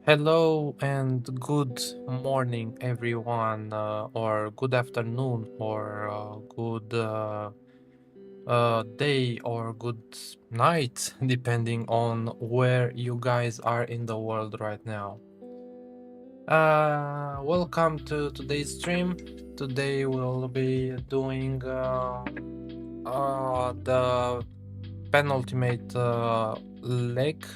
Hello and good morning, everyone, or good afternoon, or good day, or good night, depending on where you guys are in the world right now. Welcome to today's stream. Today we'll be doing the penultimate leg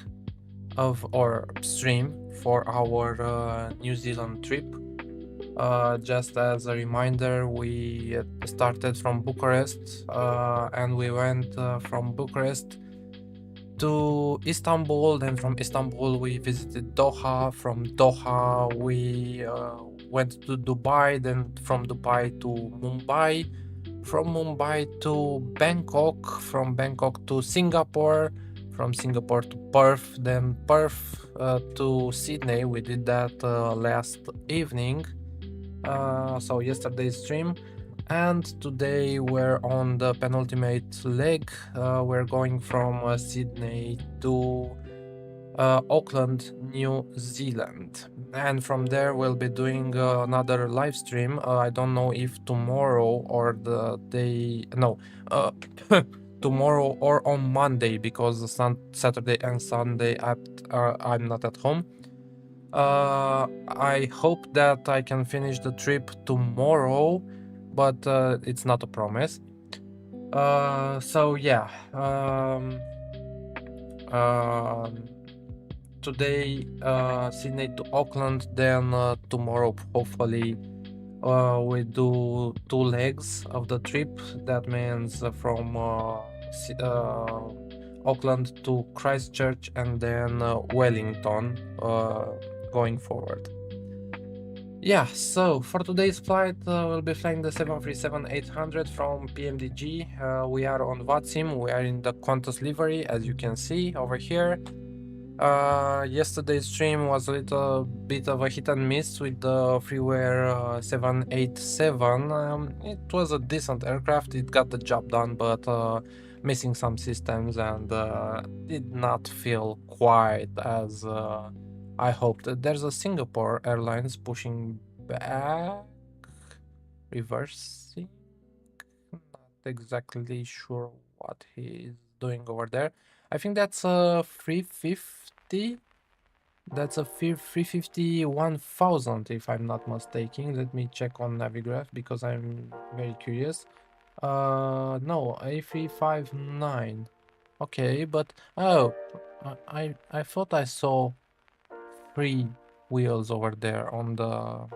of our stream for our New Zealand trip. Just as a reminder, we started from Bucharest and we went from Bucharest to Istanbul. Then from Istanbul we visited Doha. From Doha we went to Dubai. Then from Dubai to Mumbai. From Mumbai to Bangkok. From Bangkok to Singapore. From Singapore to Perth. Then Perth to Sydney. We did that last evening. So yesterday's stream, and today we're on the penultimate leg. We're going from Sydney to Auckland, New Zealand, and from there we'll be doing another live stream. I don't know if tomorrow or the day, no, tomorrow or on Monday, because Saturday and Sunday I'm not at home. I hope that I can finish the trip tomorrow, but it's not a promise. So yeah, today Sydney to Auckland, then tomorrow hopefully we do 2 legs of the trip. That means from Auckland to Christchurch and then Wellington going forward. Yeah, so for today's flight, we'll be flying the 737-800 from PMDG. We are on VATSIM, we are in the Qantas livery, as you can see over here. Yesterday's stream was a little bit of a hit and miss with the Freeware 787. It was a decent aircraft, it got the job done, but missing some systems and did not feel quite as I hoped. There's a Singapore Airlines pushing back, reversing, not exactly sure what he's doing over there. I think that's a 350. That's a 350-1000 if I'm not mistaken. Let me check on Navigraph because I'm very curious. No, A359. Okay, but oh, I thought I saw 3 wheels over there on the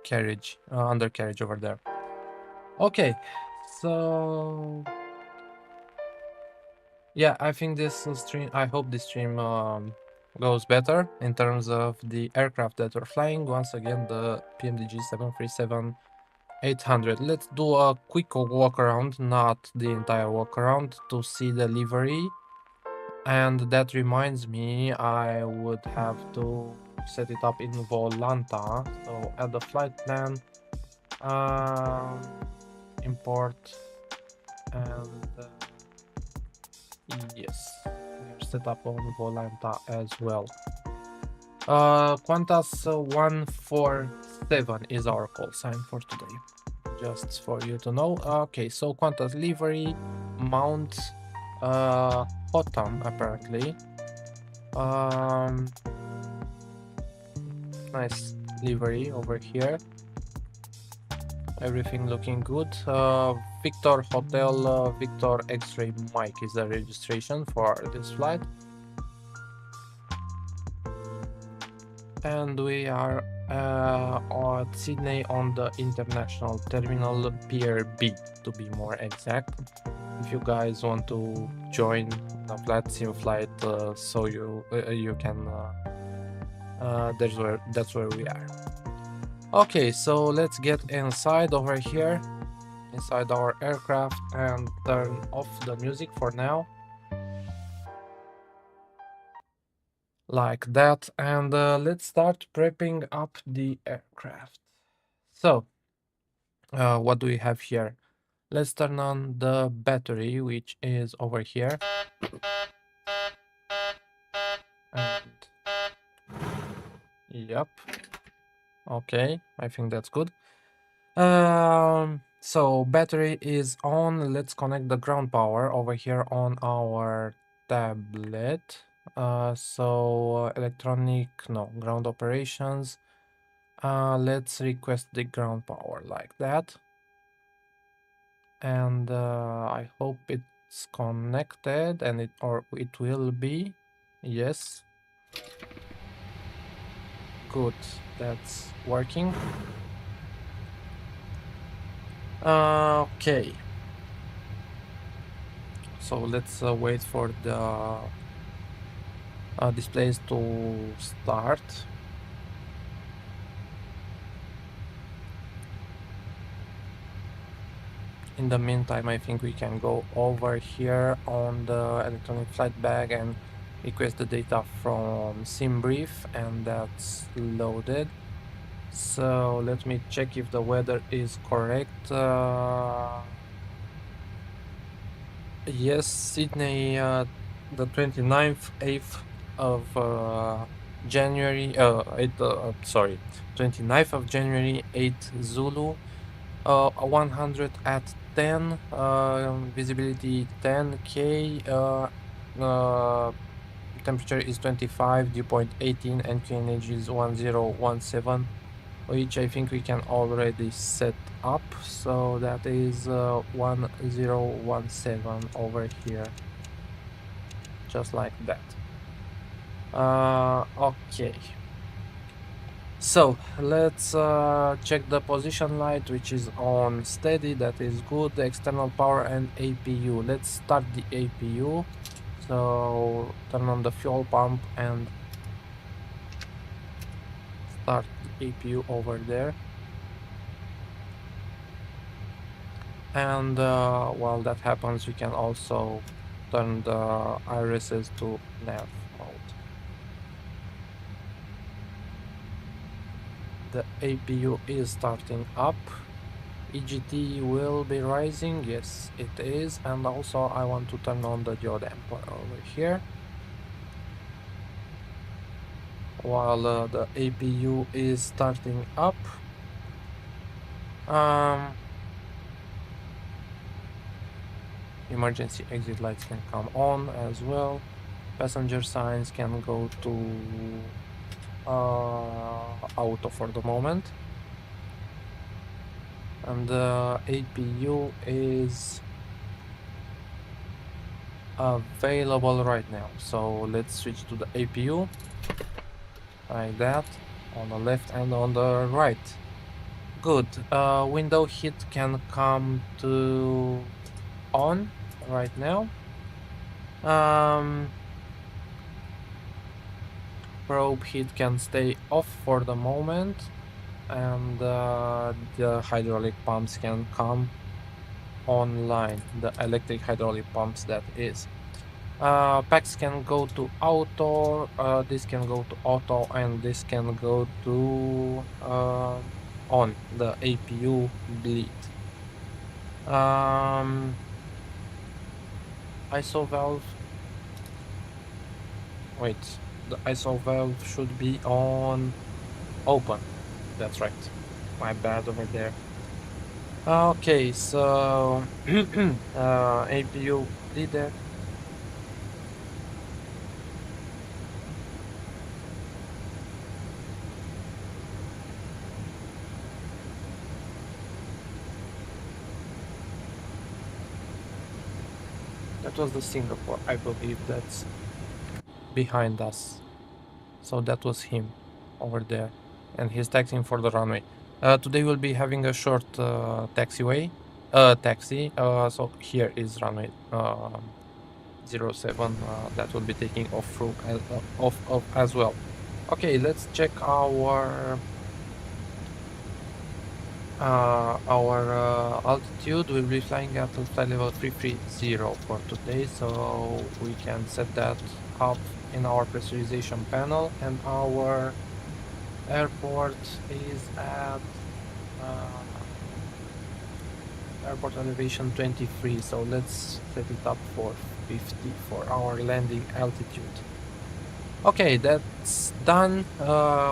carriage, undercarriage over there. Okay, so yeah, I think this stream, I hope this stream goes better in terms of the aircraft that we're flying. Once again, the PMDG 737-800. Let's do a quick walk around, not the entire walk around, to see the livery. And that reminds me, I would have to set it up in Volanta. So add the flight plan, import, and yes, we're set up on Volanta as well. Qantas 147 is our call sign for today, just for you to know. Okay, so Qantas livery, Mount Hotham apparently. Nice livery over here. Everything looking good. Victor Hotel Victor X-Ray Mike is the registration for this flight. And we are at Sydney on the International Terminal Pier B, to be more exact. If you guys want to join a VATSIM flight, so you can, that's where we are. Okay, so let's get inside over here, inside our aircraft, and turn off the music for now. Like that, and let's start prepping up the aircraft. So, what do we have here? Let's turn on the battery, which is over here. And yep. Okay, I think that's good. So battery is on. Let's connect the ground power over here on our tablet. So ground operations. Let's request the ground power like that. And I hope it's connected, and it will be. Yes. Good, that's working. Okay. So let's wait for the displays to start. In the meantime, I think we can go over here on the electronic flight bag and request the data from SimBrief, and that's loaded. So let me check if the weather is correct. Yes, Sydney, the 29th, 8th of January, 29th of January, 8 Zulu, 100 at 10, visibility 10K, temperature is 25, dew point 18, and QNH is 1017, which I think we can already set up. So that is 1017 over here, just like that. Okay. So let's check the position light, which is on steady. That is good. The external power and APU. Let's start the APU. So turn on the fuel pump and start the APU over there. And while that happens, we can also turn the irises to nav mode. The APU is starting up. EGT will be rising, yes it is, and also I want to turn on the diode amplifier over here while the APU is starting up. Emergency exit lights can come on as well. Passenger signs can go to auto for the moment. And the APU is available right now. So let's switch to the APU like that, on the left and on the right. Good. Window heat can come to on right now. Probe heat can stay off for the moment, and the hydraulic pumps can come online, the electric hydraulic pumps that is. Packs can go to auto, this can go to auto, and this can go to on the APU bleed. ISO valve, wait, the ISO valve should be on open, that's right, my bad over there. Okay, so APU bleeder. That was the Singapore, I believe that's behind us. So that was him over there, and he's taxiing for the runway. Today we'll be having a short taxi. So here is runway 07 that will be taking off through off as well. Okay, let's check our altitude. We'll be flying at flight level 330 for today, so we can set that up in our pressurization panel, and our airport is at airport elevation 23, so let's set it up for 50 for our landing altitude. Okay, that's done.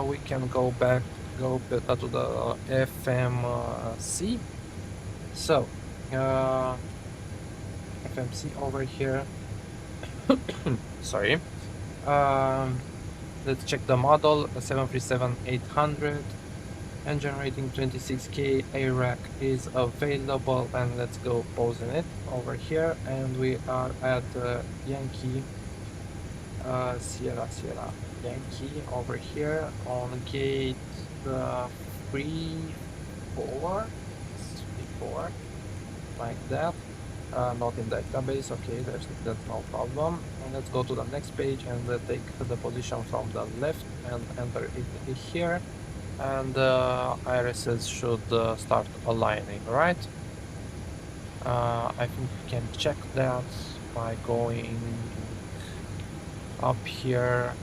We can go back, to the FMC. So, FMC over here. Sorry. Um, let's check the model, 737-800. Engine rating 26K, ARAC is available, and let's go posing it over here. And we are at Yankee, Sierra Yankee over here on gate 3, 4, 4, like that. Not in database. Okay, that's no problem. And let's go to the next page and take the position from the left and enter it here. And irises should start aligning, right? I think we can check that by going up here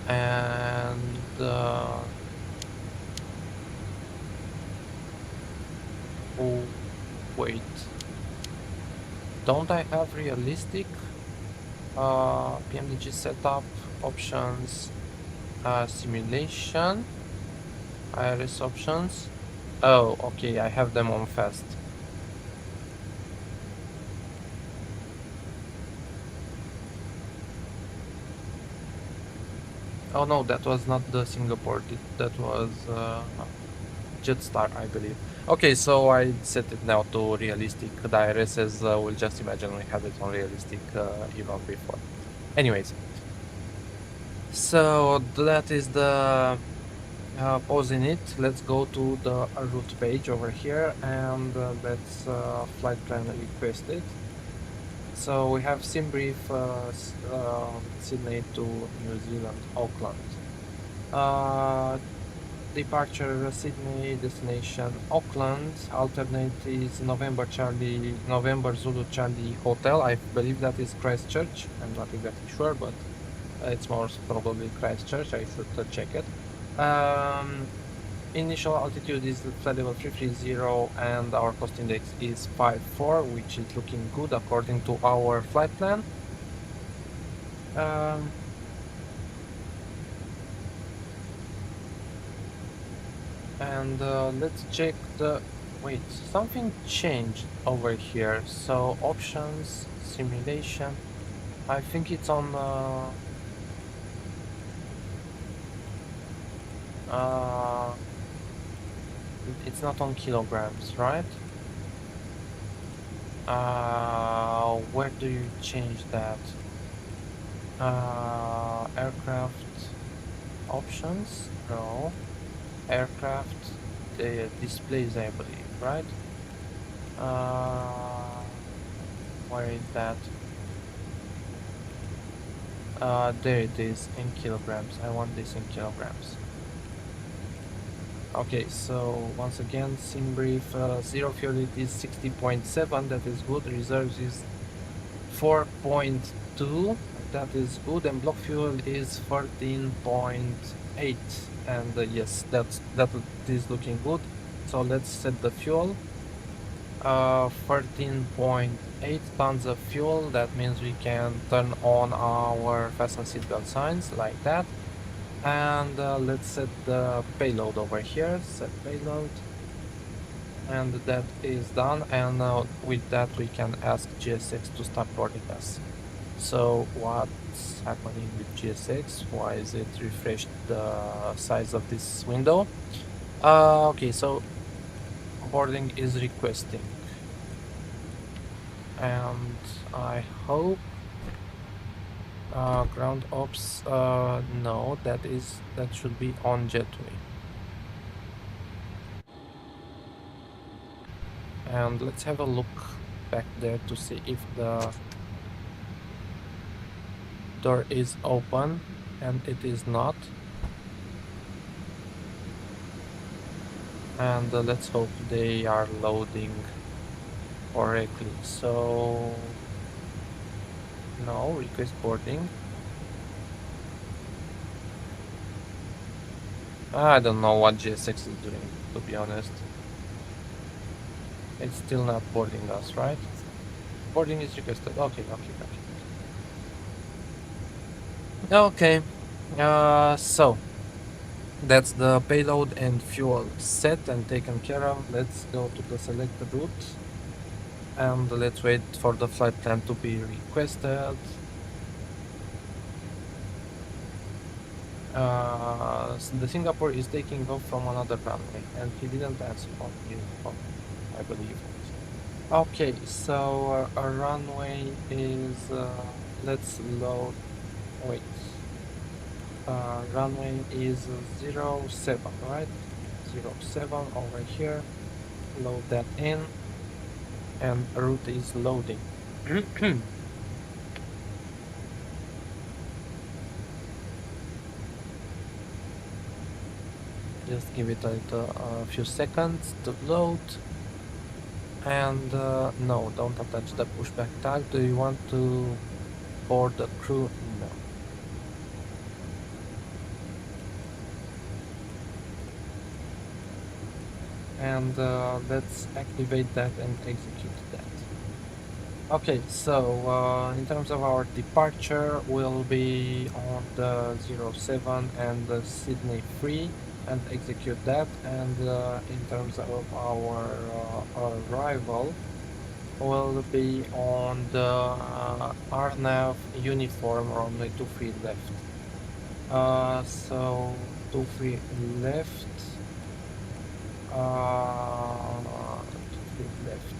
and oh, wait, don't I have realistic PMDG setup options, simulation, iris options? Oh, okay, I have them on fast. Oh no, that was not the Singapore, that was Jetstar, I believe. Okay, so I set it now to realistic. The irises will just imagine we had it on realistic even before. Anyways, so that is the pausing it. Let's go to the route page over here and let's flight plan request it. So we have SimBrief Sydney to New Zealand, Auckland. Departure Sydney, destination Auckland. Alternate is November Zulu Charlie Hotel. I believe that is Christchurch. I'm not exactly sure, but it's most probably Christchurch. I should check it. Initial altitude is flight level 330 and our cost index is 5.4, which is looking good according to our flight plan. And let's check the, wait, something changed over here. So options, simulation, I think it's on it's not on kilograms, right? Where do you change that? Aircraft options? No. Aircraft displays, I believe, right? Where is that? There it is, in kilograms. I want this in kilograms. Okay, so once again, SimBrief, zero fuel it is 60.7, that is good. Reserves is 4.2, that is good, and block fuel is 13.8, and yes, that is looking good. So let's set the fuel. 13.8 tons of fuel. That means we can turn on our fasten seatbelt signs like that. And let's set the payload over here. Set payload. And that is done. And with that we can ask GSX to start boarding us. So what's happening with GSX? Why is it refreshed the size of this window? Okay, so boarding is requesting. And I hope ground ops, no, that should be on jetway. And let's have a look back there to see if the door is open, and it is not. And let's hope they are loading correctly. So no, request boarding. I don't know what GSX is doing, to be honest. It's still not boarding us, right? Boarding is requested. Okay. Okay, so that's the payload and fuel set and taken care of. Let's go to the selected route and let's wait for the flight plan to be requested. The Singapore is taking off from another runway and he didn't answer on his phone, I believe. Okay, so our runway is, let's load, wait, runway is 07, right? 07 over here, load that in, and route is loading. Just give it a few seconds to load. And no, don't attach the pushback tag. Do you want to board the crew? No. And let's activate that and execute that. Okay, so in terms of our departure, we'll be on the 07 and the Sydney 3 and execute that. And in terms of our arrival, will be on the RNAV uniform runway 23 left. So 23 left. 23 left.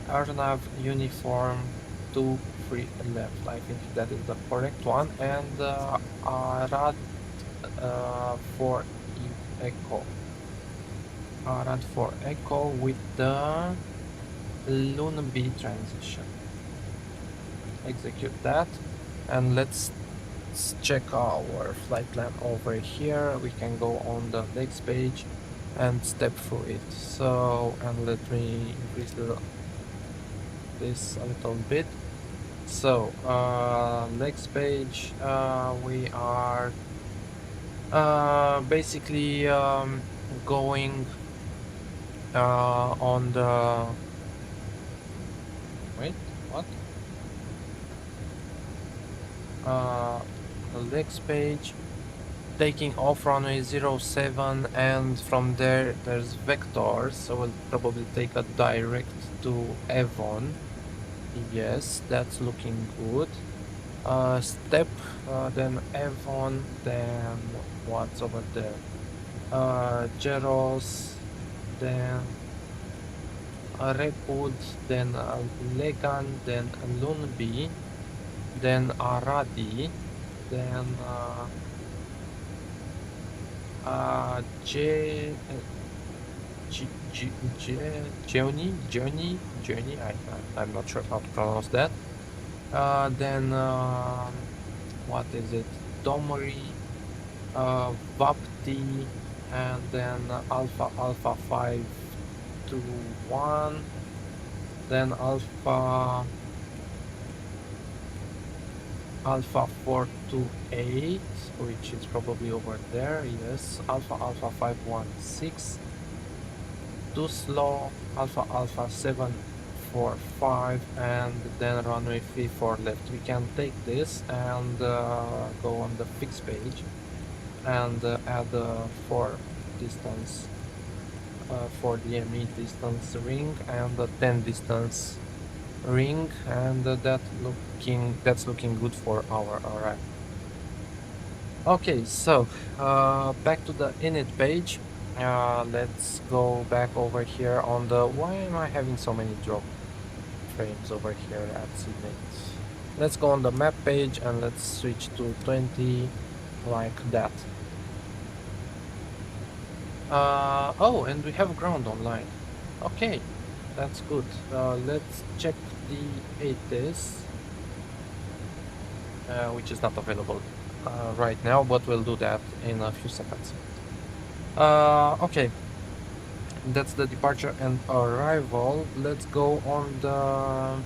RNAV uniform 23 left. I think that is the correct one. And RAD for echo. RAD for echo with the LUNB transition. Execute that, and let's check our flight plan over here. We can go on the next page and step through it. So, and let me increase this a little bit. So, next page, we are basically going on the, wait, what? The next page, taking off runway 07, and from there there's vectors, so we'll probably take a direct to Avon. Yes, that's looking good. Step, then Avon, then what's over there? Geros, then Redwood, then Legan, then Lunbi, then Aradi, then Journey, I'm not sure how to pronounce that. Then what is it? Domri, Vapti, and then Alpha 521, then Alpha 428, which is probably over there. Yes, Alpha 516, too slow, Alpha 745, and then runway 34 left. We can take this and go on the fixed page and add 4 distance for DME distance ring and the 10 distance ring, and that's looking good for our arrival. Okay, so back to the init page. Let's go back over here on the, why am I having so many drop frames over here at Sydney? Let's go on the map page and let's switch to 20 like that. Oh, and we have ground online. Okay, that's good. Let's check the ATIS, which is not available right now, but we'll do that in a few seconds. Okay, that's the departure and arrival. Let's go on the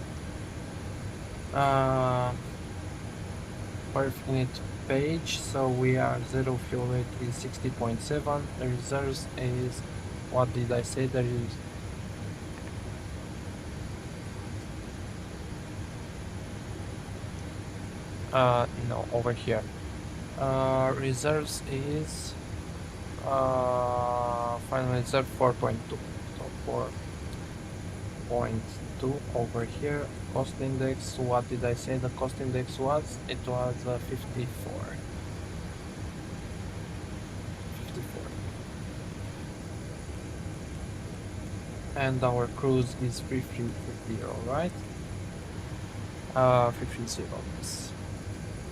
perfect unit page. So we are 0 fuel weight is 60.7. The reserves is, what did I say? There is No, over here. Reserves is final reserve 4.2. So 4.2 over here. Cost index, what did I say the cost index was? It was 54. 54. And our cruise is 330, right? 330, yes.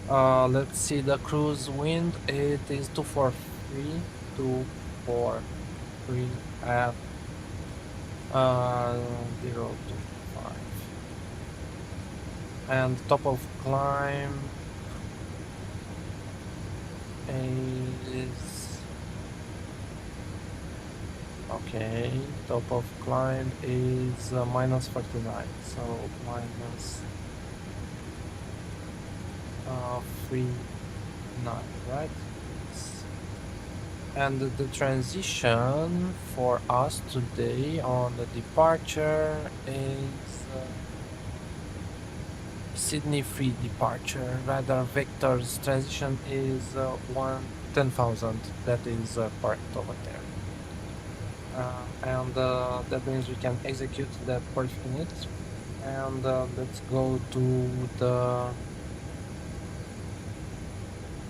Let's see the cruise wind. It is 243, 243 at 025. And top of climb is okay. Top of climb is minus 49. So minus 39, right? And the transition for us today on the departure is Sydney free departure. Rather, Vector's transition is 10,000. That is parked over there. And that means we can execute that per minute. And let's go to the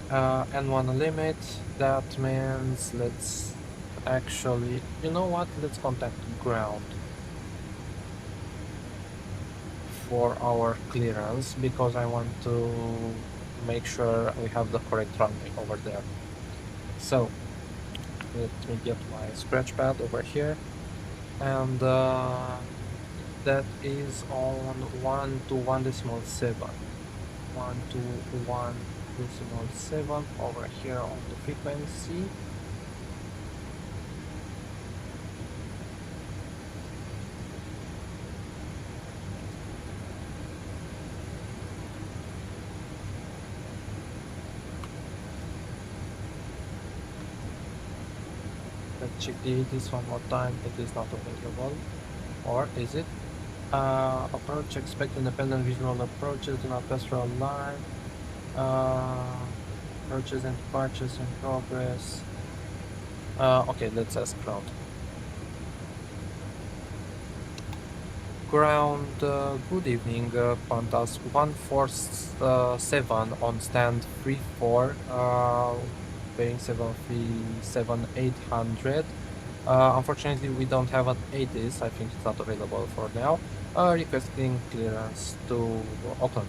N1 limit. That means let's actually, you know what, let's contact ground for our clearance, because I want to make sure we have the correct runway over there. So let me get my scratch pad over here, and that is on 1 to 1.7. 1 to 1.7 over here on the frequency. Let's check the ATs one more time. It is not available, or is it? Approach, expect independent visual approaches, do not pass through a line. Approaches and departures in progress. Okay, let's ask ground. Ground, good evening, Pantas 147 on stand 34, bearing 737-800. Unfortunately, we don't have an ATIS. I think it's not available for now. Requesting clearance to Auckland.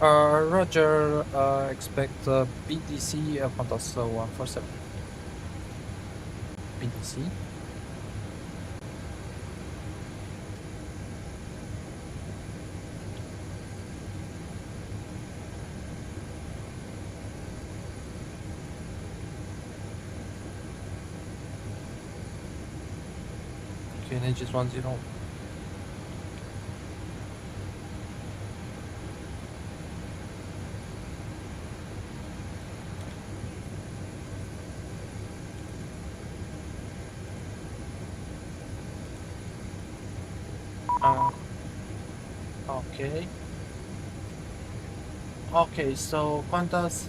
Roger, expect BDC Pantas 147. BDC. QNH is 10. Okay. Okay, so Qantas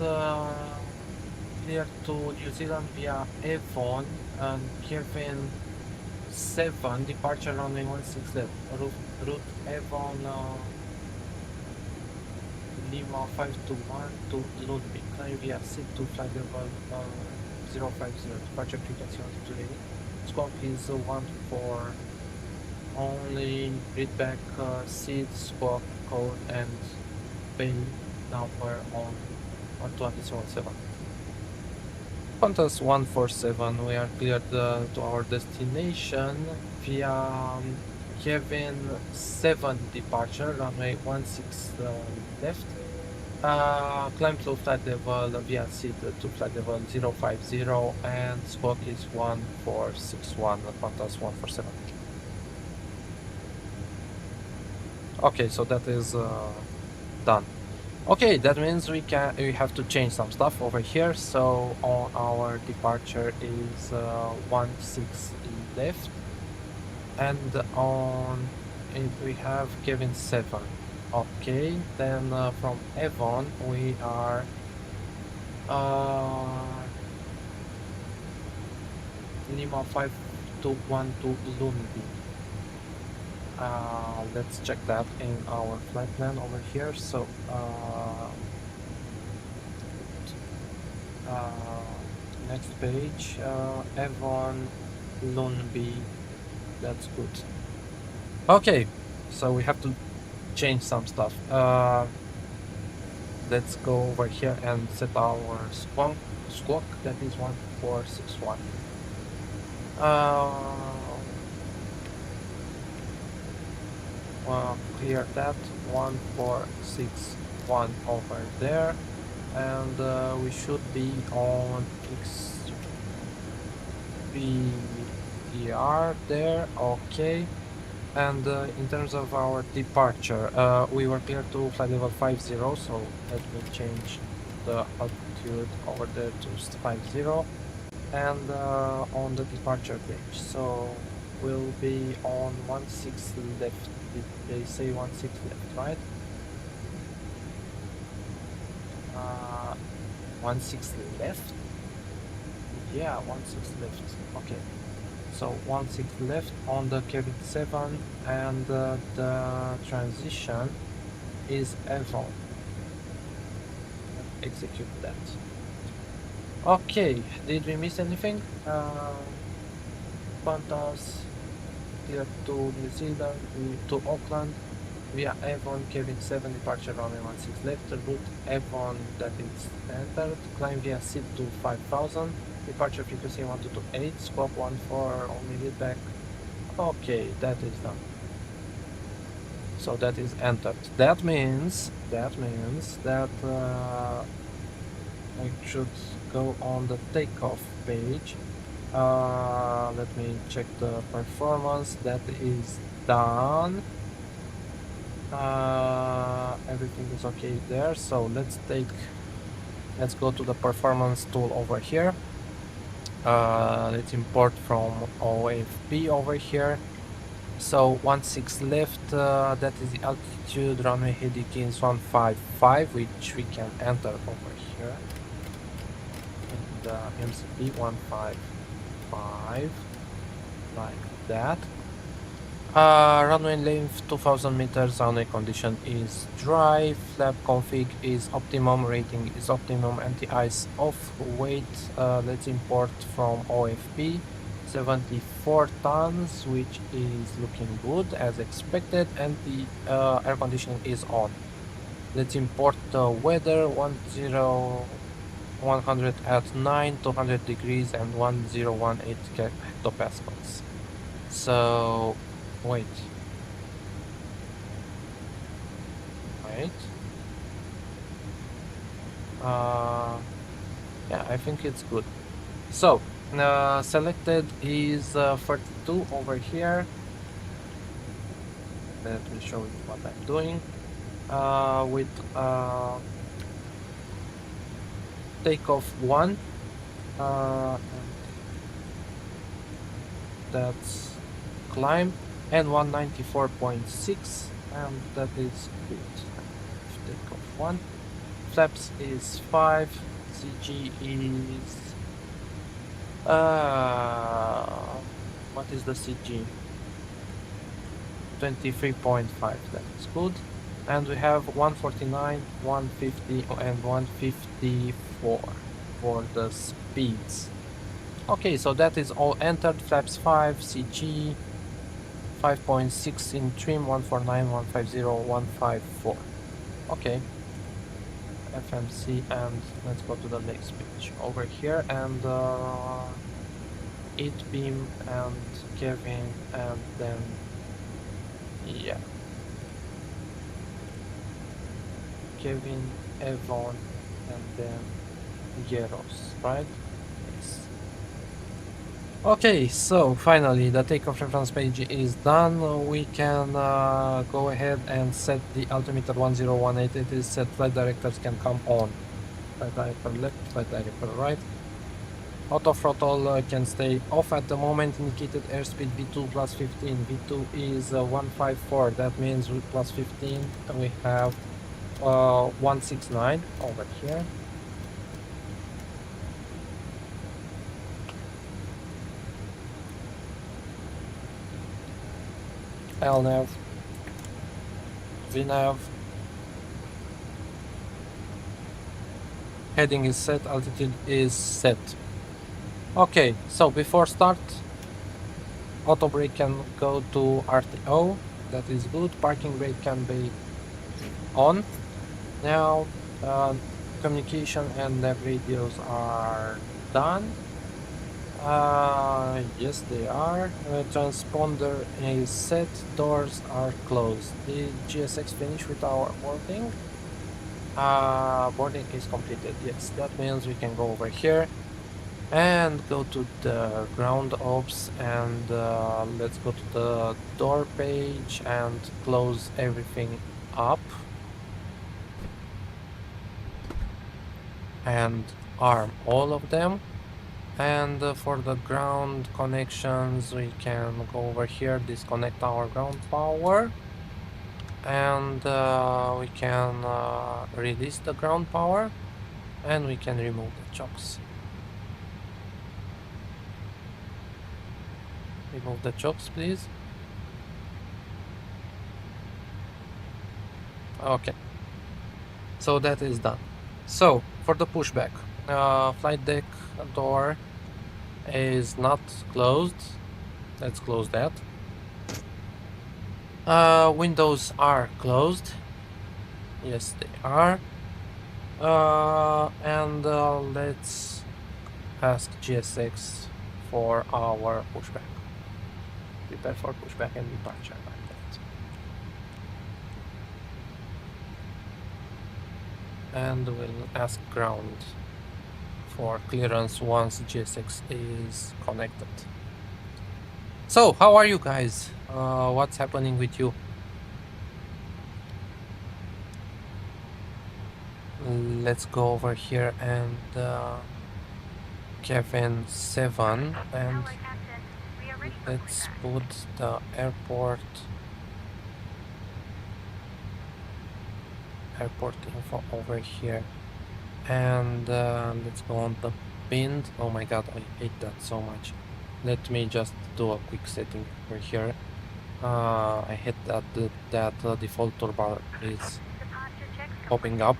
clear to New Zealand via Avon and QFA147 departure runway 16 left. Route Avon Lima 521 to Ludwig. Climb via C2 flight level 050. Departure frequency on today. Squawk is 14. Only read back seat, squawk code, and pay number on 120.7. Qantas 147, we are cleared to our destination via Kevin 7 departure, runway 16 left. Climb to flight level via seat to flight level 050, and squawk is 1461, Qantas 147. Okay, so that is done. Okay, that means we have to change some stuff over here. So on our departure is 16 left, and on it we have Kevin 7. Okay, then from Avon we are Lima 5212 Lumbi. Let's check that in our flight plan over here. So next page, Avon Lumbi. That's good. Okay, so we have to change some stuff. Let's go over here and set our squawk. That is 1461. Clear that 1461 over there, and we should be on XVR there. Okay. And in terms of our departure, we were clear to flight level 50, so let me change the altitude over there to 50. And on the departure page, so we'll be on 16 left. Did they say 16 left, right? 16 left? Yeah, 16 left. Okay. So 16 left on the Kevin 7, and the transition is Avon. Execute that. Okay, did we miss anything? Qantas here to New Zealand, to Auckland via Avon, Kevin 7, departure runway 16 left, route Avon, that is entered, climb via seat to 5000. Departure frequency 1228, squawk 14, only lead back. Okay, that is done. So that is entered. That means that we should go on the takeoff page. Let me check the performance. That is done. Everything is okay there. So let's go to the performance tool over here. Let's import from OFP over here. So 16 left, that is the altitude, runway heading is 155, which we can enter over here in the MCP 155, like that. Runway length 2000 meters, runway condition is dry, flap config is optimum, rating is optimum, anti-ice off, weight, let's import from OFP, 74 tons, which is looking good as expected, and the air conditioning is on. Let's import the weather, 100 at 9, 200 degrees and 1018 hectopascals. So wait. Yeah, I think it's good. So selected is 32 over here. Let me show you what I'm doing with takeoff 1, and that's climb, and 194.6, and that is good. Takeoff 1, flaps is 5, CG is what is the CG? 23.5, that is good. And we have 149, 150 and 154 for the speeds. Okay, so that is all entered. Flaps 5, CG 5.6 in trim, 149, 150, 154. Okay, FMC, and let's go to the next page over here, and 8 beam and Kevin, and then yeah, Kevin, Avon, and then Geros, right? Yes. Okay, so finally the takeoff reference page is done. We can go ahead and set the altimeter 1018. It is set flight directors can come on. Flight director left, flight director right. Auto throttle can stay off at the moment. Indicated airspeed V2 plus 15. V2 is 154. That means with plus 15 we have 169 over here. LNAV, VNAV. Heading is set, altitude is set. Okay, so before start, auto brake can go to RTO. That is good. Parking brake can be on. Now, communication and nav radios are done. Yes, they are. Transponder is set. Doors are closed. The GSX finished with our boarding. Boarding is completed. Yes, that means we can go over here and go to the ground ops and let's go to the door page and close everything up and arm all of them. And for the ground connections we can go over here, disconnect our ground power, and we can release the ground power, and we can remove the chocks. Remove the chocks, please. Okay, so that is done. So for the pushback, flight deck door is not closed. Let's close that. Windows are closed. Yes, they are. And let's ask GSX for our pushback. Prepare for pushback and departure like that. And we'll ask ground for clearance once GSX is connected. So, how are you guys? What's happening with you? Let's go over here and QFA147 and let's put the airport info over here, and let's go on the pinned. Oh my god, I hate that so much. Let me just do a quick setting over here. I hate that the default toolbar is popping up.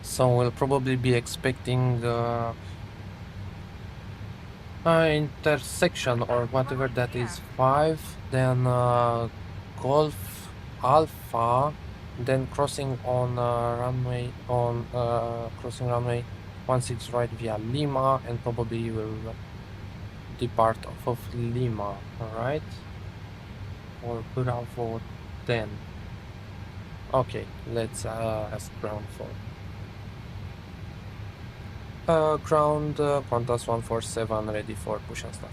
So we'll probably be expecting intersection or whatever that is 5, then Golf Alpha, then crossing on runway on crossing runway 16 right via Lima, and probably will depart off of Lima, alright? Or Bravo 10. Okay, let's ask ground for ground Qantas 147 ready for push and start.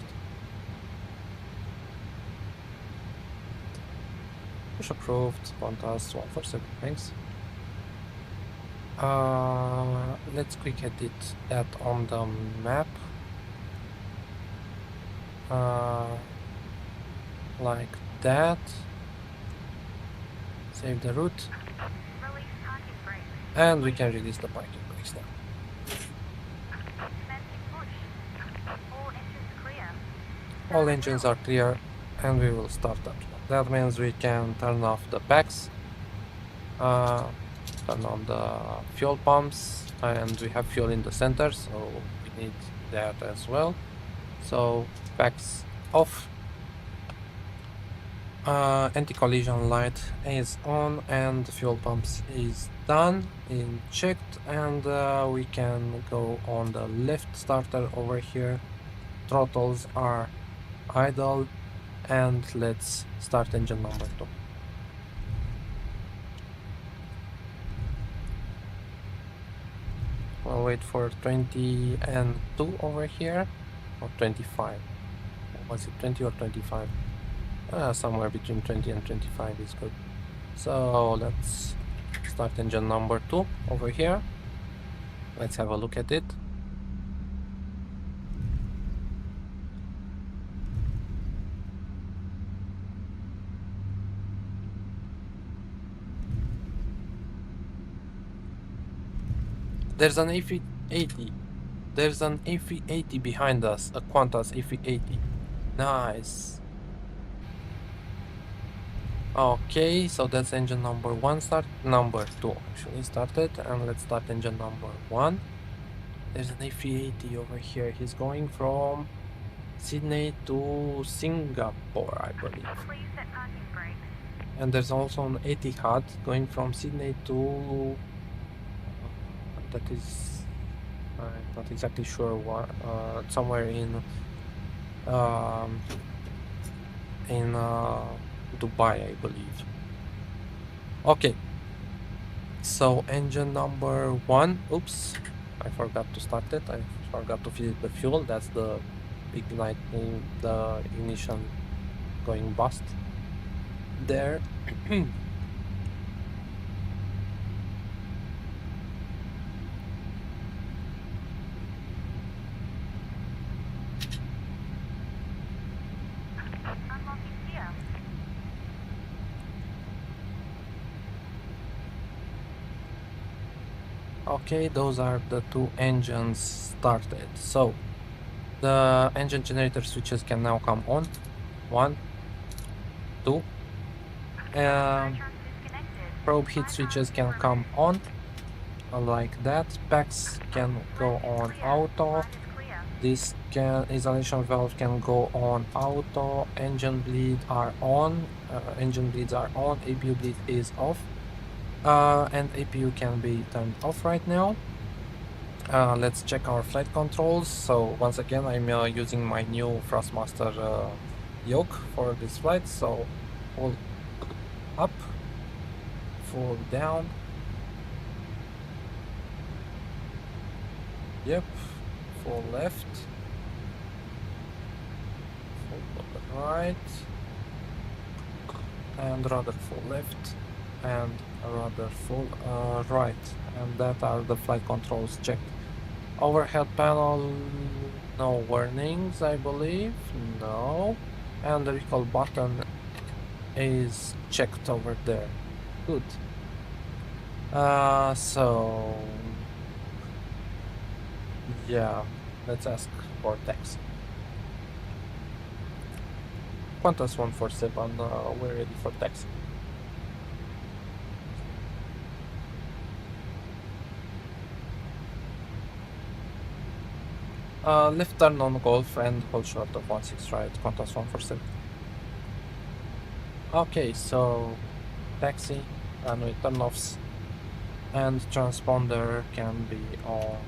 Push approved, Qantas 147, thanks. Let's quick edit that on the map. Like that. Save the route. And we can release the parking brakes now. All engines are clear, and we will start up. That means we can turn off the packs, turn on the fuel pumps, and we have fuel in the center, so we need that as well. So packs off, Anti-collision light is on and the fuel pumps is done and checked, and we can go on the left starter over here. Throttles are idle, and let's start engine number 2. We'll wait for 20 and 2 over here, or 25. Was it 20 or 25? Somewhere between 20 and 25 is good. So let's start engine number 2 over here. Let's have a look at it. There's an AP80. There's an AP80 behind us, a Qantas AP80. Nice. Okay, so that's engine number 1 number 2 actually started, and let's start engine number 1. There's an AP80 over here. He's going from Sydney to Singapore, I believe. And there's also an Etihad going from Sydney to that is I'm not exactly sure what, somewhere in Dubai, I believe. Okay, so engine number 1, oops, I forgot to start it. I forgot to fill the fuel. That's the big light in the ignition going bust there. Okay, those are the 2 engines started. So the engine generator switches can now come on. 1, 2. Probe heat switches can come on, like that. Packs can go on auto. This isolation valve can go on auto. Engine bleed are on. Engine bleeds are on. APU bleed is off. And APU can be turned off right now. Let's check our flight controls. So once again, I'm using my new Thrustmaster yoke for this flight. So full up, full down. Yep, full left, full right, and rudder full left, and rudder full right. And that are the flight controls checked. Overhead panel, no warnings, I believe. No. And the recall button is checked over there. Good. So yeah, let's ask for taxi. Qantas 147, we're ready for taxi. Left turn on Golf and hold short of 16 right, Qantas 147. Okay, so taxi, runway turn-offs, and transponder can be on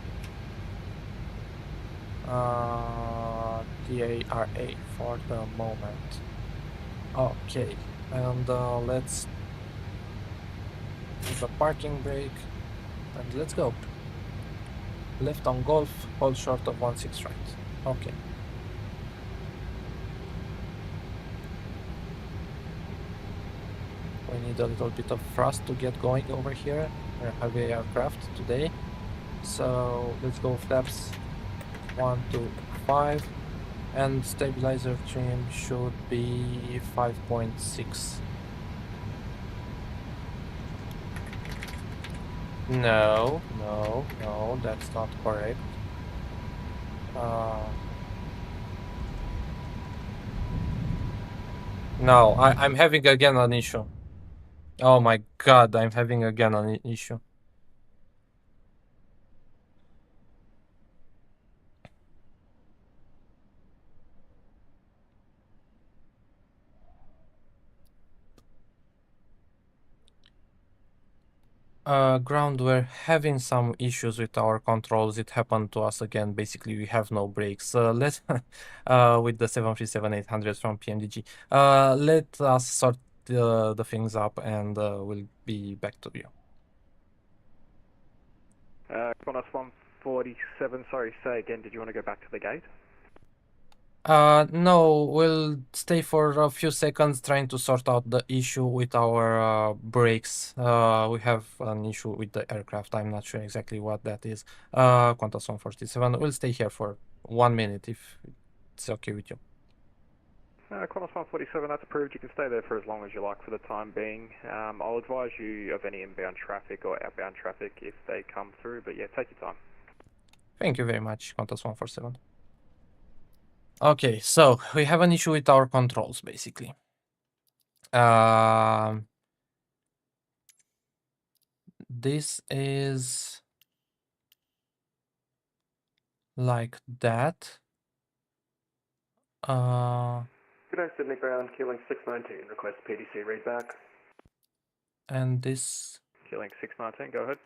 TheRelaxedMovement for the moment. Okay, and let's use the parking brake, and let's go. Left on Golf, hold short of 16 right. Okay. We need a little bit of thrust to get going over here. We're a heavy aircraft today. So let's go flaps 1 to 5, and stabilizer trim should be 5.6. No, that's not correct. No, I'm having again an issue. Oh my god, I'm having again an issue. Ground, we're having some issues with our controls. It happened to us again. Basically, we have no brakes. Let with the 737-800 from PMDG. Let us sort the things up, and we'll be back to you. Qantas 147, sorry, say again, did you want to go back to the gate? No, we'll stay for a few seconds trying to sort out the issue with our brakes. We have an issue with the aircraft. I'm not sure exactly what that is. Qantas 147, we'll stay here for 1 minute if it's okay with you. Qantas 147, that's approved. You can stay there for as long as you like for the time being. I'll advise you of any inbound traffic or outbound traffic if they come through, but yeah, take your time. Thank you very much, Qantas 147. Okay, so we have an issue with our controls, basically. This is like that. Good day, Sydney Ground, Keeling 619, request PDC readback. And this... Keeling 619, go ahead.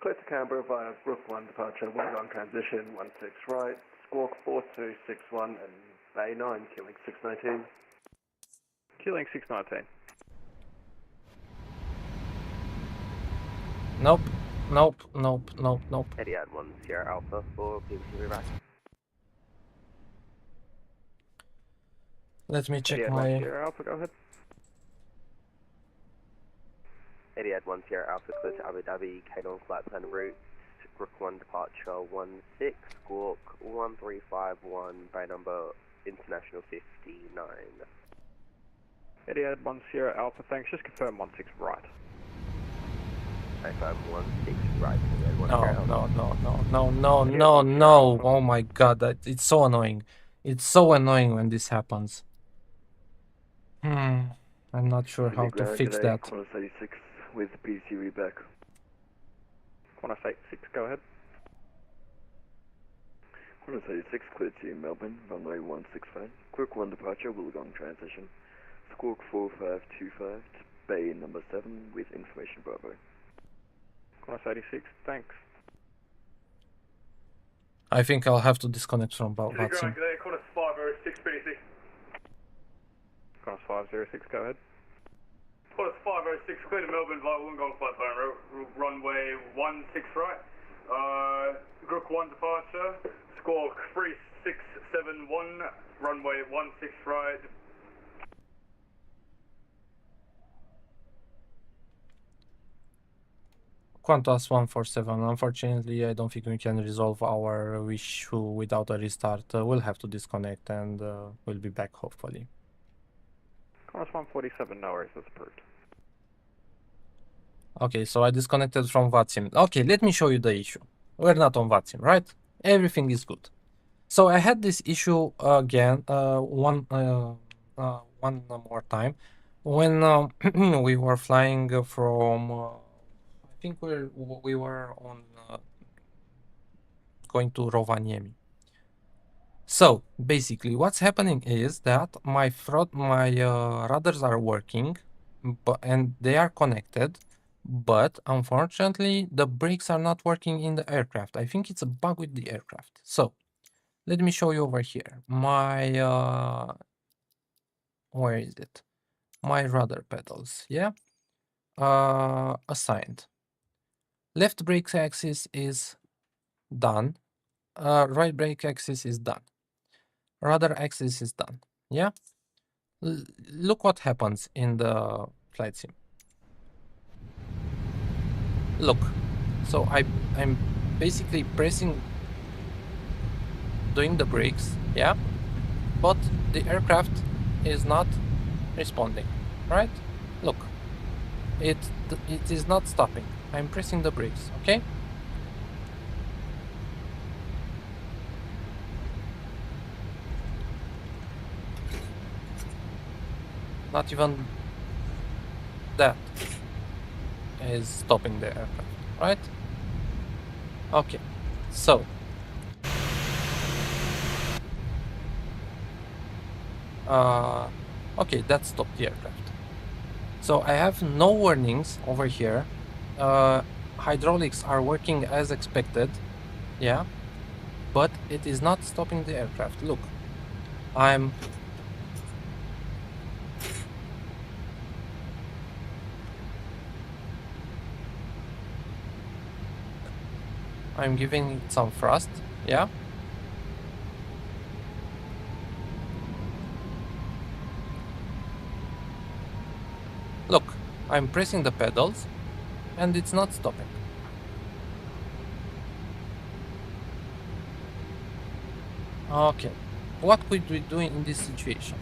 Clear to Canberra via Brook 1 departure, Wollongong transition, 16 right, squawk 4261 and Bay 9, Keeling 619. Keeling 619. Nope, nope, nope, nope, nope. Etihad 1 Sierra Alpha for PDC readback. Let me check Etihad my... 1 Sierra Alpha, go ahead. Etihad 1 Sierra Alpha clear to Abu Dhabi, Canon flight plan route, Rook 1 departure 16, squawk 1351, bay number international 59. Etihad 1 Sierra Alpha, thanks. Just confirm 16 right. Confirm 16 right. No. Oh my god, it's so annoying. It's so annoying when this happens. I'm not sure how to fix that. Qantas 86 with PDC readback. Qantas 86, go ahead. Qantas 86 clear to Melbourne, runway 165, Quick 1 departure, Wollongong transition, squawk 4525 to bay number 7 with information Bravo. Qantas 86, thanks. I think I'll have to disconnect from VATSIM. Qantas 506 PDC. Qantas 506, go ahead. Qantas 506, clear to Melbourne via Wollongong flight plan, runway 16 right. Group 1 departure, squawk 3671, runway 16 right. Qantas 147, unfortunately I don't think we can resolve our issue without a restart. We'll have to disconnect and we'll be back hopefully. Qantas 147, no worries, that's approved. Okay, so I disconnected from VATSIM. Okay, let me show you the issue. We're not on VATSIM, right? Everything is good. So I had this issue again, one more time, when we were flying from, I think we were on going to Rovaniemi. So basically, what's happening is that my radars are working, and they are connected. But unfortunately, the brakes are not working in the aircraft. I think it's a bug with the aircraft. So let me show you over here. My, where is it? My rudder pedals, yeah? Assigned. Left brake axis is done. Right brake axis is done. Rudder axis is done, yeah? Look what happens in the flight sim. Look, so I'm basically doing the brakes, yeah, but the aircraft is not responding, right? Look, it is not stopping. I'm pressing the brakes, okay? Not even that is stopping the aircraft, right? Okay, so okay, that stopped the aircraft. So I have no warnings over here. Hydraulics are working as expected. Yeah. But it is not stopping the aircraft. Look. I'm giving it some thrust. Yeah. Look, I'm pressing the pedals and it's not stopping. Okay, what could we do in this situation?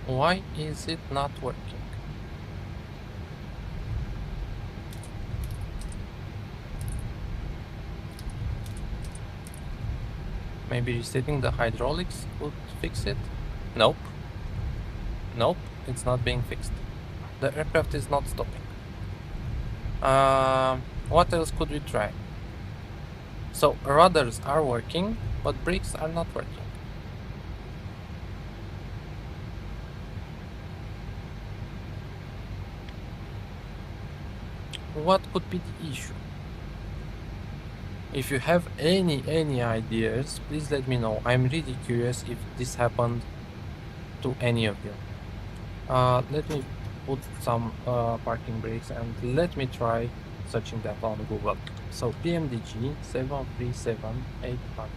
Why is it not working? Maybe resetting the hydraulics would fix it? Nope. Nope, it's not being fixed. The aircraft is not stopping. What else could we try? So rudders are working, but brakes are not working. What could be the issue? If you have any ideas, please let me know. I'm really curious if this happened to any of you. Let me put some parking brakes and let me try searching that on Google. So PMDG 737 800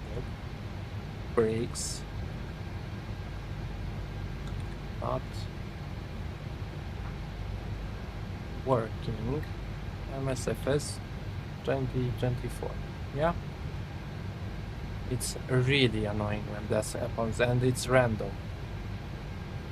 brakes not working. MSFS 2024. Yeah, it's really annoying when that happens and it's random.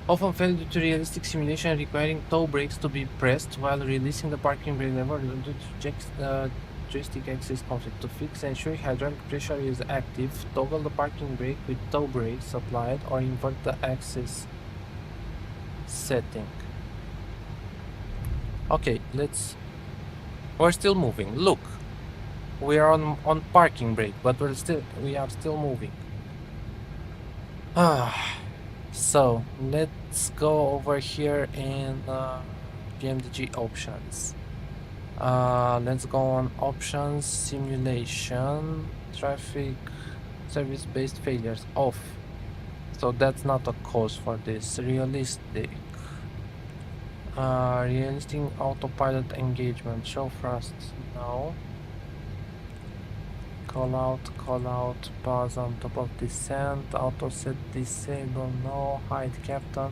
Often fail due to realistic simulation requiring toe brakes to be pressed while releasing the parking brake lever due to joystick axis conflict. To fix, ensure hydraulic pressure is active, toggle the parking brake with toe brakes applied or invert the axis setting. Okay, we're still moving. Look, we are on parking brake, but we are still moving. So let's go over here in PMDG options. Let's go on options, simulation, traffic, service-based failures off. So that's not a cause for this. Realistic. Realistic autopilot engagement. Show thrust. No. Call out, pause on top of descent, auto set disable, no, hide captain,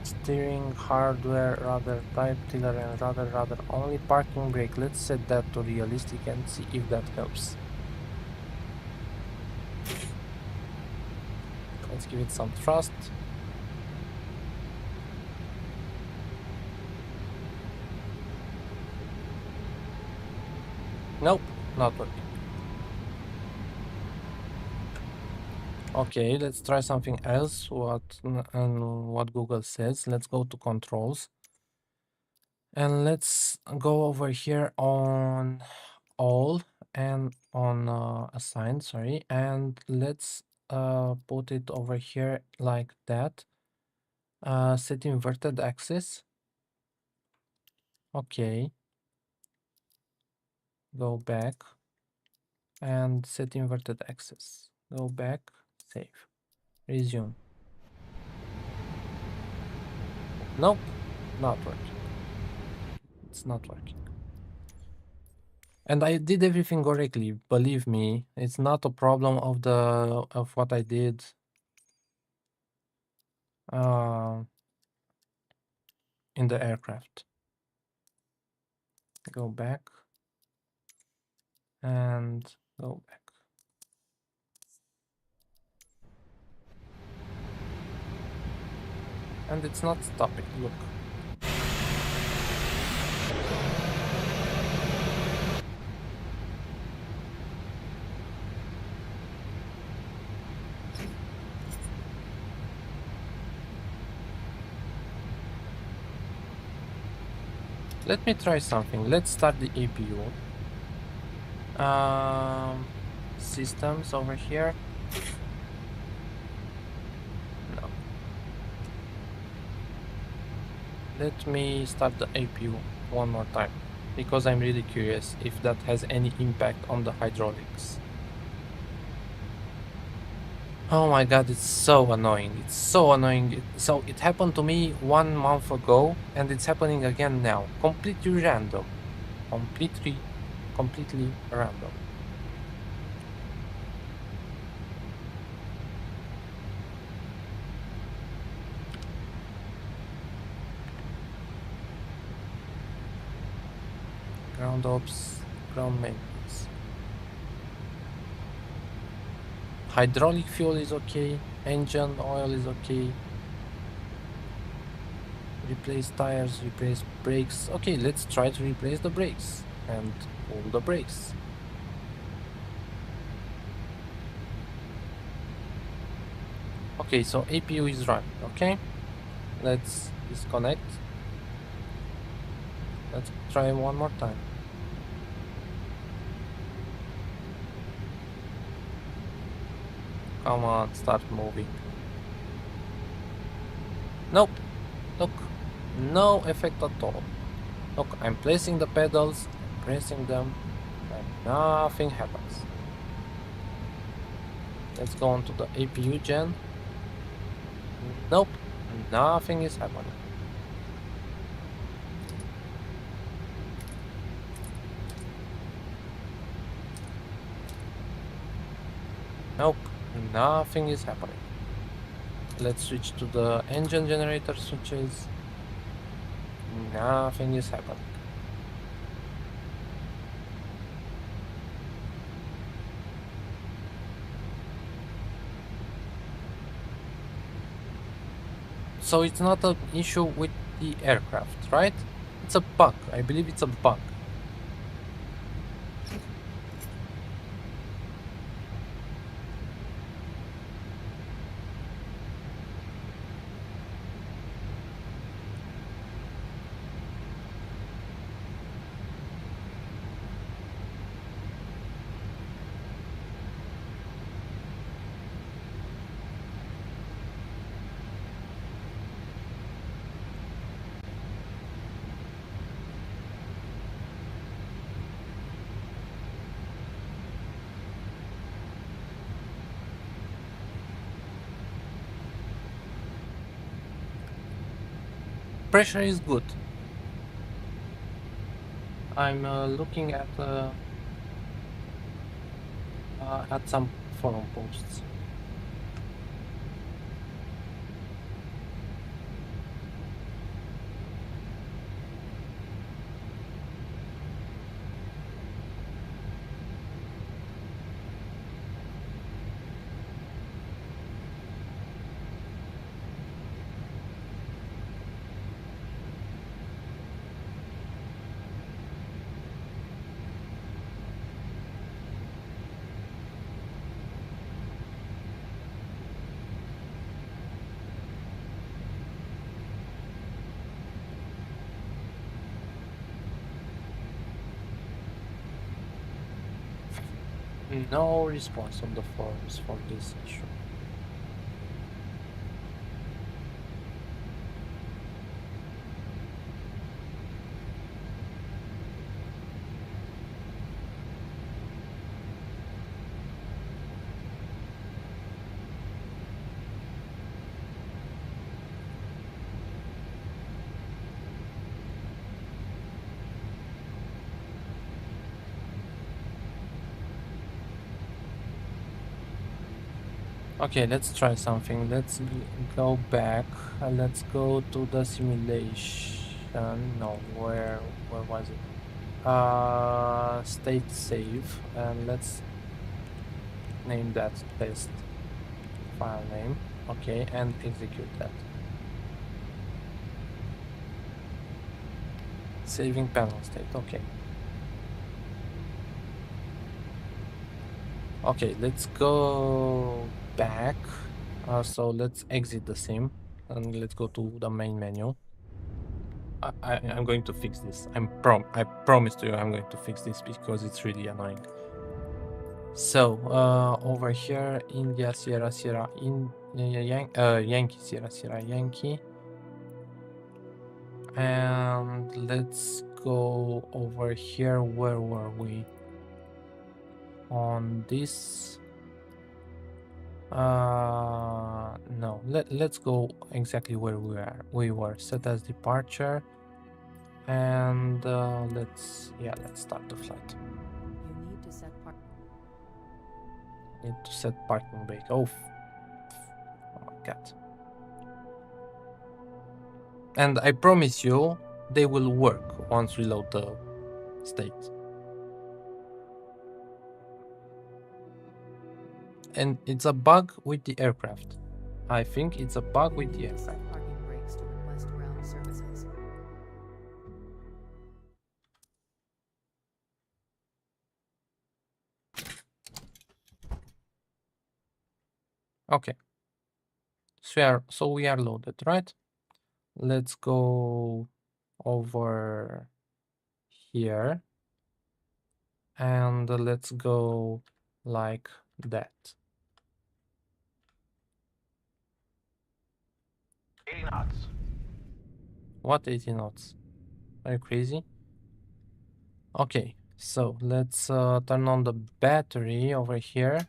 steering hardware, rudder type, tiller and rudder only, parking brake, let's set that to realistic and see if that helps. Let's give it some thrust. Nope, not working. Okay, let's try something else. What Google says. Let's go to controls. And let's go over here on all and on assign, sorry, and let's put it over here like that. Set inverted axis. Okay. Go back and set inverted axis. Go back, save, resume. Nope, not working. It's not working. And I did everything correctly, believe me. It's not a problem of what I did. In the aircraft. Go back and go back. And it's not stopping, look. Let me try something. Let's start the APU. Systems over here. No. Let me start the APU one more time, because I'm really curious if that has any impact on the hydraulics. Oh my god, it's so annoying. It's so annoying. So it happened to me 1 month ago, and it's happening again now. Completely random. Completely random. Ground ops, ground maintenance. Hydraulic fuel is okay. Engine oil is okay. Replace tires, replace brakes. Okay, let's try to replace the brakes and pull the brakes. Okay, so APU is running, okay? Let's disconnect. Let's try one more time. Come on, start moving. Nope. Look, no effect at all. Look, I'm placing the pedals, I'm pressing them, and nothing happens. Let's go on to the APU gen. Nope, nothing is happening. Nope, nothing is happening. Let's switch to the engine generator switches. Nothing is happening. So it's not an issue with the aircraft, right? It's a bug. I believe it's a bug. Pressure is good. I'm looking at some forum posts. No response on the forums for this issue. Okay, let's try something. Let's go back. Let's go to the simulation. No, where was it? State save, and let's name that test file name. Okay, and execute that. Saving panel state. Okay. Okay, let's go back. So let's exit the sim and let's go to the main menu. I'm going to fix this. I promise to you I'm going to fix this because it's really annoying. So over here, India Sierra Sierra Yankee Sierra Sierra Yankee, and let's go over here. Where were we? On this. No. Let's go exactly where we were. Set as departure, and let's start the flight. You need to set Need to set parking brake. Oh my god. And I promise you, they will work once we load the state. And it's a bug with the aircraft. I think it's a bug with the aircraft. parking brakes to request ground services. Okay. So we are loaded, right? Let's go over here. And let's go like that. 80 knots. What 80 knots? Are you crazy? Okay, so let's turn on the battery over here.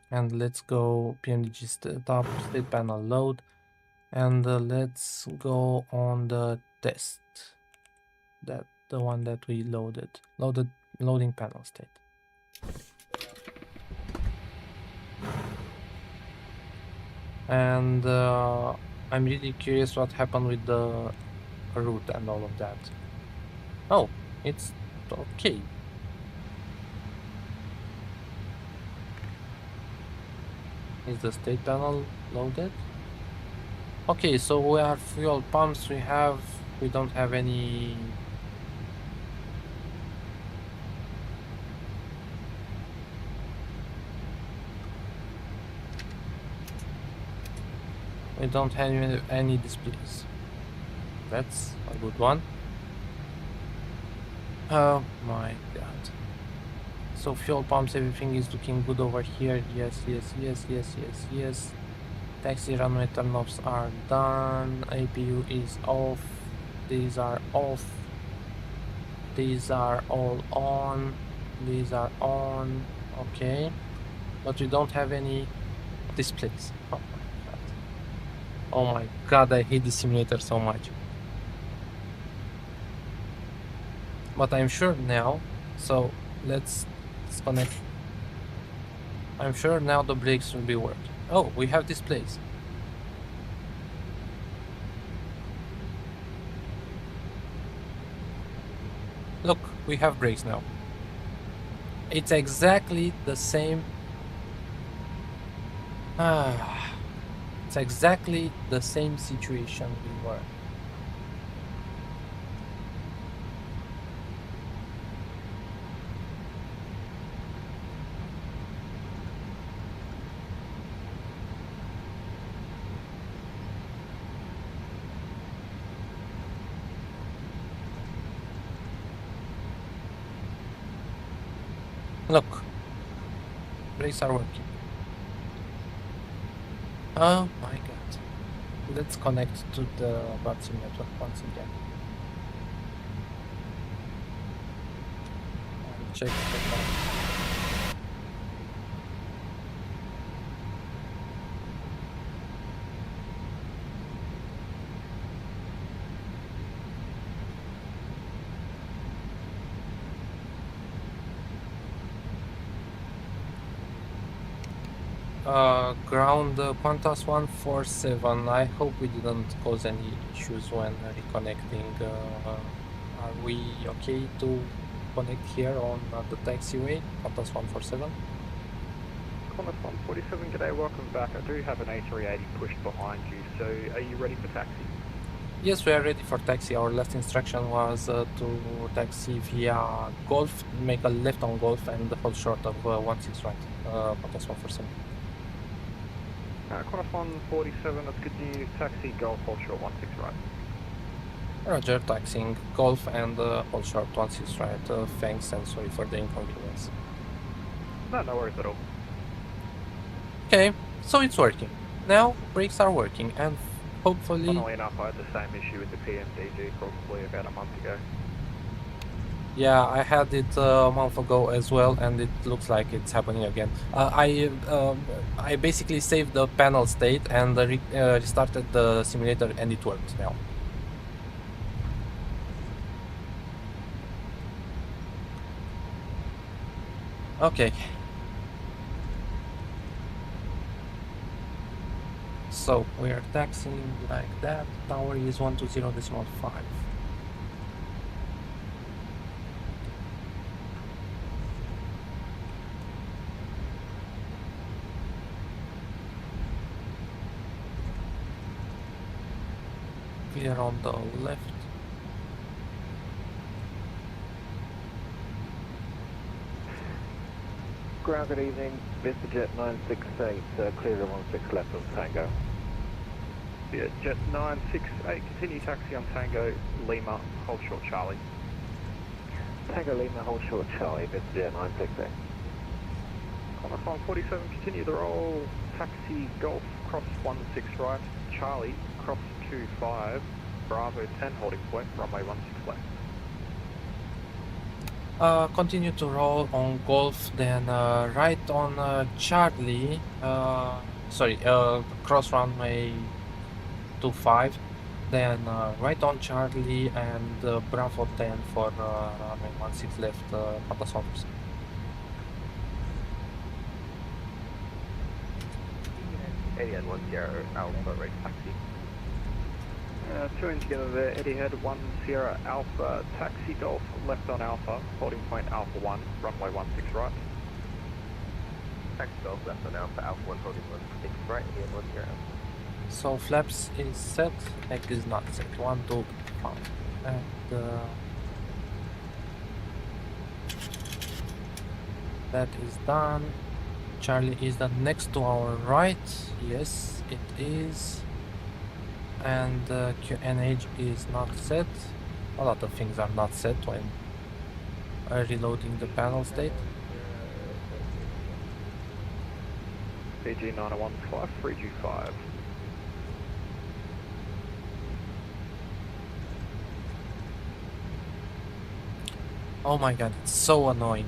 And let's go PMDG top state panel load. And let's go on the test. The one that we loading panel state. And I'm really curious what happened with the route and all of that. Oh, it's okay. Is the state panel loaded? Okay, so we have fuel pumps. We don't have any. We don't have any displays. That's a good one. Oh my god. So fuel pumps, everything is looking good over here. Yes. Taxi runway turn-offs are done. APU is off. These are off. These are all on. These are on. Okay. But we don't have any displays. Oh my god. Oh my god, I hate the simulator so much. But I'm sure now, so let's disconnect. I'm sure now the brakes will be working. Oh, we have displays. Look, we have brakes now. It's exactly the same. It's exactly the same situation we were. Look, brakes are working. Oh my god. Let's connect to the VATSIM network once again. And check the time. Ground Qantas 147. I hope we didn't cause any issues when reconnecting. Are we okay to connect here on the taxiway? Qantas 147. Qantas 147, g'day, welcome back. I do have an A380 pushed behind you, so are you ready for taxi? Yes, we are ready for taxi. Our last instruction was to taxi via Golf, make a left on Golf and hold short of 16 right. Qantas 147. Qantas 147, that's good news. Taxi Golf, hold short 16 right. Roger, taxiing Golf and hold short 16 right. Thanks and sorry for the inconvenience. No, no worries at all. Okay, so it's working. Now brakes are working and hopefully... Funnily enough, I had the same issue with the PMDG probably about a month ago. Yeah, I had it a month ago as well, and it looks like it's happening again. I basically saved the panel state and restarted the simulator, and it works now. Okay. So we are taxiing like that. Tower is 120.5. Clear on the left. Ground, good evening. VistaJet 968, clear the 16 left on Tango. Yeah, Jet 968, continue taxi on Tango, Lima, hold short Charlie. Tango Lima, hold short Charlie, VistaJet 968. Connor 47, continue the roll, taxi Golf, cross 16 right, Charlie, cross 25, Bravo 10 holding point, runway 16 left. Continue to roll on Golf, then right on Charlie, cross runway 25, then right on Charlie and Bravo 10 for runway 16 left, Papa Saunders. Etihad 10 Alpha, right taxi. 2 in together there, Etihad 1 Sierra Alpha, taxi Golf, left on Alpha, holding point Alpha 1, runway 16 right. Taxi Golf, left on Alpha, Alpha 1 holding 16 right, Etihad 10 Alpha. So flaps is set, neck is not set. 1, 2, 5. And that is done. Charlie is the next to our right. Yes, it is. And QNH is not set. A lot of things are not set when reloading the panel state. BG 915, 3G5. Oh my god, it's so annoying.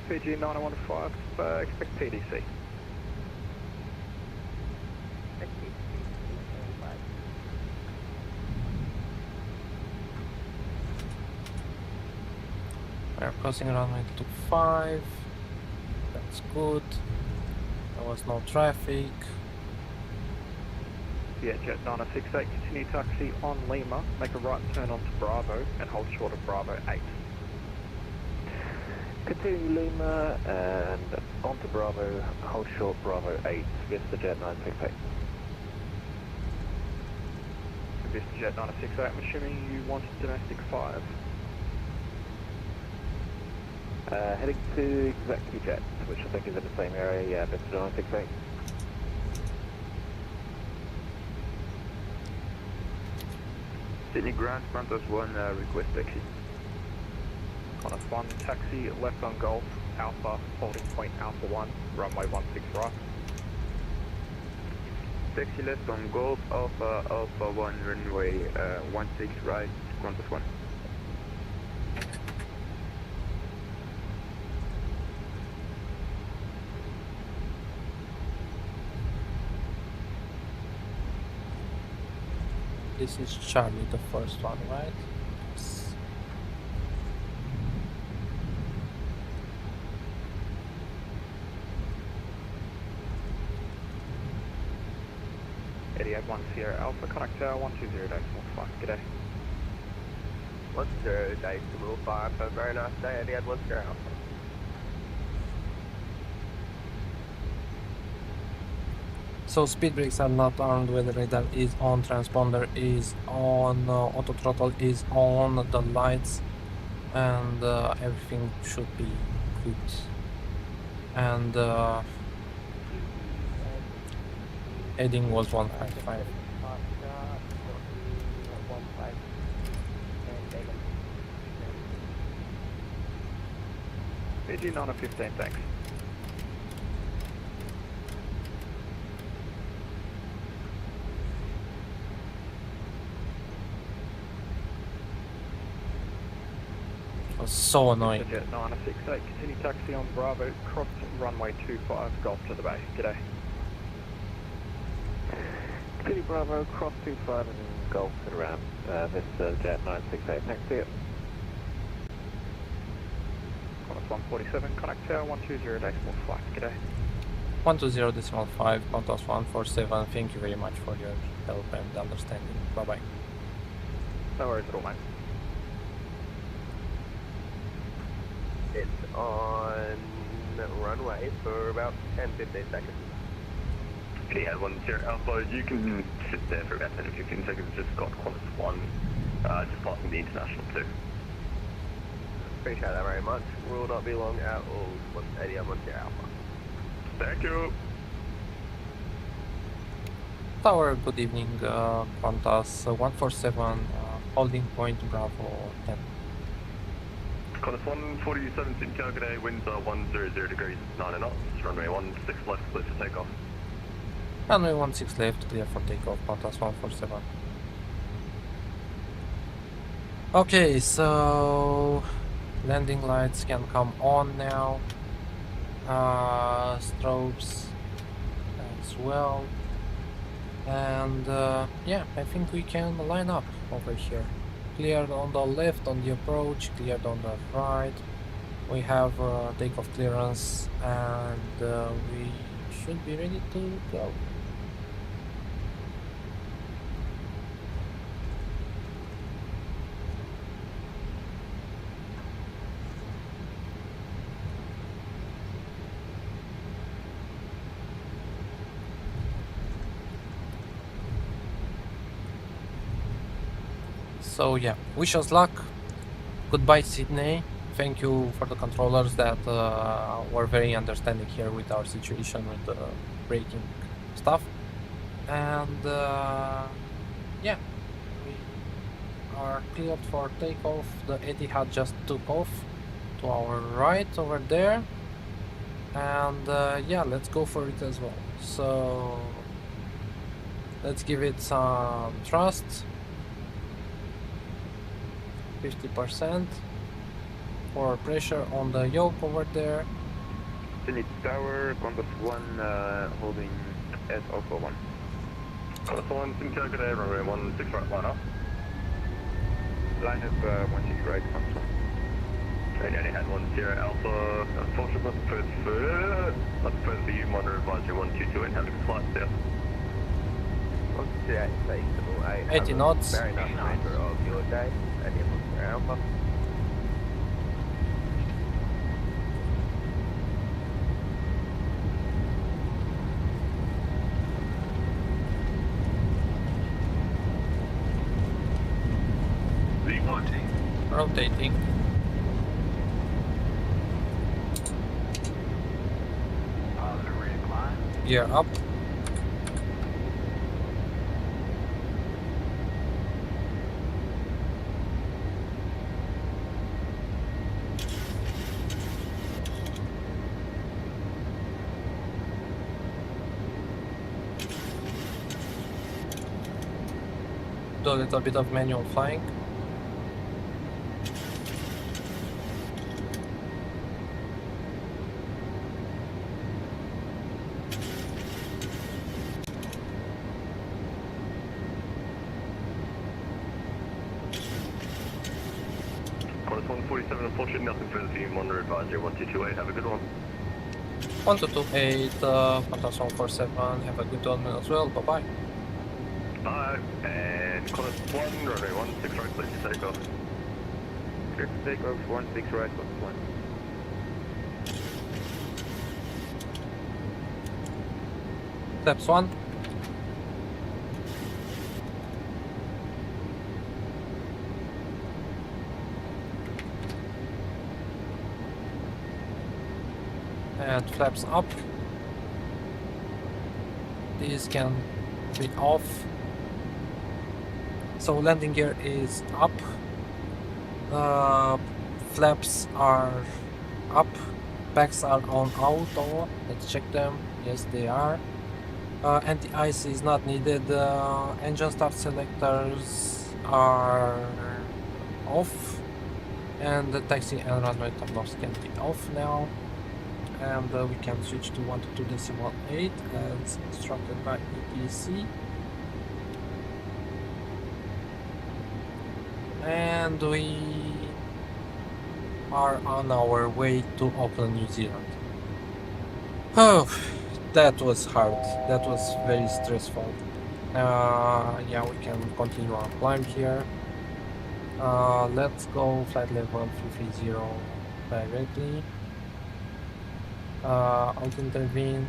BG 915, expect PDC. We are crossing runway 25. That's good. There was no traffic. Yeah, Jet 968, continue taxi on Lima, make a right turn onto Bravo and hold short of Bravo 8. Continue Lima and onto Bravo, hold short Bravo 8, VistaJet 968. VistaJet 968, I'm assuming you wanted domestic 5. Heading to Executive Jet, which I think is in the same area, yeah, VistaJet 968. Sydney Ground, Qantas 1, request taxi. Qantas 1, taxi left on Golf, Alpha, holding point Alpha 1, runway 16 right. Taxi left on Golf, Alpha 1, runway 16 right, Qantas 1. This is Charlie, the first one, right? Yes. Etihad 1 Sierra Alpha, contact tower 120 days, 5. G'day. 10 days to 5, have a very nice day, Etihad 10 Alpha. So speed brakes are not armed, weather radar is on, transponder is on, auto throttle is on, the lights, and everything should be good. and heading was 155. PG 9 of 15, thanks. It was so annoying. Jet 9 of 68, continue taxi on Bravo, cross runway 25, Golf to the bay. G'day. Continue Bravo, cross 25 and then Golf to the ramp. This is Jet 968, thanks, see you. Qantas 147, connect tower 120 decimal flight, g'day. 120.5, Qantas 147, thank you very much for your help and understanding. Bye bye. No worries at all, mate. It's on runway for about 10-15 seconds. Okay, had 10 Alpha, you can sit there for about 10 to 15 seconds, just got Qantas 1, just passing the International 2. Appreciate that very much. Will not be long at all. 180 on 10 Alpha. Thank you. Tower, good evening, Qantas 147, holding point Bravo 10. Qantas 147, Simcoe, good day, winds are 100 degrees, 9 knots, runway 16 left, clear for takeoff. Runway 16 left, clear for takeoff, Qantas 147. Okay, so landing lights can come on now. Strobes as well. And yeah, I think we can line up over here. Cleared on the left on the approach, cleared on the right. We have takeoff clearance and we should be ready to go. So yeah, wish us luck. Goodbye Sydney. Thank you for the controllers that were very understanding here with our situation with the braking stuff. And yeah, we are cleared for takeoff. The Etihad just took off to our right over there. And yeah, let's go for it as well. So let's give it some thrust. 50% for pressure on the yoke over there. Philip Tower, Qantas 1 holding at Alpha 1. Qantas 1, Simcoe, good day, runway 16 right, line up. Line up 16 right, Qantas 1. And only had 10 Alpha, unfortunately not the first for you, monitor advisory 122 and have a good flight there. 80 knots. Very nice remainder of your day. And you look around. Rotating. Gear up. Do a little bit of manual flying. Qantas 147, unfortunately nothing further for you, monitor advisory 1228, have a good one. 1228, Qantas 147, have a good one as well, bye bye. Bye, and Qantas 1, runway 16 right, clear for takeoff. Clear for takeoff, 16 right, Qantas 1. Steps 1. and flaps up. These can be off. So landing gear is up. Flaps are up. Backs are on auto. Let's check them. Yes, they are. Anti-ice is not needed. Engine start selectors are off, and the taxi and runway turn-offs can be off now. And we can switch to 122.8 as instructed by EPC. And we are on our way to Auckland, New Zealand. Oh, that was hard. That was very stressful. Yeah, we can continue our climb here. Let's go flight level 330 directly. I'll intervene.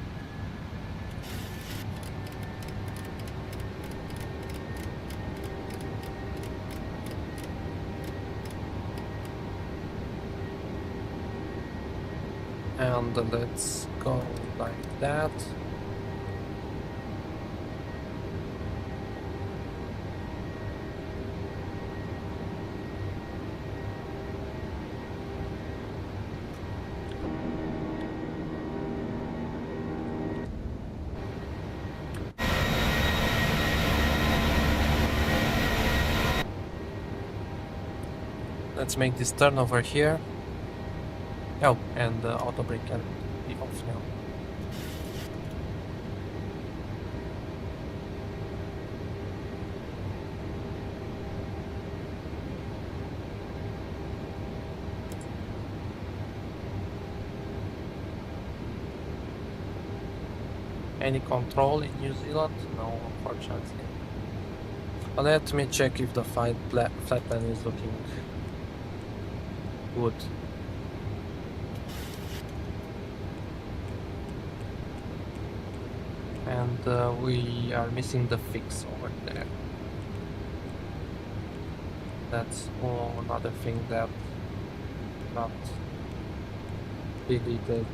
And let's go like that. Let's make this turn over here. Oh, and the auto brake can be off now. Any control in New Zealand? No, unfortunately. Let me check if the flight plan is looking good. And we are missing the fix over there. That's another thing that not deleted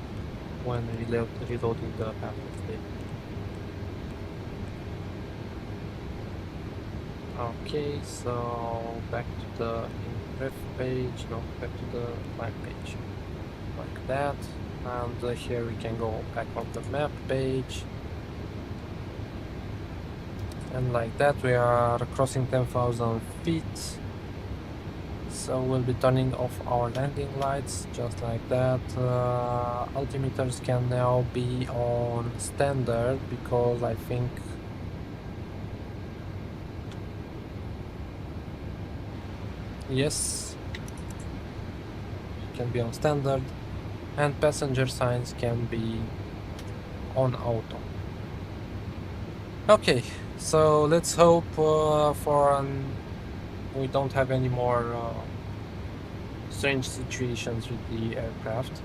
when reloading the pamphlet. Okay, so back to the ref page, no, back to the map page, like that, and here we can go back on the map page, and like that we are crossing 10,000 feet, so we'll be turning off our landing lights, just like that. Altimeters can now be on standard, because I think yes, can be on standard, and passenger signs can be on auto. Okay, so let's hope we don't have any more strange situations with the aircraft.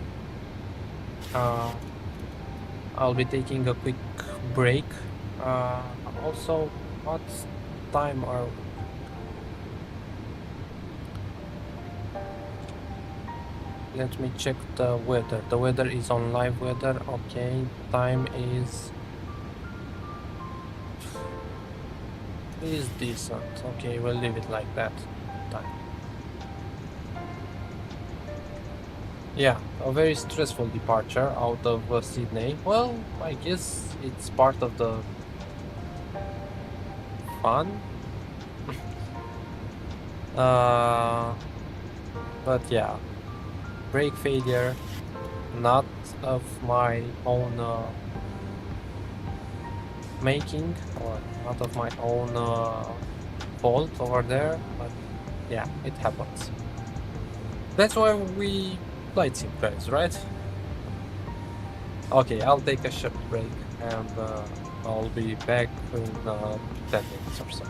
I'll be taking a quick break. Also, what time are we? Let me check the weather. The weather is on live weather. Okay, time is decent. Okay, we'll leave it like that. Time. Yeah, a very stressful departure out of Sydney. Well, I guess it's part of the fun. But yeah. Brake failure, not of my own making, or not of my own fault over there, but yeah, it happens. That's why we flight sim guys, right? Okay, I'll take a short break, and I'll be back in 10 minutes or so.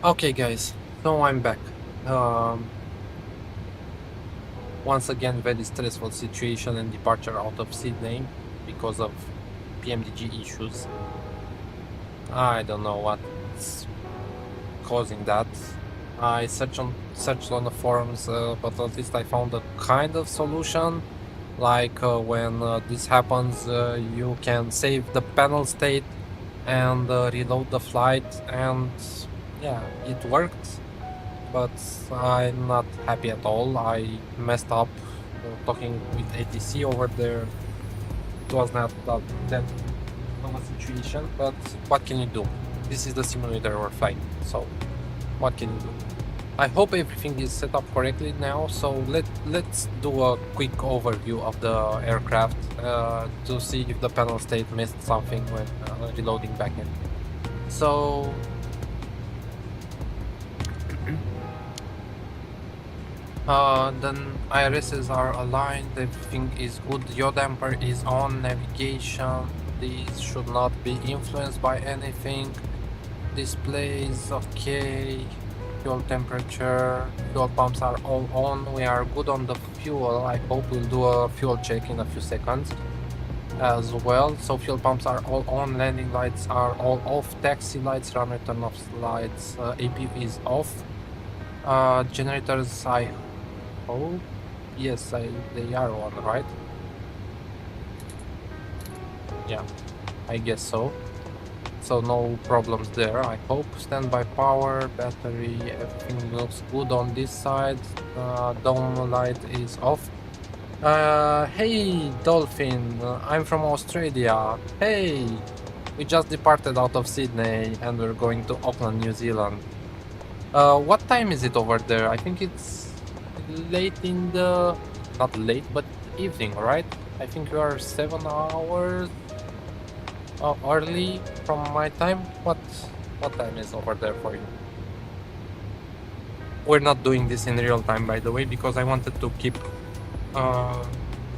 Okay, guys, so I'm back. Once again, very stressful situation and departure out of Sydney because of PMDG issues. I don't know what's causing that. I searched on the forums, but at least I found a kind of solution. Like when this happens, you can save the panel state and reload the flight, and yeah, it worked. But I'm not happy at all. I messed up talking with ATC over there. It was not that of a situation, but what can you do? This is the simulator we're flying, so what can you do? I hope everything is set up correctly now, so let's do a quick overview of the aircraft to see if the panel state missed something when reloading back in. So then IRSs are aligned, everything is good, yaw damper is on, navigation, these should not be influenced by anything, displays okay, fuel temperature, fuel pumps are all on, we are good on the fuel. I hope we'll do a fuel check in a few seconds as well. So fuel pumps are all on, landing lights are all off, taxi lights, runway turn off lights, AP is off. Generators, I hope, yes, they are on, right? Yeah, I guess so. So no problems there, I hope. Standby power, battery, everything looks good on this side. Dome light is off. Hey Dolphin, I'm from Australia. Hey, we just departed out of Sydney and we're going to Auckland, New Zealand. What time is it over there? I think it's late in the... not late, but evening, right? I think we are 7 hours early from my time. What time is over there for you? We're not doing this in real time, by the way, because I wanted to keep a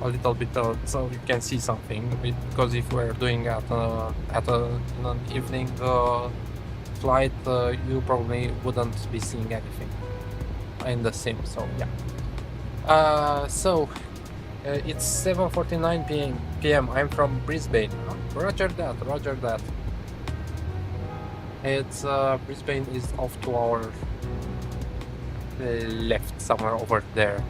little bit so you can see something, because if we're doing at an evening flight, you probably wouldn't be seeing anything in the sim. So yeah. It's 7:49 p.m. I'm from Brisbane. Roger that. It's Brisbane is off to our left, somewhere over there.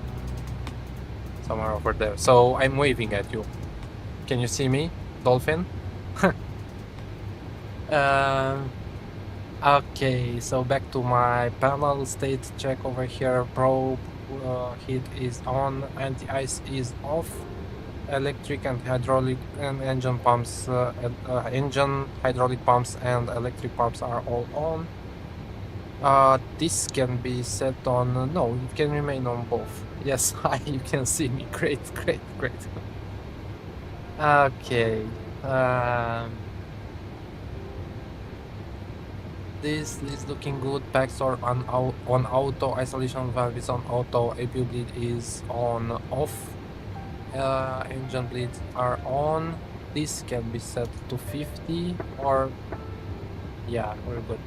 So I'm waving at you. Can you see me, Dolphin? Okay, so back to my panel state check over here. Probe heat is on, anti-ice is off, electric and hydraulic and engine pumps, engine, hydraulic pumps and electric pumps are all on. This can be set on, no, it can remain on both. Yes, hi, you can see me, great. Okay, this is looking good. Packs are on auto, isolation valve is on auto, APU bleed is on off, engine bleeds are on. This can be set to 50 or yeah, we're good.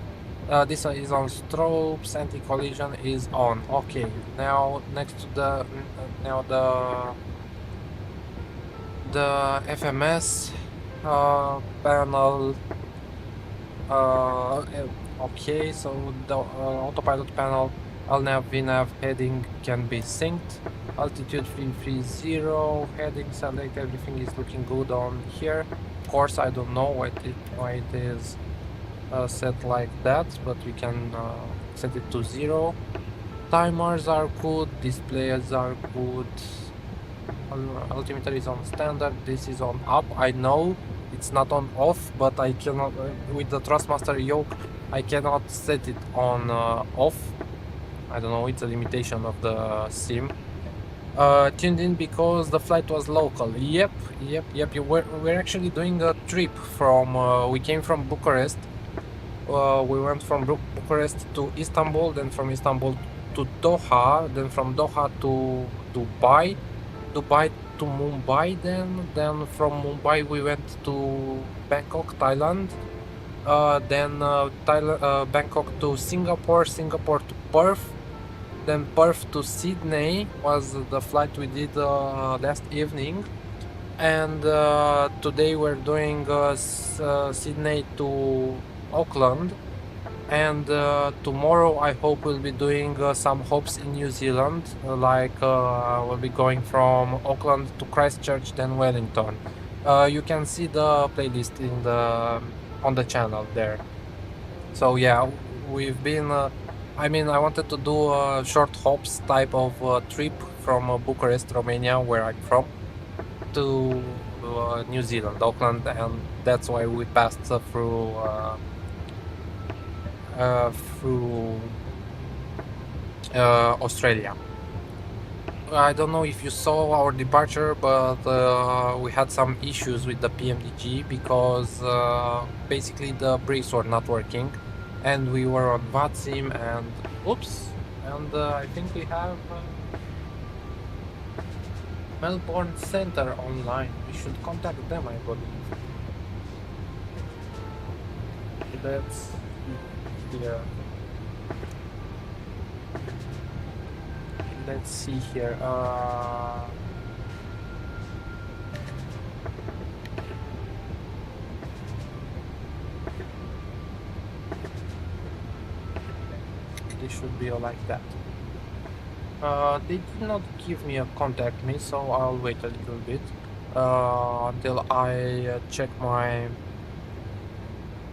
This one is on strobes, anti-collision is on. Okay, now next to the FMS panel. Okay, so the autopilot panel, LNAV, VNAV heading can be synced. Altitude 330, heading select, everything is looking good on here. Of course, I don't know why it is set like that, but we can set it to 0. Timers are good, displays are good. Altimeter is on standard, this is on up. I know it's not on off, but I cannot, with the Thrustmaster yoke, I cannot set it on off. I don't know, it's a limitation of the sim. Tuned in because the flight was local. Yep. We're actually doing a trip from, we came from Bucharest. We went from Bucharest to Istanbul, then from Istanbul to Doha, then from Doha to Dubai to Mumbai, then from Mumbai we went to Bangkok, Thailand, then Bangkok to Singapore, Singapore to Perth, then Perth to Sydney was the flight we did last evening, and today we're doing Sydney to Auckland, and tomorrow I hope we'll be doing some hops in New Zealand, we'll be going from Auckland to Christchurch, then Wellington. You can see the playlist in on the channel there. So yeah, we've been I mean, I wanted to do a short hops type of trip from Bucharest, Romania, where I'm from, to New Zealand, Auckland, and that's why we passed through Australia. I don't know if you saw our departure, but we had some issues with the PMDG because basically the brakes were not working, and we were on VATSIM, and oops, and I think we have Melbourne Center online. We should contact them, I believe. That's here. Let's see here. They should be like that. They did not give me a contact me, so I'll wait a little bit until I check my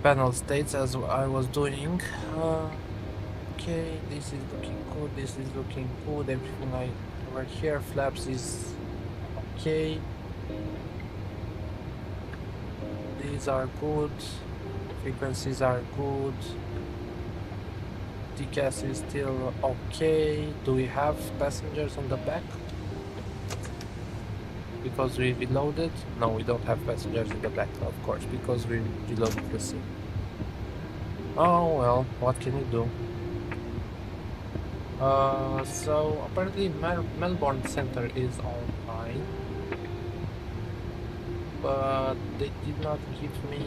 panel states as I was doing. Okay, this is looking good, this is looking good, everything over here, flaps is okay. These are good, frequencies are good, TCAS is still okay. Do we have passengers on the back? Because we reloaded? No, we don't have passengers in the back, of course, because we reloaded the SIM. Oh well, what can you do? So apparently Melbourne Center is online, but they did not give me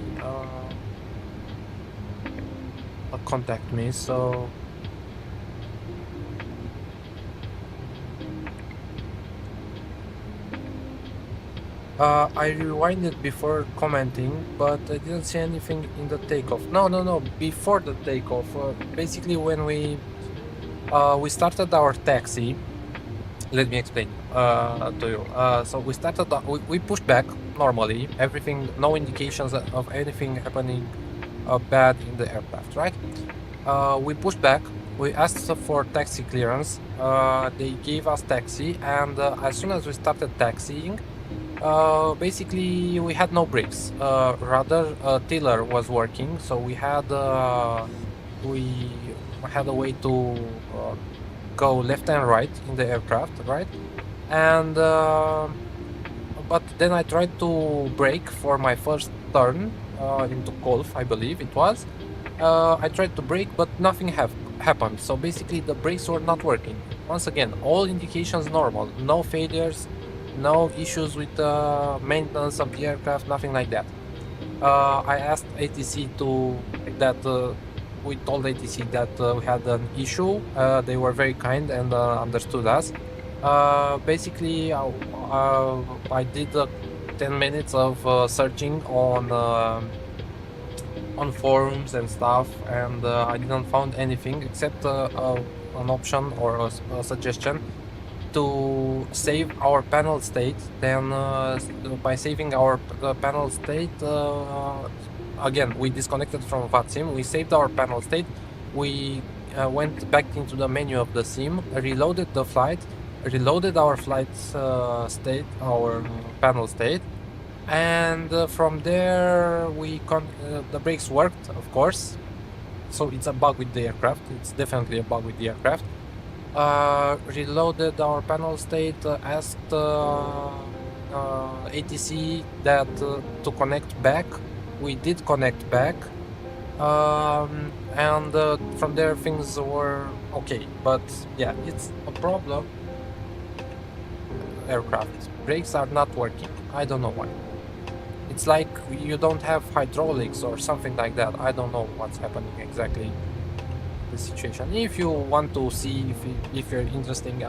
a contact me, so I rewinded before commenting, but I didn't see anything in the takeoff. No, before the takeoff. Basically, when we started our taxi, let me explain to you. So we started, we pushed back normally, everything, no indications of anything happening bad in the aircraft, right? We pushed back, we asked for taxi clearance, they gave us taxi, and as soon as we started taxiing, basically we had no brakes, rather tiller was working, so we had a way to go left and right in the aircraft, right? And but then I tried to brake for my first turn into Golf, I believe it was. I tried to brake, but nothing happened. So basically the brakes were not working. Once again, all indications normal, no failures, no issues with maintenance of the aircraft, nothing like that. I asked ATC we told ATC that we had an issue. They were very kind and understood us. Basically, I did 10 minutes of searching on forums and stuff, and I didn't find anything except an option or a suggestion to save our panel state. Then by saving our panel state, again, we disconnected from VATSIM, we saved our panel state, we went back into the menu of the SIM, reloaded the flight, reloaded our flight state, our panel state, and from there the brakes worked, of course. So it's a bug with the aircraft, it's definitely a bug with the aircraft. Reloaded our panel state, asked ATC that to connect back. We did connect back, and from there things were okay. But yeah, it's a problem. Aircraft brakes are not working. I don't know why. it's like you don't have hydraulics or something like that. I don't know what's happening exactly the situation. If you want to see if you're interested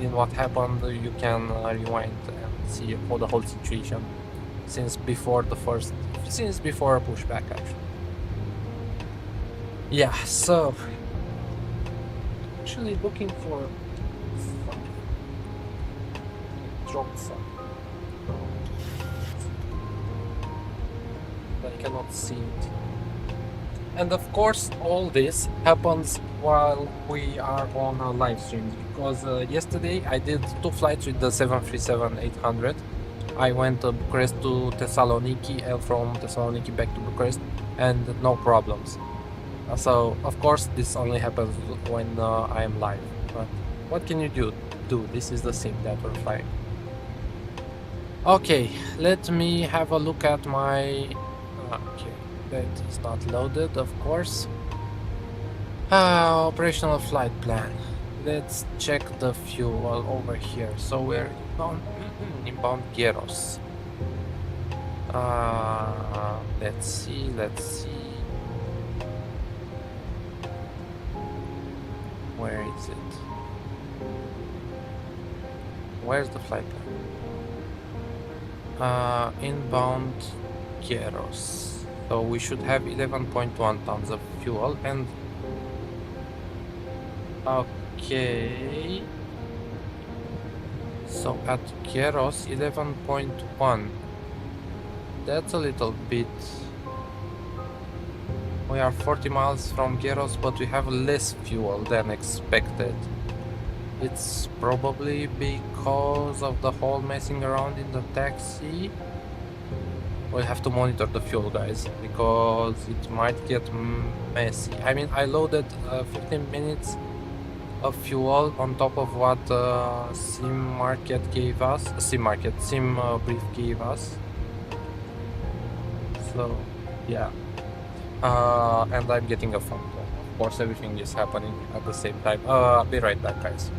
in what happened, you can rewind and see all the whole situation since before pushback actually. Yeah, so actually looking for drop some. I cannot see it. And of course, all this happens while we are on a live stream because yesterday I did 2 flights with the 737-800. I went to Bucharest to Thessaloniki and from Thessaloniki back to Bucharest, and no problems. So of course this only happens when I am live. But what can you do? This is the sim that we're flying. Okay, let me have a look at my. Okay. That is not loaded, of course. Operational flight plan. Let's check the fuel over here. So we're inbound Gyros. Let's see. Where is it? Where's the flight plan? Inbound Gyros. So we should have 11.1 tons of fuel and okay. So at Gyros 11.1. That's a little bit. We are 40 miles from Gyros, but we have less fuel than expected. It's probably because of the whole messing around in the taxi. We'll have to monitor the fuel, guys, because it might get messy. I mean, I loaded 15 minutes of fuel on top of what Sim Brief gave us. So, yeah. And I'm getting a phone call. Of course, everything is happening at the same time. I'll be right back, guys.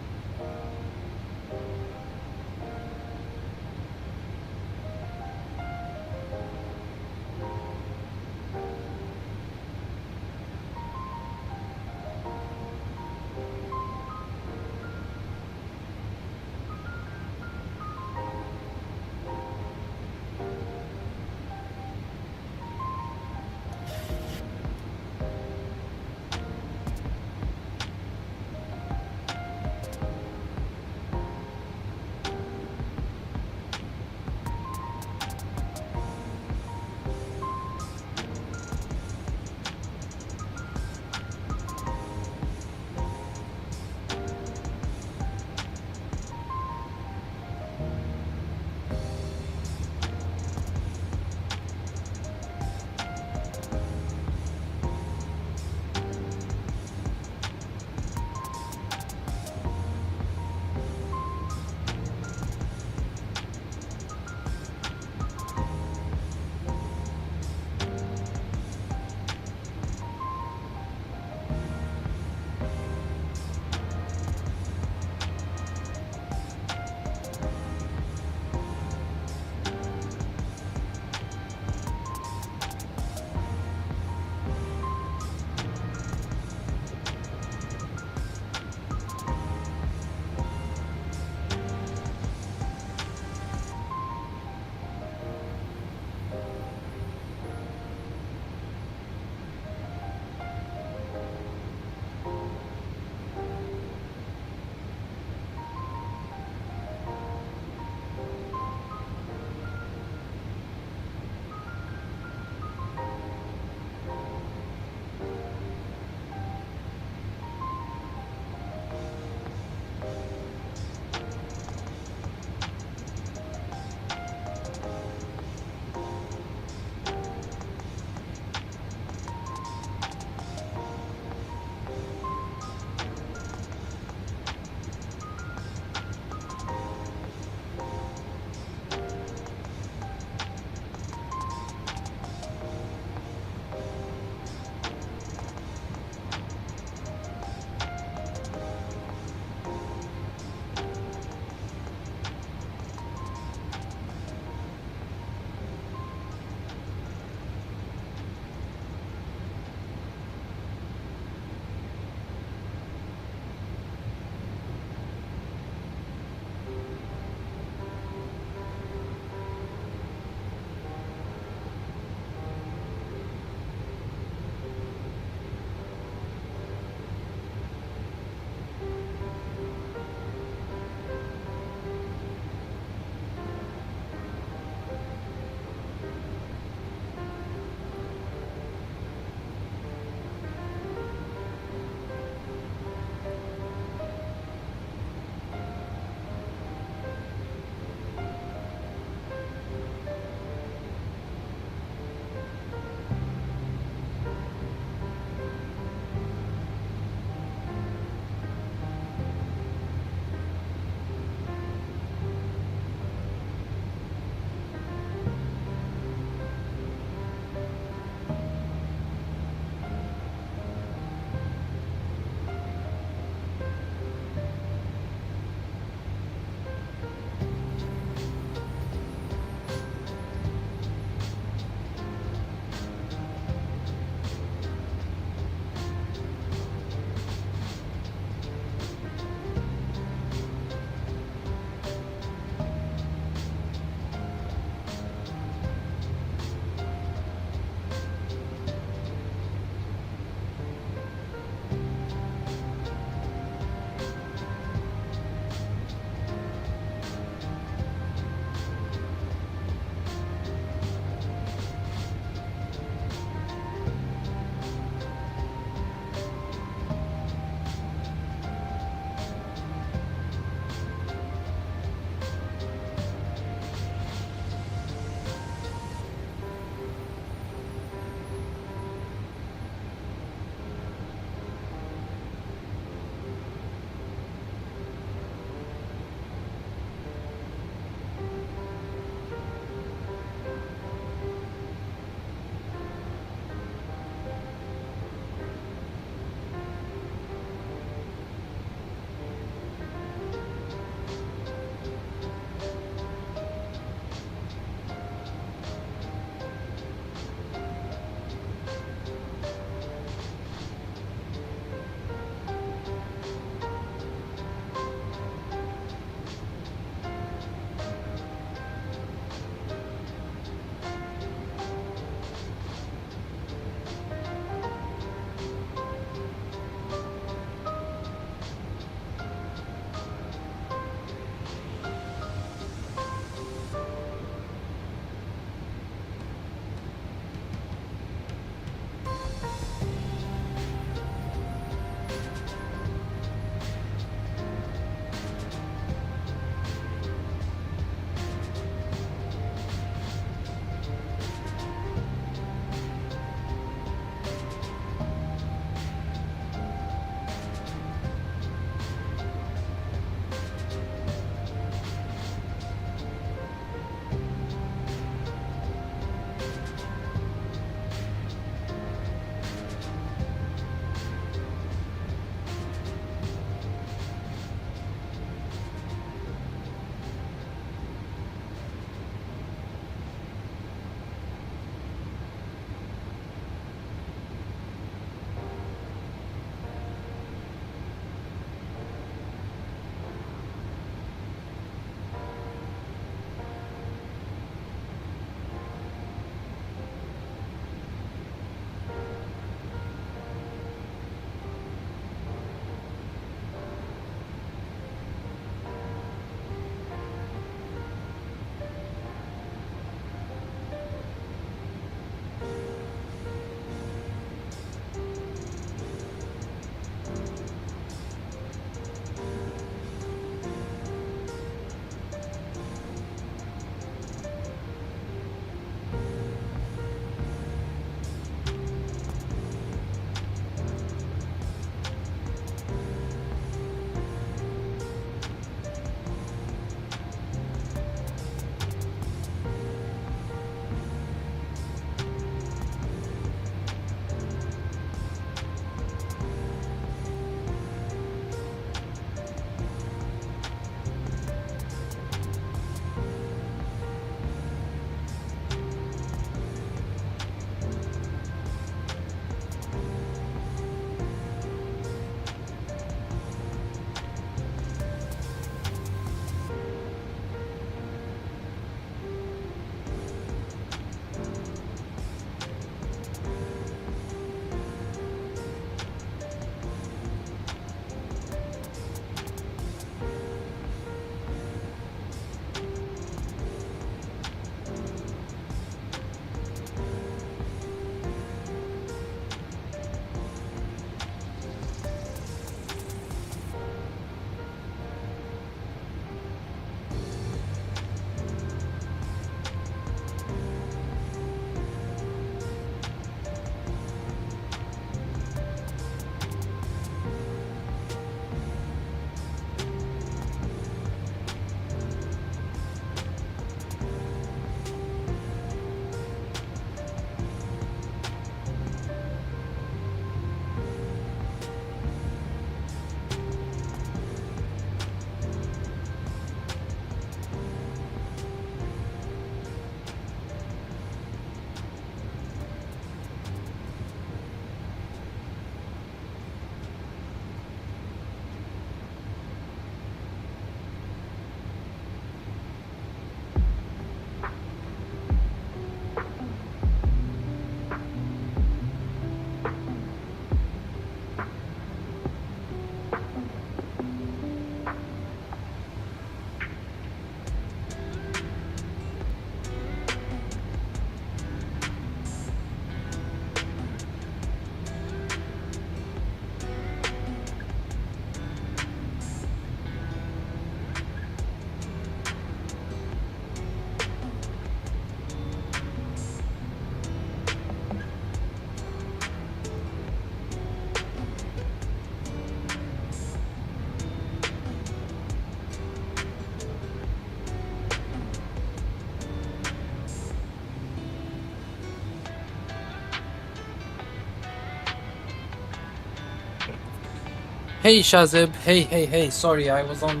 Hey Shazib, hey, sorry, I was on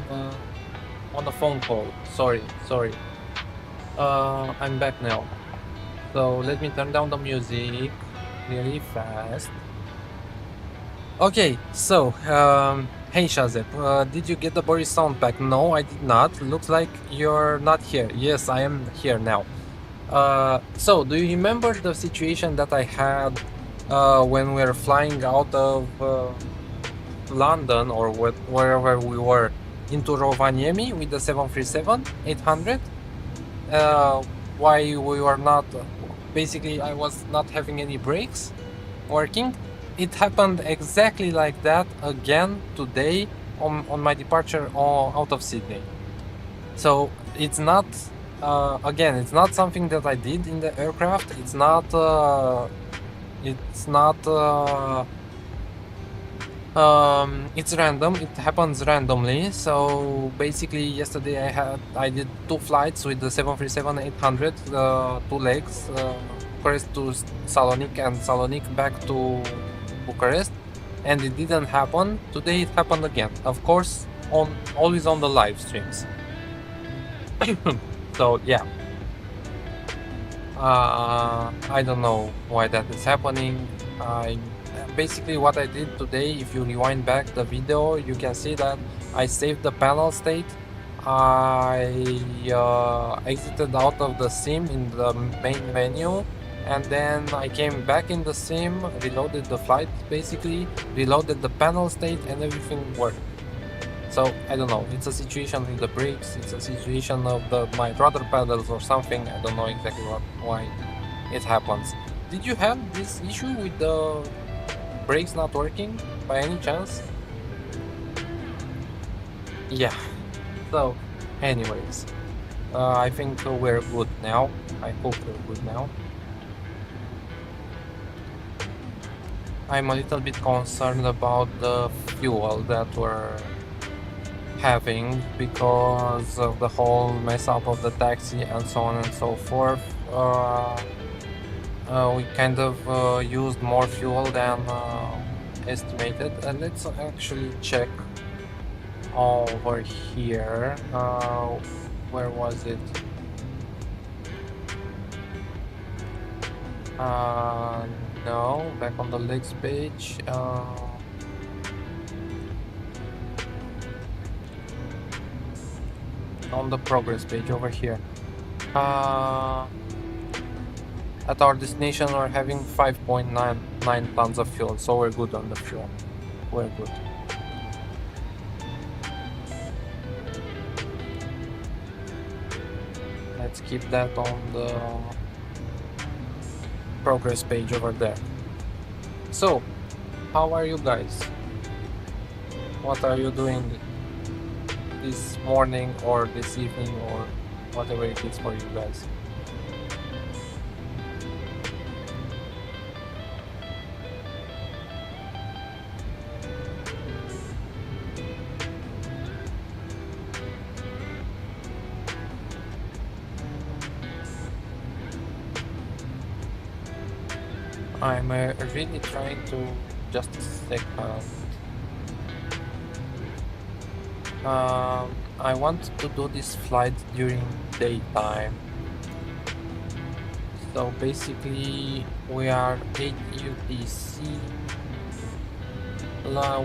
a phone call. Sorry. I'm back now. So let me turn down the music really fast. Okay, so hey Shazib, did you get the Boris sound pack? No, I did not. Looks like you're not here. Yes, I am here now. So do you remember the situation that I had when we were flying out of London or wherever we were into Rovaniemi with the 737-800? Why we were not, basically I was not having any brakes working. It happened exactly like that again today on my departure out of Sydney. So it's not, again, it's not something that I did in the aircraft. It's not it's random. It happens randomly. So basically, yesterday I did 2 flights with the 737-800, 2 legs, Bucharest to Salonic and Salonic back to Bucharest, and it didn't happen. Today it happened again. Of course, always on the live streams. So yeah. I don't know why that is happening. Basically what I did today, if you rewind back the video, you can see that I saved the panel state. I exited out of the SIM in the main menu, and then I came back in the SIM, reloaded the flight, basically reloaded the panel state, and everything worked. So I don't know, it's a situation with the brakes, it's a situation of my rudder pedals or something. I don't know exactly why it happens. Did you have this issue with the brakes not working by any chance? Yeah. So anyways, I think we're good now. I hope we're good now. I'm a little bit concerned about the fuel that we're having because of the whole mess up of the taxi and so on and so forth. We kind of used more fuel than estimated, and let's actually check over here. Where was it? No, back on the legs page. On the progress page over here. At our destination we're having 5.99 tons of fuel, so we're good on the fuel. We're good. Let's keep that on the progress page over there. So, how are you guys? What are you doing this morning or this evening or whatever it is for you guys? I'm really trying to, just a second. I want to do this flight during daytime. So basically we are 8 UTC.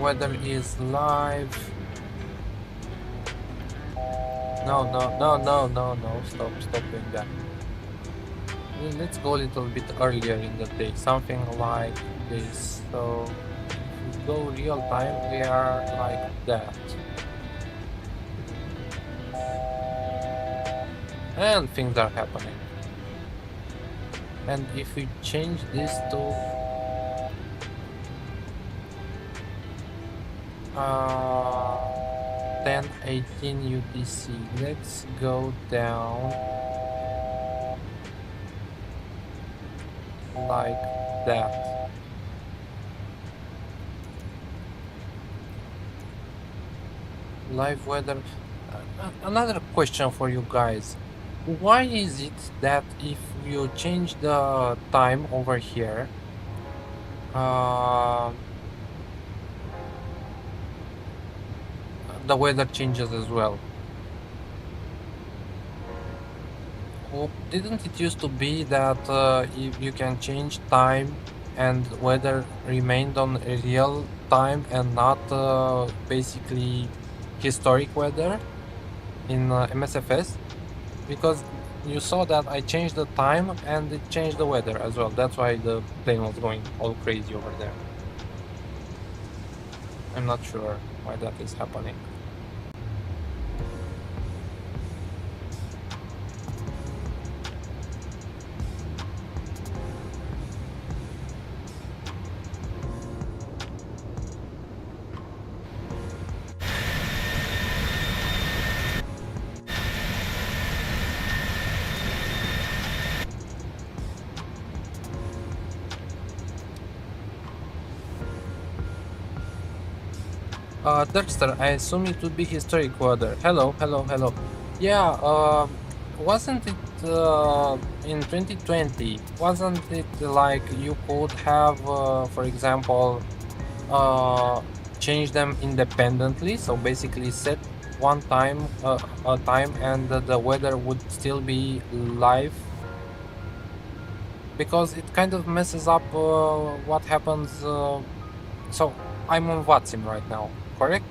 Weather is live. No, stop doing that. Let's go a little bit earlier in the day, something like this. So if we go real time, we are like that. And things are happening. And if we change this to 10:18 UTC, let's go down like that. Live weather. Another question for you guys. Why is it that if you change the time over here, the weather changes as well. Oh, didn't it used to be that you can change time and weather remained on real time and not basically historic weather in MSFS? Because you saw that I changed the time and it changed the weather as well. That's why the plane was going all crazy over there. I'm not sure why that is happening. Dexter, I assume it would be historic weather. Hello, hello, hello. Yeah, wasn't it in 2020? Wasn't it like you could have, for example, change them independently? So basically, set one time, a time, and the weather would still be live. Because it kind of messes up what happens. So I'm on VATSIM right now, correct?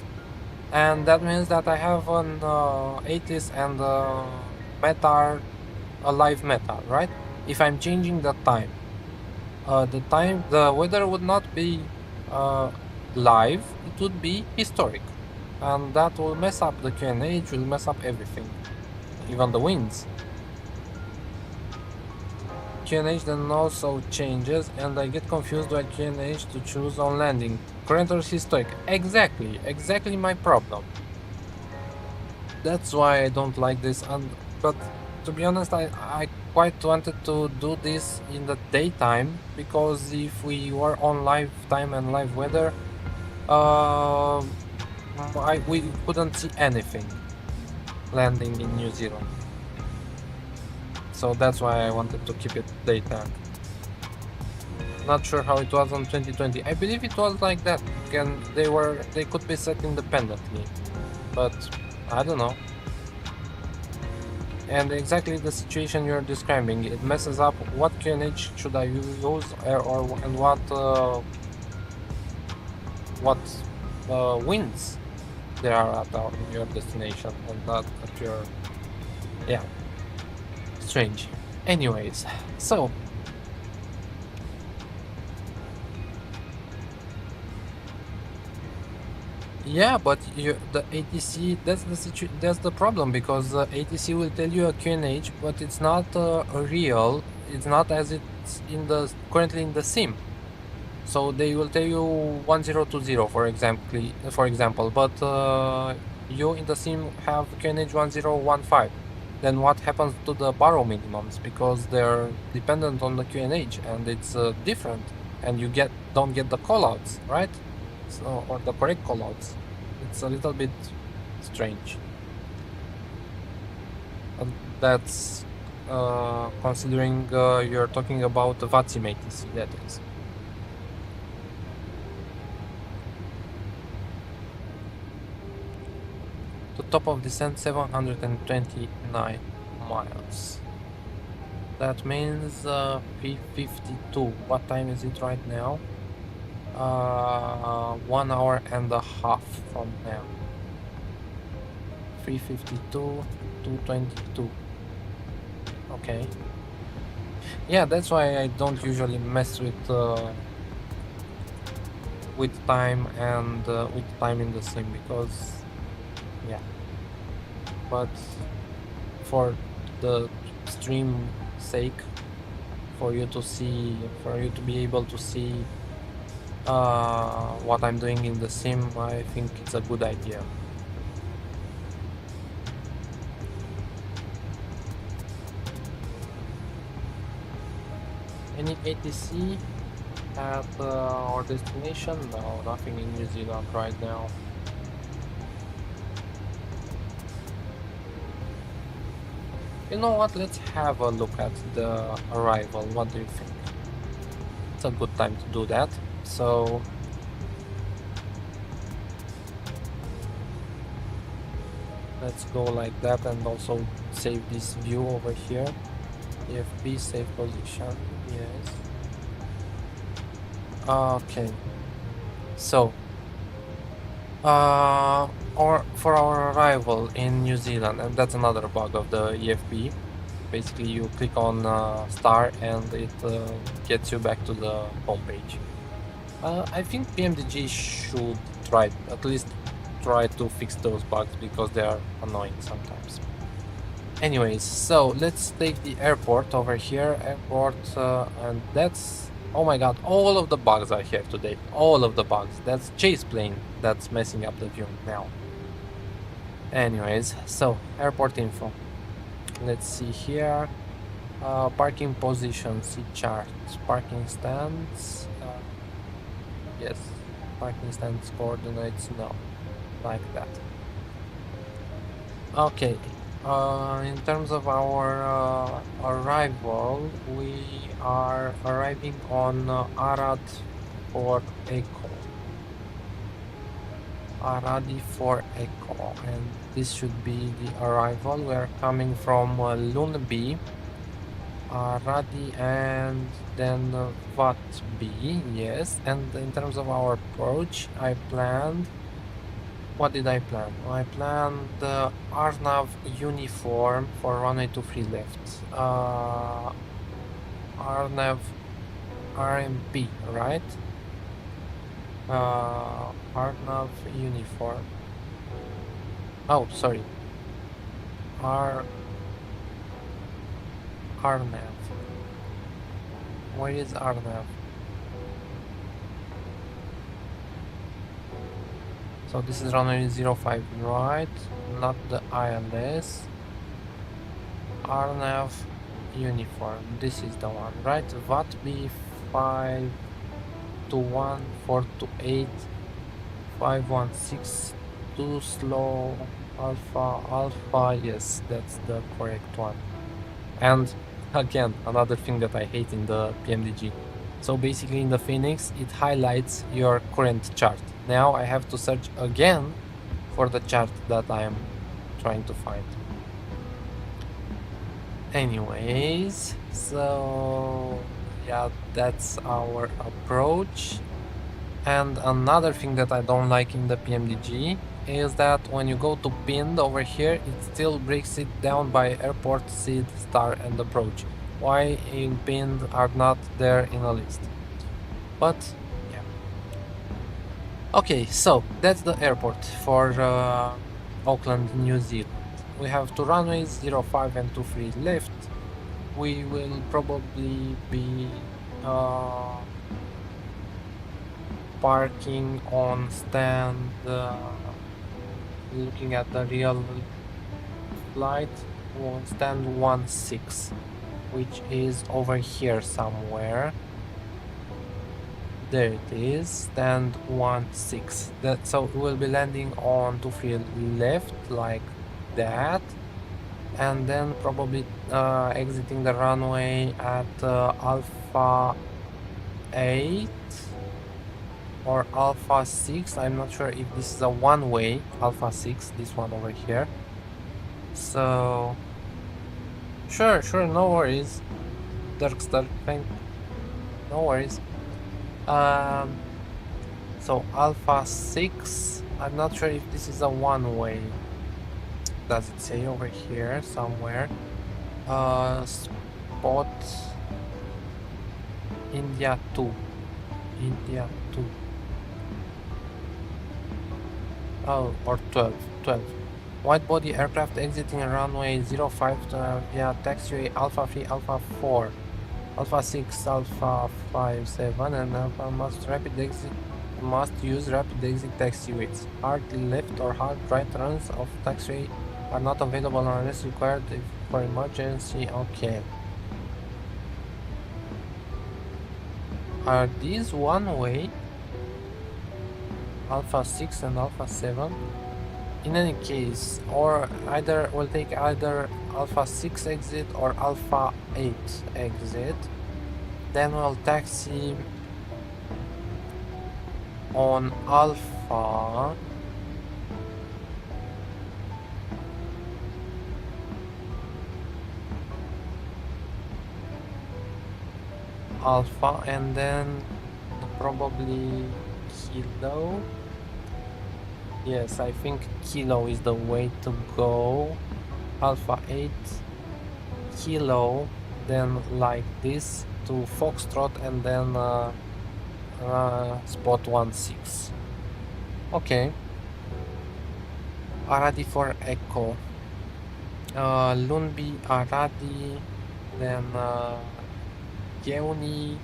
And that means that I have an ATIS and METAR, a live METAR, right? If I'm changing the time, the weather would not be live, it would be historic. And that will mess up the QNH, will mess up everything, even the winds. QNH then also changes, and I get confused by QNH to choose on landing. Current or historic? Exactly my problem. That's why I don't like this. But to be honest, I quite wanted to do this in the daytime, because if we were on live time and live weather, we couldn't see anything landing in New Zealand. So that's why I wanted to keep it daytime. Not sure how it was on 2020. I believe it was like that. They could be set independently, but I don't know. And exactly the situation you're describing, it messes up what QNH should I use, and what winds there are at your destination, and that at your, yeah, strange. Anyways, so yeah, but the ATC, that's the problem, because ATC will tell you a QNH, but it's not real. It's not as it's currently in the sim. So they will tell you 1020 for example, but you in the sim have QNH 1015. Then what happens to the borrow minimums, because they're dependent on the QNH and it's different, and you don't get the callouts, right? So, or the correct callouts. It's a little bit strange. And that's considering you're talking about the VATSIM ATC, that is. The top of descent 729 miles. That means 352. What time is it right now? 1 hour and a half from now. 352, 222. Okay. Yeah, that's why I don't usually mess with time and with time in the sim, because yeah. But for the stream sake, for you to be able to see what I'm doing in the sim, I think it's a good idea. Any ATC at our destination? No, nothing in New Zealand right now. You know what, let's have a look at the arrival. What do you think? It's a good time to do that. So Let's go like that and also save this view over here. EFB, save position, yes. Okay, so or for our arrival in New Zealand, and that's another bug of the EFB. Basically, you click on star and it gets you back to the home page. I think PMDG should at least try to fix those bugs because they are annoying sometimes. Anyways, so let's take the airport over here, and that's, oh my god, all of the bugs are here today, all of the bugs. That's chase plane that's messing up the view now. Anyways, so airport info. Let's see here. Parking position, see chart. Parking stands. Yes. Parking stands coordinates, no. Like that. Okay. In terms of our arrival, we are arriving on Arad for Echo. Aradi for Echo, and this should be the arrival. We are coming from Lundby, Aradi, and then VATB, yes. And in terms of our approach, I planned, what did I plan? I planned the Arnav uniform for runway 23 left. Arnav RMP, right? Arnav uniform. Oh, sorry. Arnav. Where is Arnav? So this is runway 05, right? Not the ILS. Arnav uniform. This is the one, right? VATB 521 428 516 2 slow alpha. Yes, that's the correct one. And again, another thing that I hate in the PMDG. So basically in the Phoenix, it highlights your current chart. Now I have to search again for the chart that I am trying to find. Anyways, so yeah, that's our approach. And another thing that I don't like in the PMDG is that when you go to pinned over here, it still breaks it down by airport, seed, star, and approach. Why in pinned are not there in a list? But yeah. Okay, so that's the airport for Auckland, New Zealand. We have two runways, 05 and 23 left. We will probably be parking on stand, looking at the real flight, on stand 16, which is over here somewhere. There it is, stand 16. So we will be landing on 23 left like that, and then probably exiting the runway at Alpha 8 or Alpha 6. I'm not sure if this is a one-way Alpha 6, this one over here. So sure, no worries. Darkstar, no worries. So Alpha 6, I'm not sure if this is a one-way. Does it say over here somewhere? Spot India 2. Oh, or 12. Wide body aircraft exiting runway 05 via taxiway Alpha 3, Alpha 4, Alpha 6, Alpha 57, and Alpha must use rapid exit taxiways. Hard left or hard right runs of taxiway are not available unless required for emergency. Okay. Are these one way? Alpha 6 and Alpha 7? In any case, or either we'll take either Alpha 6 exit or Alpha 8 exit. Then we'll taxi on Alpha Alpha, and then probably Kilo. Yes, I think Kilo is the way to go. Alpha 8, Kilo, then like this to Foxtrot, and then spot 16. Okay. Aradi for Echo. Lunbi, Aradi, then Juni,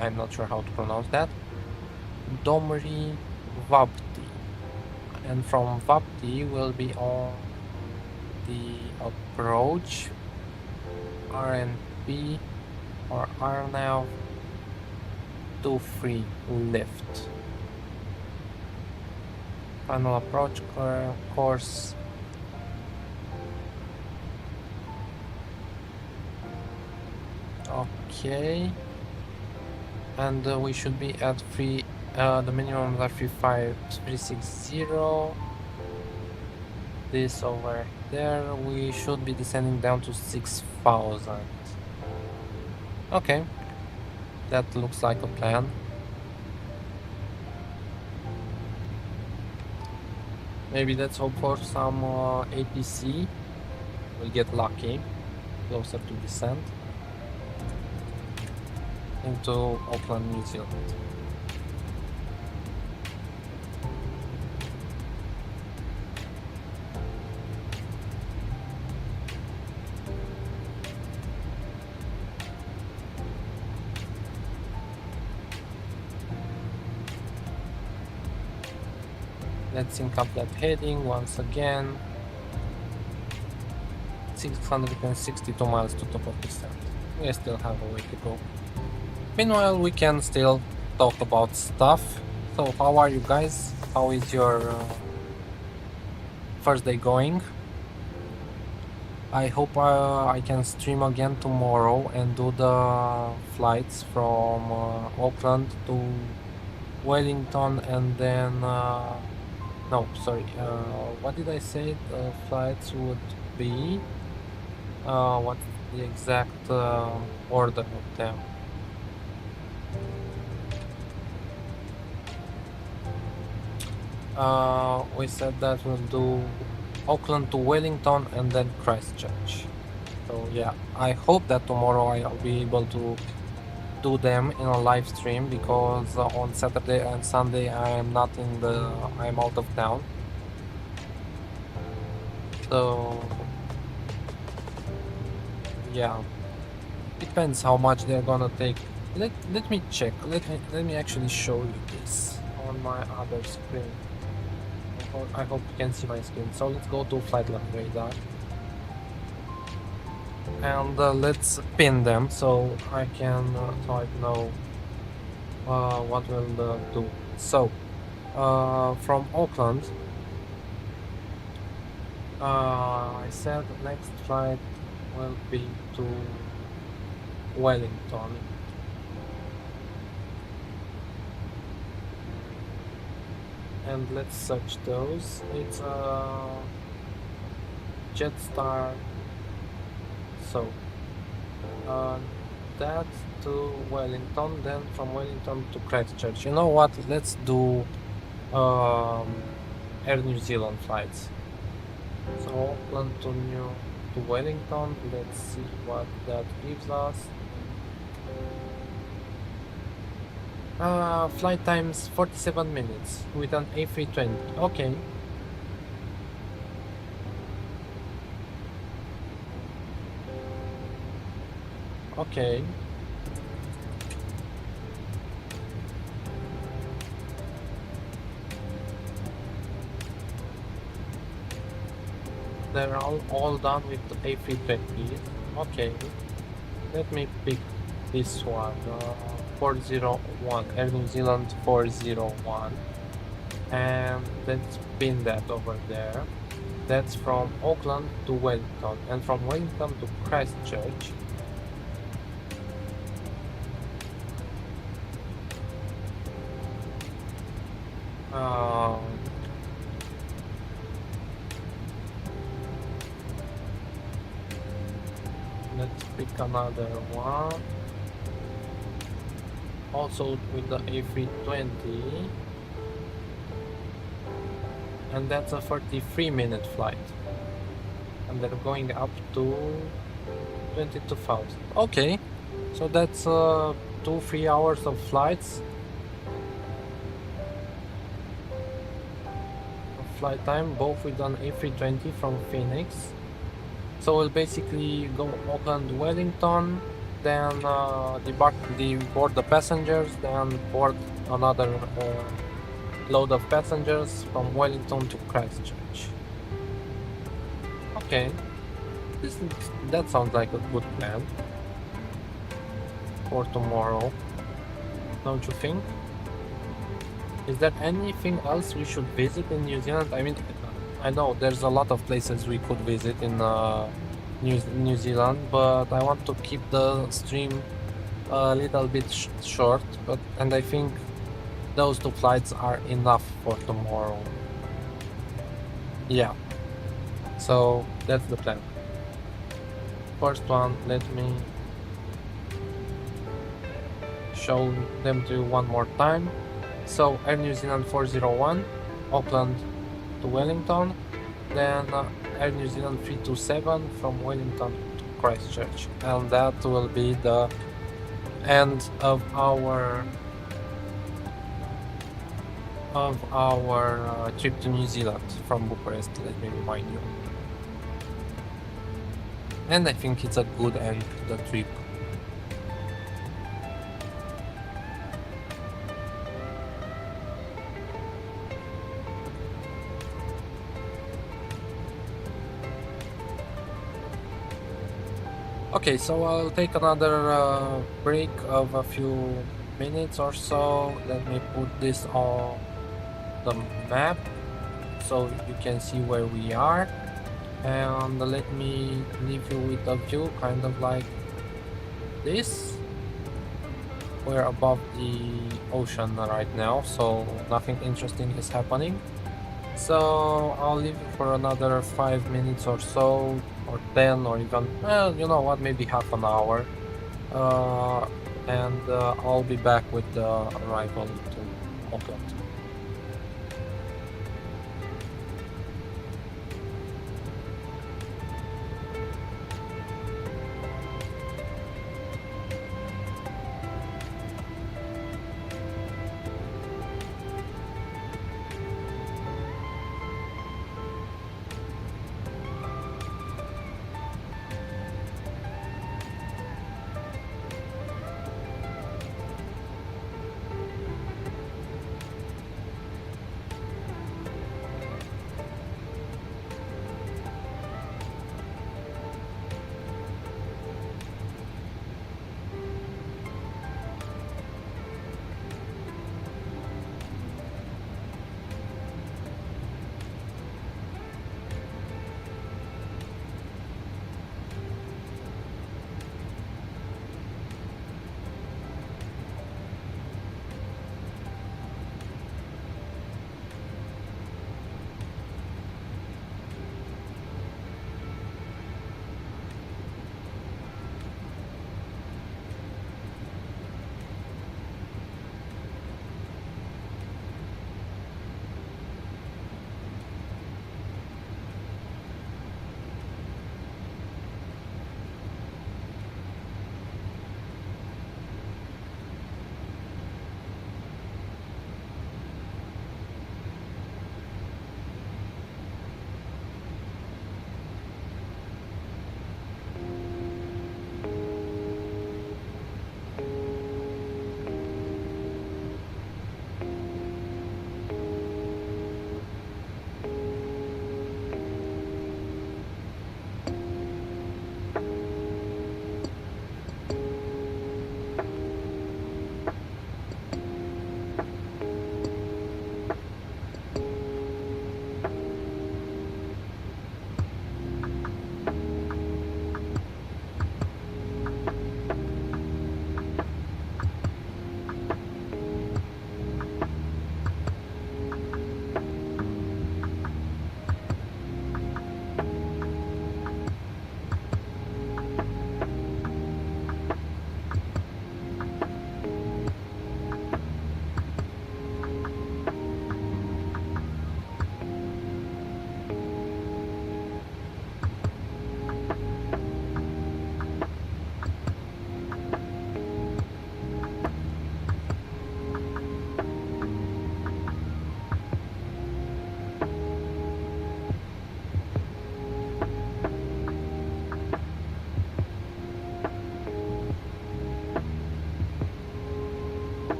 I'm not sure how to pronounce that. Domri, Vapti. And from Vapti will be on the approach, RNP or Arnav 23 left. Final approach course. Okay. And we should be at the minimum are 35360. This over there, we should be descending down to 6000. Okay, that looks like a plan. Maybe let's hope for some APC. We'll get lucky, closer to descent into Auckland, New Zealand. Let's sync up that heading once again. 662 miles to top of descent. We still have a way to go. Meanwhile, we can still talk about stuff. So, how are you guys? How is your first day going? I hope I can stream again tomorrow and do the flights from Auckland to Wellington, and then no, sorry, what did I say the flights would be? What's the exact order of them? We said that we'll do Auckland to Wellington and then Christchurch. So yeah, I hope that tomorrow I'll be able to do them in a live stream, because on Saturday and Sunday I'm out of town. So yeah, depends how much they're gonna take. Let me check. Let me actually show you this on my other screen. I hope you can see my screen. So let's go to flight level radar and let's pin them so I can know what we'll do. So from Auckland, I said the next flight will be to Wellington. And let's search those. It's Jetstar. So that to Wellington, then from Wellington to Christchurch. You know what? Let's do Air New Zealand flights. So Auckland to Wellington. Let's see what that gives us. Flight times 47 minutes with an A320. Okay. Okay. They're all done with the A320. Okay. Let me pick this one. 401, Air New Zealand 401, and let's pin that over there. That's from Auckland to Wellington, and from Wellington to Christchurch. let's pick another one. Also with the A320, and that's a 33-minute flight, and they're going up to 22,000. Okay, so that's 2-3 hours of flights. Flight time, both with an A320 from Phoenix. So we'll basically go Auckland, Wellington, then board the passengers, then board another load of passengers from Wellington to Christchurch. Okay, that sounds like a good plan for tomorrow, don't you think? Is there anything else we should visit in New Zealand? I mean, I know there's a lot of places we could visit in New Zealand, but I want to keep the stream a little bit short. And I think those 2 flights are enough for tomorrow. Yeah. So that's the plan. First one, let me show them to you one more time. So Air New Zealand 401, Auckland to Wellington, then Air New Zealand 327 from Wellington to Christchurch, and that will be the end of our trip to New Zealand from Bucharest, let me remind you. And I think it's a good end to the trip. Okay, so I'll take another break of a few minutes or so. Let me put this on the map so you can see where we are, and let me leave you with a view kind of like this. We're above the ocean right now, so nothing interesting is happening. So I'll leave you for another 5 minutes or so, or 10, or even, well, you know what, maybe half an hour. And I'll be back with the arrival to Auckland.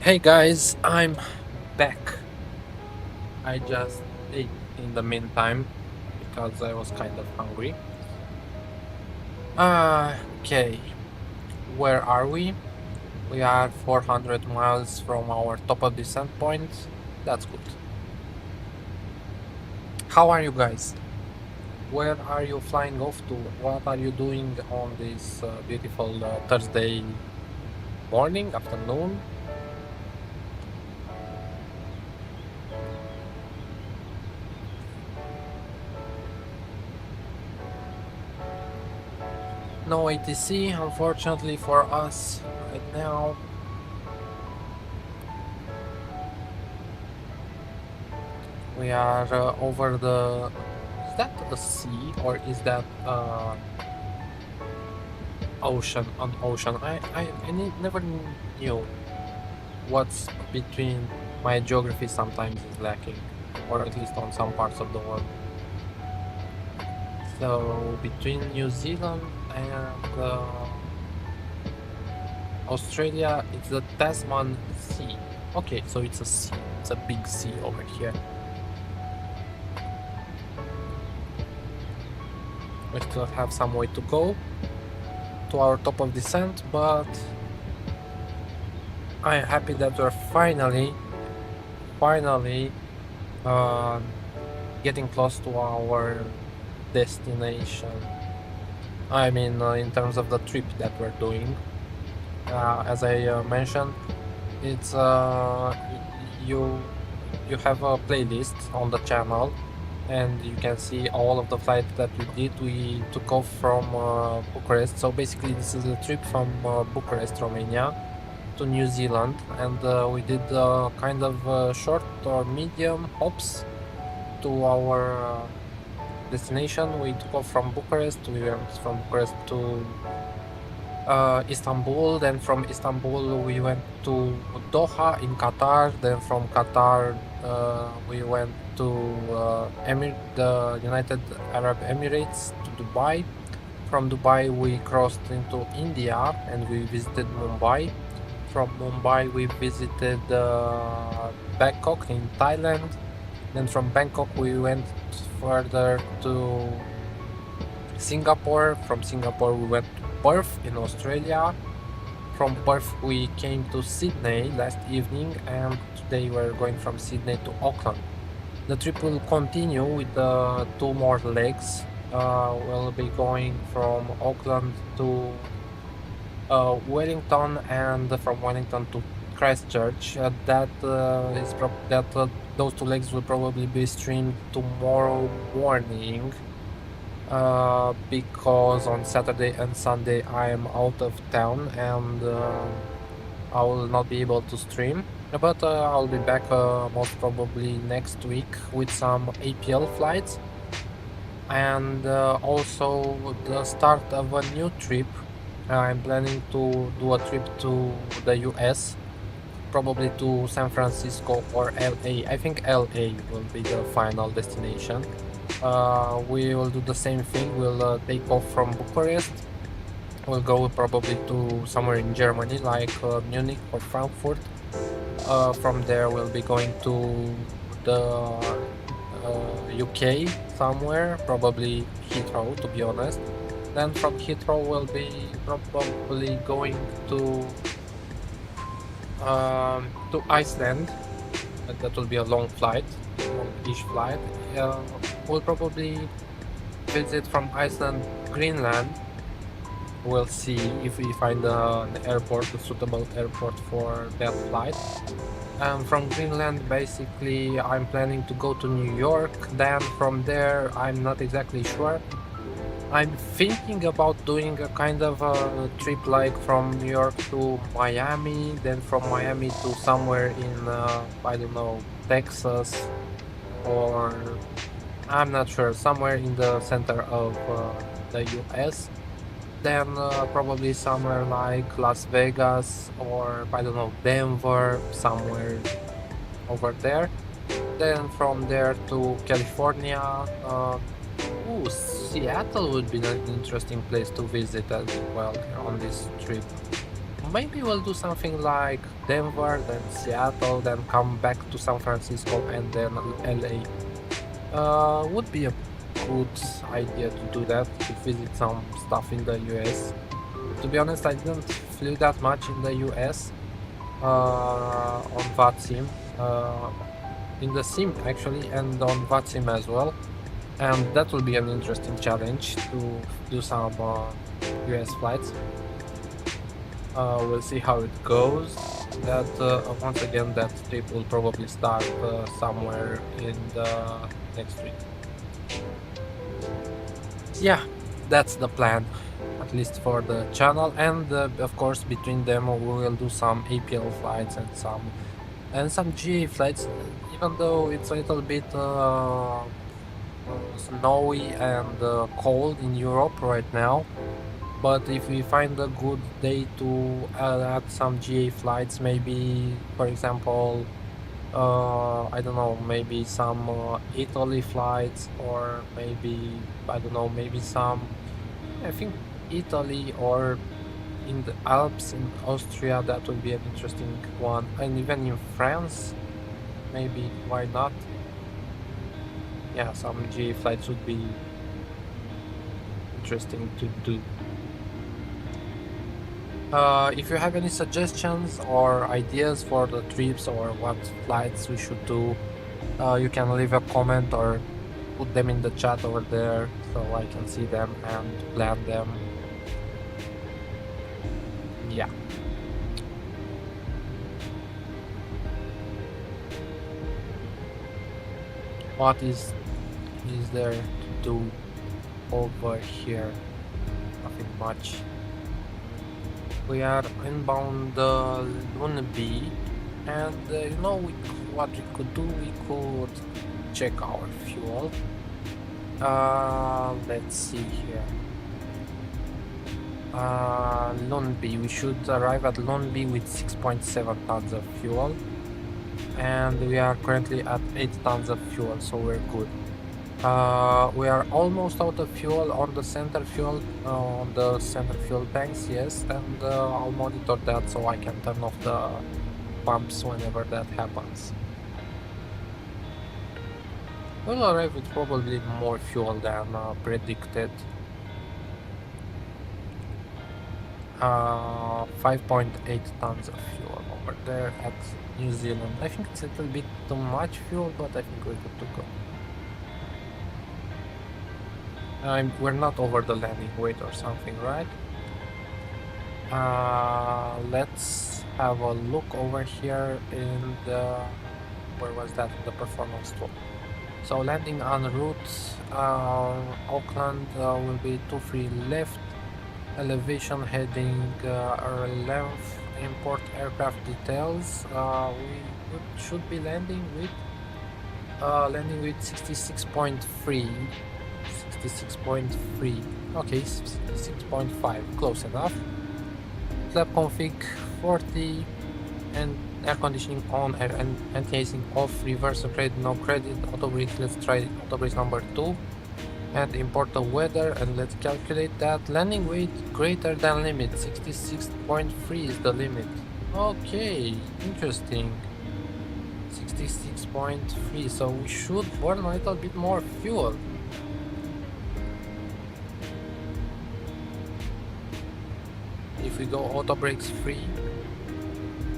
Hey guys, I'm back. I just ate in the meantime because I was kind of hungry. Okay, where are we? We are 400 miles from our top of descent point. That's good. How are you guys? Where are you flying off to? What are you doing on this beautiful Thursday morning, afternoon? No ATC, unfortunately for us right now. We are over the... Is that a sea or is that ocean? An ocean? I never knew what's between. My geography sometimes is lacking, or at least on some parts of the world. So between New Zealand and Australia, it's the Tasman Sea. Okay, so it's a sea. It's a big sea over here. We still have some way to go to our top of descent, but I'm happy that we're finally getting close to our destination. I mean, in terms of the trip that we're doing. As I mentioned, it's you have a playlist on the channel, and you can see all of the flights that we did. We took off from Bucharest, so basically this is a trip from Bucharest, Romania to New Zealand, and we did kind of short or medium hops to our destination. We took off from Bucharest. We went from Bucharest to Istanbul, then from Istanbul we went to Doha in Qatar, then from Qatar we went to the United Arab Emirates, to Dubai. From Dubai we crossed into India and we visited Mumbai. From Mumbai we visited Bangkok in Thailand. Then from Bangkok we went further to Singapore. From Singapore we went to Perth in Australia. From Perth we came to Sydney last evening, and today we're going from Sydney to Auckland. The trip will continue with 2 more legs. We'll be going from Auckland to Wellington, and from Wellington to Christchurch. Those 2 legs will probably be streamed tomorrow morning. Because on Saturday and Sunday I am out of town and I will not be able to stream, but I'll be back most probably next week with some APL flights, and also the start of a new trip. I'm planning to do a trip to the US, probably to San Francisco or LA. I think LA will be the final destination. We will do the same thing. We'll take off from Bucharest. We'll go probably to somewhere in Germany, like Munich or Frankfurt. From there, we'll be going to the UK somewhere, probably Heathrow, to be honest. Then from Heathrow, we'll be probably going to Iceland. That will be a long flight, long-ish flight. We'll probably visit from Iceland, Greenland. We'll see if we find an airport, a suitable airport for that flight. From Greenland, basically, I'm planning to go to New York. Then from there, I'm not exactly sure. I'm thinking about doing a kind of a trip like from New York to Miami, then from Miami to somewhere in, I don't know, Texas, or I'm not sure, somewhere in the center of the US. Then probably somewhere like Las Vegas or, I don't know, Denver, somewhere over there. Then from there to California. Seattle would be an interesting place to visit as well on this trip. maybe we'll do something like Denver, then Seattle, then come back to San Francisco, and then LA. Would be a good idea to do that, to visit some stuff in the US. To be honest, I didn't flew that much in the US on VATSIM, in the SIM actually, and on VATSIM as well. And that will be an interesting challenge to do some US flights. We'll see how it goes. That once again, that trip will probably start somewhere in the next week. Yeah, that's the plan, at least for the channel, and of course between them we will do some APL flights and some GA flights, even though it's a little bit snowy and cold in Europe right now. But if we find a good day to add some GA flights, maybe, for example, I don't know, maybe some Italy flights, or maybe, I don't know, maybe some, I think Italy or in the Alps in Austria, that would be an interesting one. And even in France, maybe, why not? Yeah, some GA flights would be interesting to do. If you have any suggestions or ideas for the trips or what flights we should do, you can leave a comment or put them in the chat over there so I can see them and plan them. Yeah. What is there to do over here? Nothing much. We are inbound Lunaby, and you know what we could do? We could check our fuel. Let's see here. Lunaby, we should arrive at Lunaby with 6.7 tons of fuel, and we are currently at 8 tons of fuel, so we're good. We are almost out of fuel on the center fuel tanks, yes, and I'll monitor that so I can turn off the pumps whenever that happens. We'll arrive with probably more fuel than predicted. 5.8 tons of fuel over there at New Zealand. I think it's a little bit too much fuel, but I think we're good to go. We're not over the landing weight or something, right? Let's have a look over here in the, where was that, the performance tool. So landing en route, Auckland will be 23 left, elevation heading length, import aircraft details. We should be landing with 66.3. 66.3. Okay, 66.5, close enough. Flap config 40, and air conditioning on, and anti-icing off, reverse credit, no credit, auto breeze. Let's try auto breeze number 2 and import the weather, and let's calculate that. Landing weight greater than limit, 66.3 is the limit. Okay, interesting. 66.3, so we should burn a little bit more fuel. If we go auto brakes free,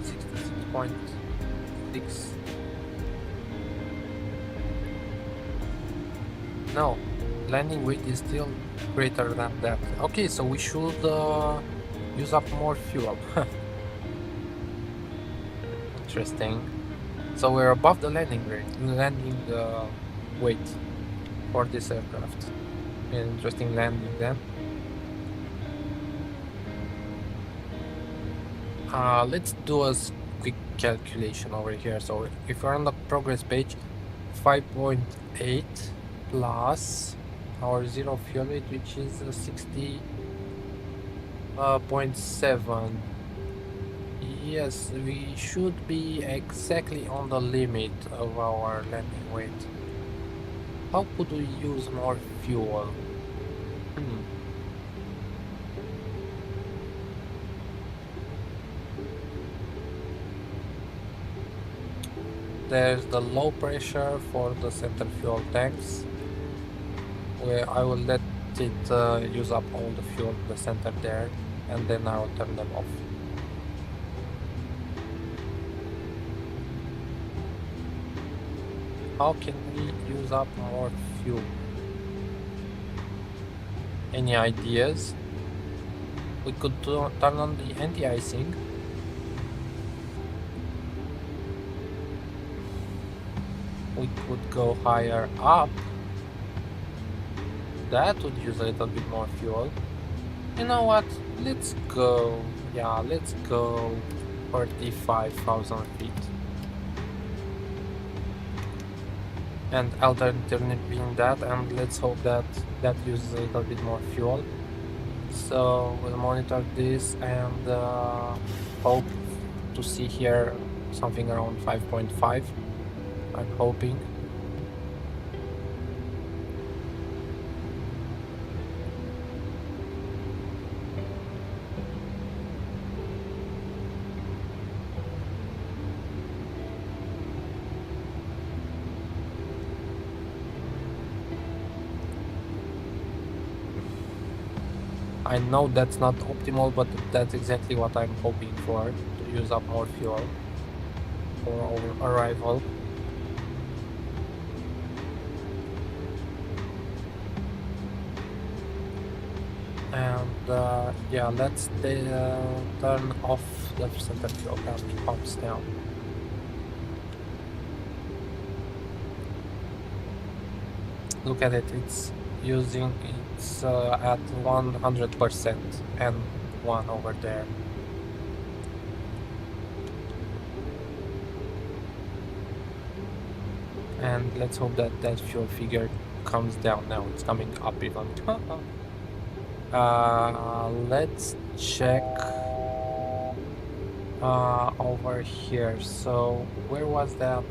66.6. No, landing weight is still greater than that. Okay, so we should use up more fuel. Interesting. So we're above the landing weight for this aircraft. An interesting landing then. Let's do a quick calculation over here. So if we're on the progress page, 5.8 plus our zero fuel weight, which is 60.7. Yes, we should be exactly on the limit of our landing weight. How could we use more fuel? there's the low pressure for the center fuel tanks, where I will let it use up all the fuel in the center there, and then I will turn them off. How can we use up more fuel? Any ideas? We could turn on the anti-icing. We could go higher up. That would use a little bit more fuel. You know what? Let's go. Yeah, let's go 45,000 feet. And alternating that, and let's hope that that uses a little bit more fuel. So we'll monitor this and hope to see here something around 5.5. I'm hoping. I know that's not optimal, but that's exactly what I'm hoping for, to use up more fuel for our arrival. And yeah, let's turn off the center fuel pumps now. Look at it, it's at 100% and one over there. And let's hope that that fuel figure comes down now. It's coming up even. Let's check over here. So where was that?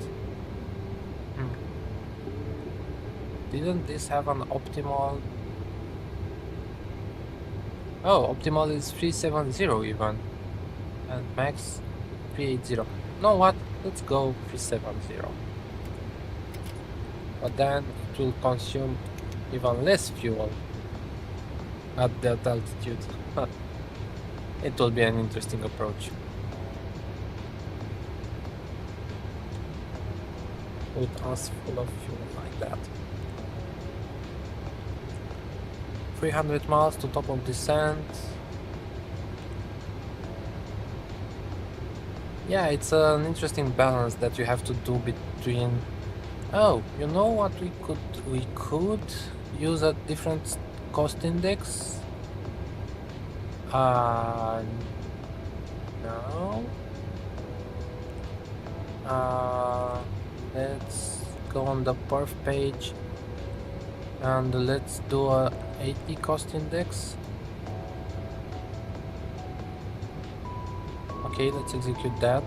Didn't this have an optimal? Oh, optimal is 370 even, and max 380. Know what? Let's go 370. But then it will consume even less fuel at that altitude. It will be an interesting approach. With us full of fuel like that. 300 miles to top of descent. Yeah, it's an interesting balance that you have to do between. Oh, you know what we could use a different cost index. No. Let's go on the perf page and let's do a 80 cost index. Okay, let's execute that.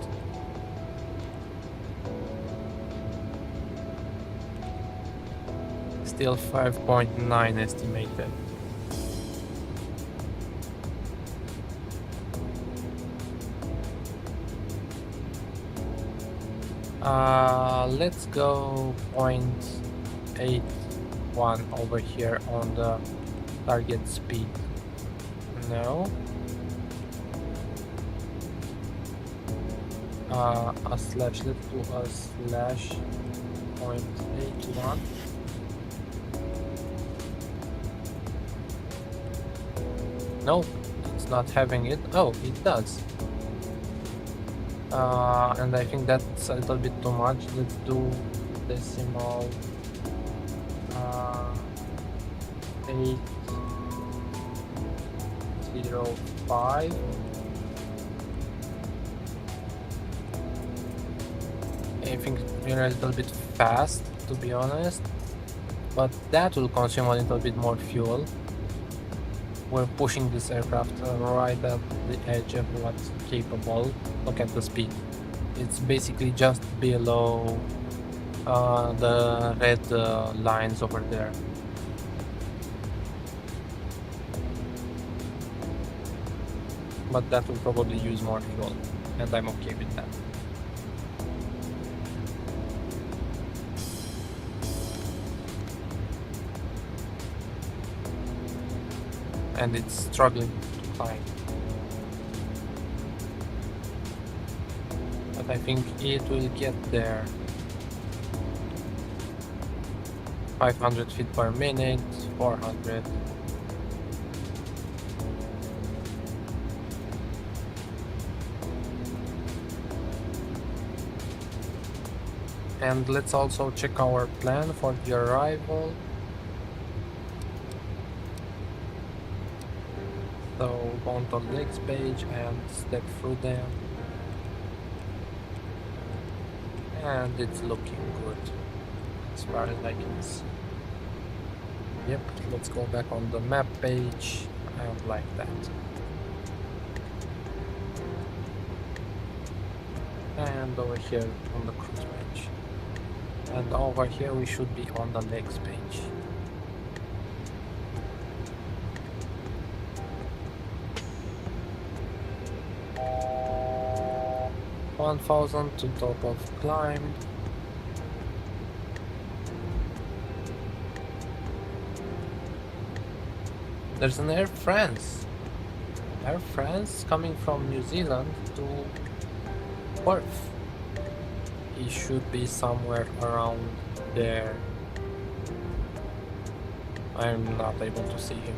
Still 5.9 estimated. Let's go 0.81 over here on the target speed. No. A slash, let's do a slash 0.81. No, it's not having it. Oh, it does. And I think that's a little bit too much. Let's do decimal 805. I think we're a little bit fast, to be honest, but that will consume a little bit more fuel. We're pushing this aircraft right at the edge of what's capable. Look at the speed. It's basically just below the red lines over there. But that will probably use more fuel, and I'm okay with that. and it's struggling to climb. But I think it will get there. 500 feet per minute, 400. And let's also check our plan for the arrival. So go on to the next page and step through them. And it's looking good as far as I can see. Yep, let's go back on the map page and like that. And over here on the cruise page. And over here we should be on the next page. $1,000 to top of climb. There's an Air France. Air France coming from New Zealand to Perth. He should be somewhere around there. I'm not able to see him.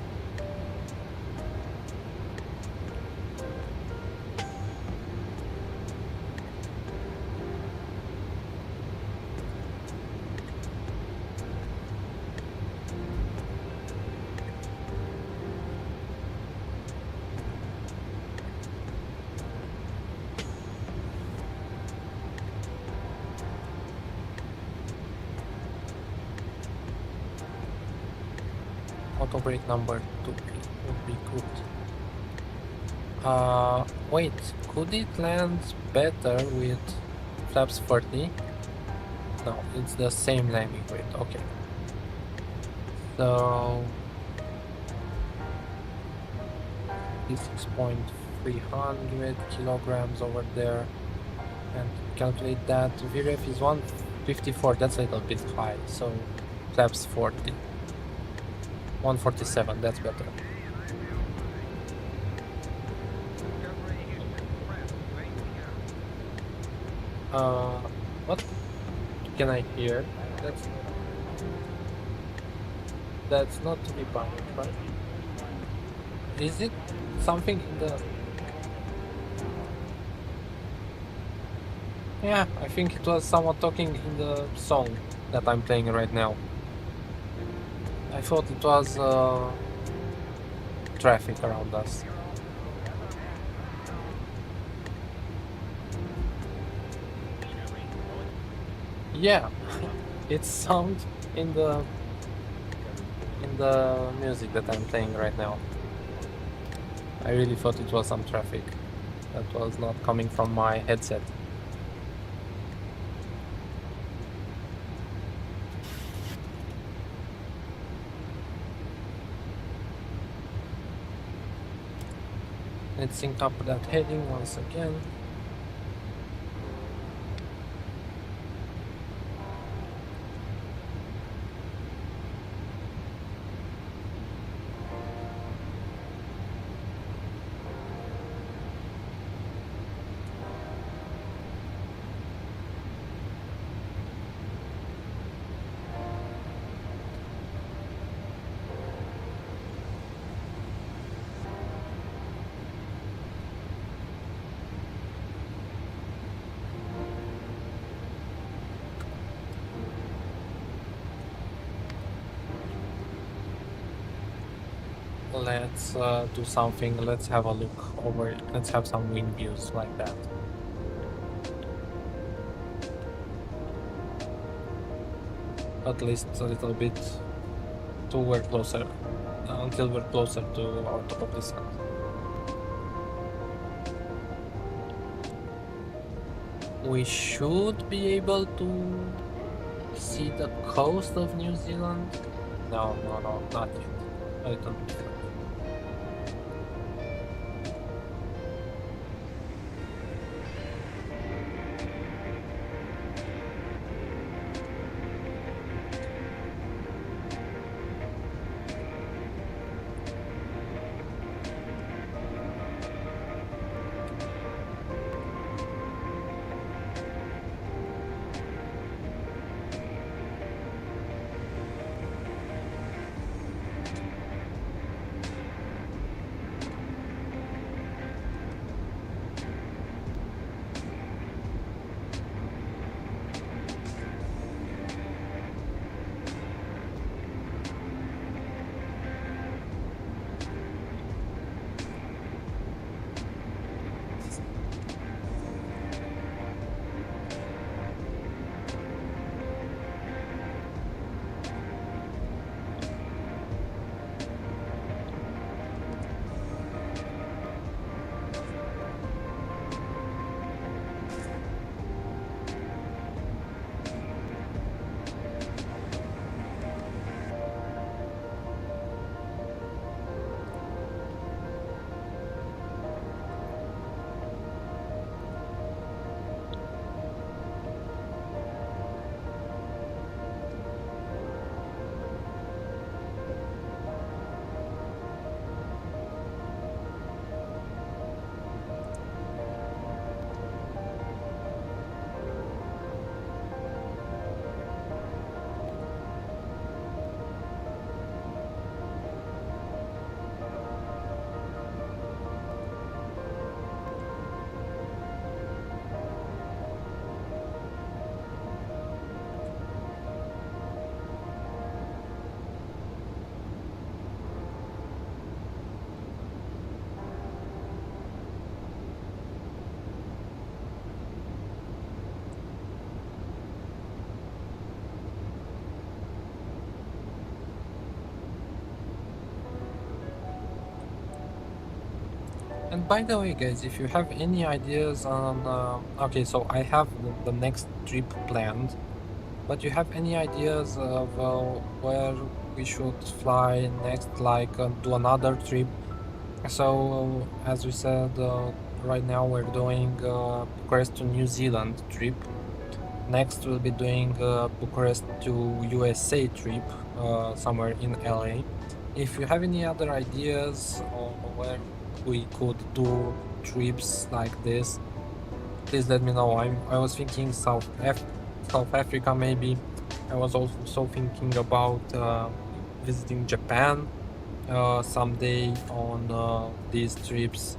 Auto brake number 2 would be good. Wait, could it land better with flaps 40? No, it's the same landing weight. Okay. So 6.300 kilograms over there, and calculate that. VREF is 154. That's a little bit high. So flaps 40. 147, that's better. What can I hear? That's not to be pumped, right? Is it something in the... Yeah, I think it was someone talking in the song that I'm playing right now. I thought it was traffic around us. Yeah, it's sound in the music that I'm playing right now. I really thought it was some traffic that was not coming from my headset. Let's sync up that heading once again. Let's do something. Let's have a look over it. Let's have some wind views like that. At least a little bit to we're closer, until we're closer to our top of the sun. We should be able to see the coast of New Zealand. No, not yet. A little bit further. And by the way, guys, if you have any ideas on okay, so I have the next trip planned, but you have any ideas of where we should fly next, like do another trip? So as we said, right now we're doing Bucharest to New Zealand trip. Next we'll be doing Bucharest to USA trip, somewhere in LA. If you have any other ideas on where we could do trips like this, please let me know. I was thinking South Africa maybe. I was also thinking about visiting Japan someday on these trips,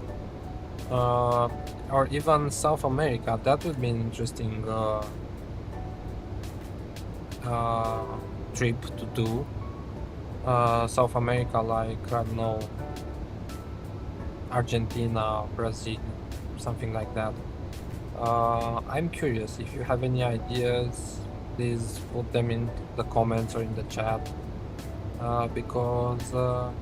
or even South America. That would be an interesting trip to do. South America, like, I don't know, Argentina, Brazil, something like that. I'm curious. If you have any ideas, please put them in the comments or in the chat, because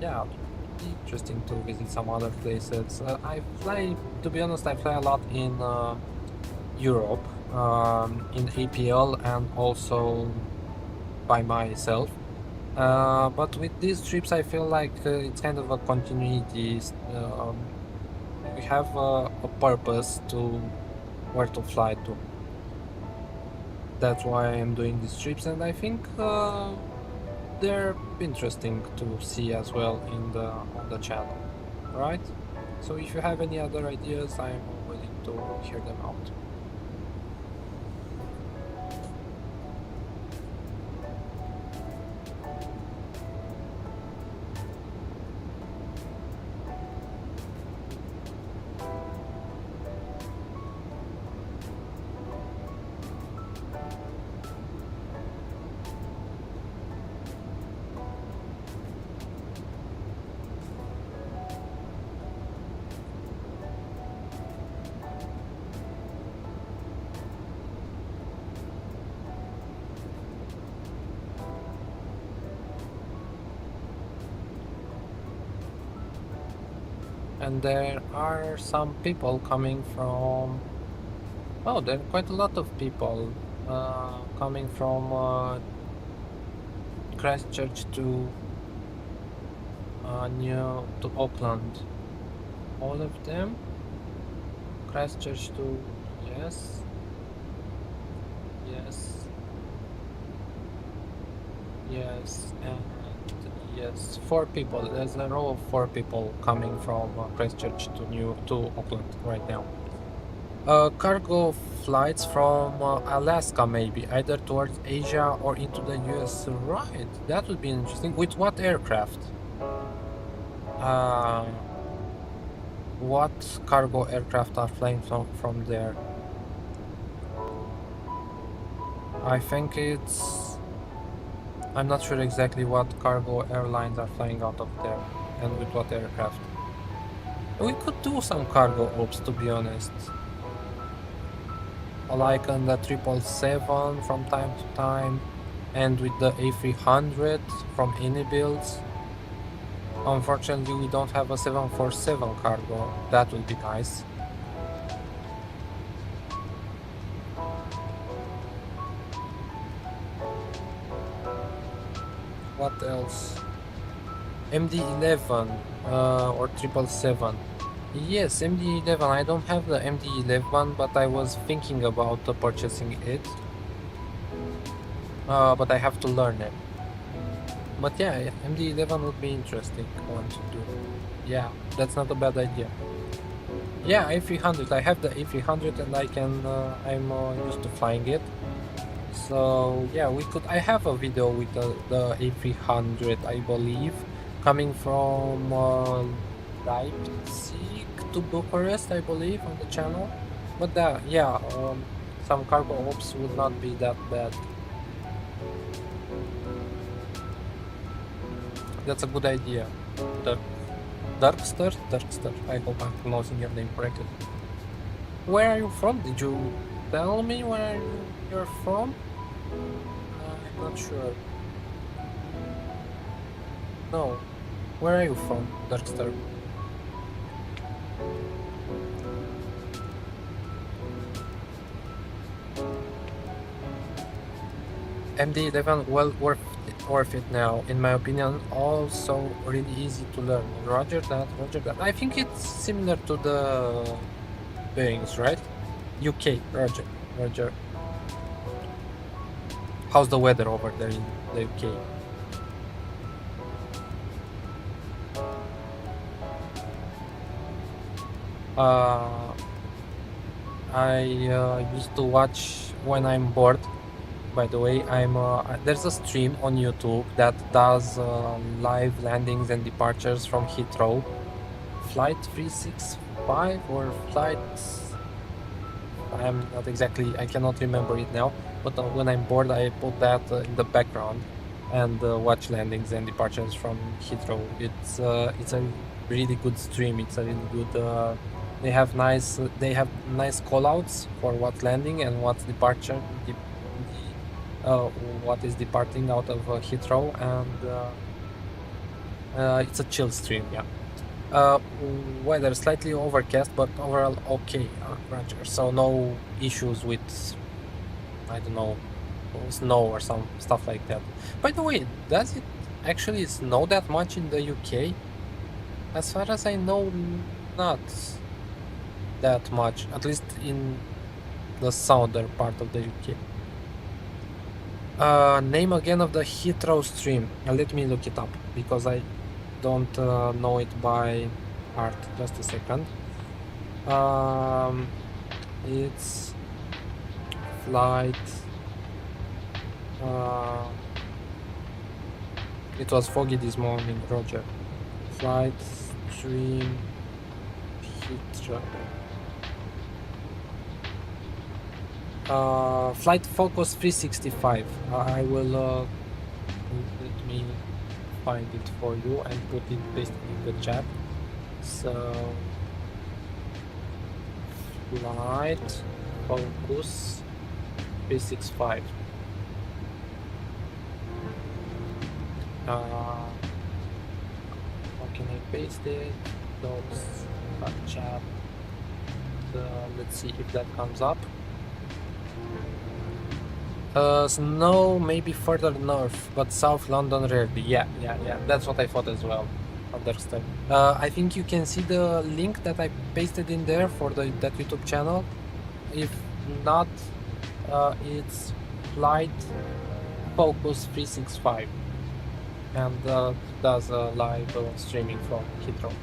yeah, it'd be interesting to visit some other places. To be honest, I fly a lot in Europe, in APL and also by myself. But with these trips, I feel like it's kind of a continuity. We have a purpose to where to fly to. That's why I'm doing these trips, and I think they're interesting to see as well on the channel, right? So if you have any other ideas, I'm willing to hear them out. And there are some people coming from, oh, there are quite a lot of people coming from Christchurch to Auckland. All of them. Christchurch to, yes, and yes, 4 people. There's a row of 4 people coming from Christchurch to Auckland right now. Cargo flights from Alaska, maybe either towards Asia or into the US. Right, that would be interesting. With what aircraft? What cargo aircraft are flying from there? I think I'm not sure exactly what cargo airlines are flying out of there and with what aircraft. We could do some cargo ops, to be honest. Like on the 777 from time to time, and with the A300 from any builds. Unfortunately, we don't have a 747 cargo. That would be nice. What else? MD-11 or 777. Yes, MD-11. I don't have the MD-11, but I was thinking about purchasing it. But I have to learn it. But yeah, MD-11 would be interesting one to do. Yeah, that's not a bad idea. Yeah, A300. I have the A300 and I'm used to flying it. So yeah, I have a video with the A300, I believe, coming from Leipzig to Bucharest, I believe, on the channel. But yeah, some cargo ops would not be that bad. That's a good idea. Darkster, I hope I'm pronouncing your name correctly. Where are you from? Did you tell me where you're from? I'm not sure. No. Where are you from, Darkstar? MD11 well worth it now, in my opinion. Also really easy to learn. Roger that, roger that. I think it's similar to the bearings, right? UK, roger, roger. How's the weather over there in the UK? I used to watch when I'm bored. By the way, there's a stream on YouTube that does live landings and departures from Heathrow. Flight 365 or flight... I'm not exactly, I cannot remember it now, but when I'm bored I put that in the background and watch landings and departures from Heathrow. It's a really good stream. It's a really good... they have nice callouts for what's landing and what's departure. What is departing out of Heathrow, and it's a chill stream, yeah. Weather slightly overcast, but overall okay, Roger. So no issues with, I don't know, snow or some stuff like that. By the way, does it actually snow that much in the UK? As far as I know, not that much, at least in the southern part of the UK. Name again of the Heathrow stream. Let me look it up because I don't know it by heart. Just a second. It's flight. It was foggy this morning, Roger. Flight stream Heathrow. Flight Focus 365. I will let me find it for you and put it based in the chat. So Flight Focus 365. How can I paste it? Those chat. Let's see if that comes up. Snow maybe further north, but South London rarely. Yeah. That's what I thought as well. Understand. I think you can see the link that I pasted in there for that YouTube channel. If not, it's Flight Focus 365, and does live streaming from Heathrow.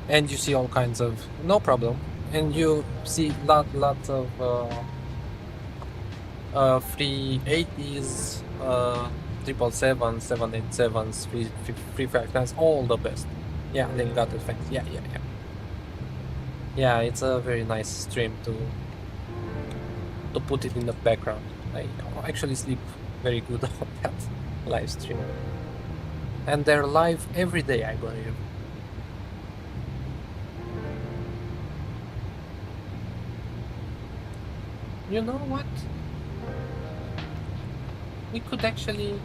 And you see all kinds of, no problem. And you see lots of 380s, 777s, 787s, 359s, all the best. Yeah, they got it. Thanks. Yeah. Yeah, it's a very nice stream to put it in the background. I actually sleep very good on that live stream. And they're live every day, I believe. You know what? We could actually,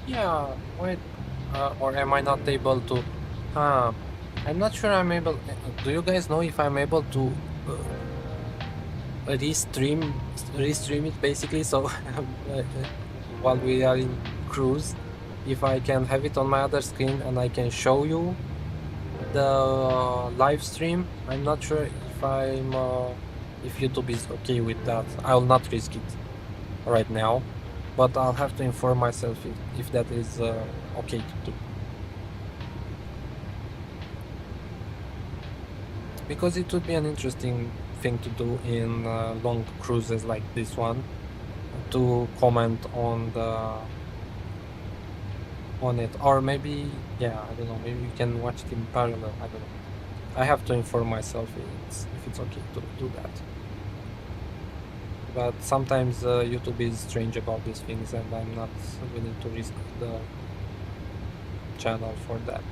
yeah, wait, or am I not able to? I'm not sure I'm able. Do you guys know if I'm able to restream it basically? So while we are in cruise, if I can have it on my other screen and I can show you the live stream. I'm not sure if YouTube is okay with that. I'll not risk it right now, but I'll have to inform myself if that is okay to do. Because it would be an interesting thing to do in long cruises like this one, to comment on it, or maybe, yeah, I don't know, maybe you can watch it in parallel. I don't know. I have to inform myself if it's okay to do that. But sometimes YouTube is strange about these things, and I'm not willing to risk the channel for that.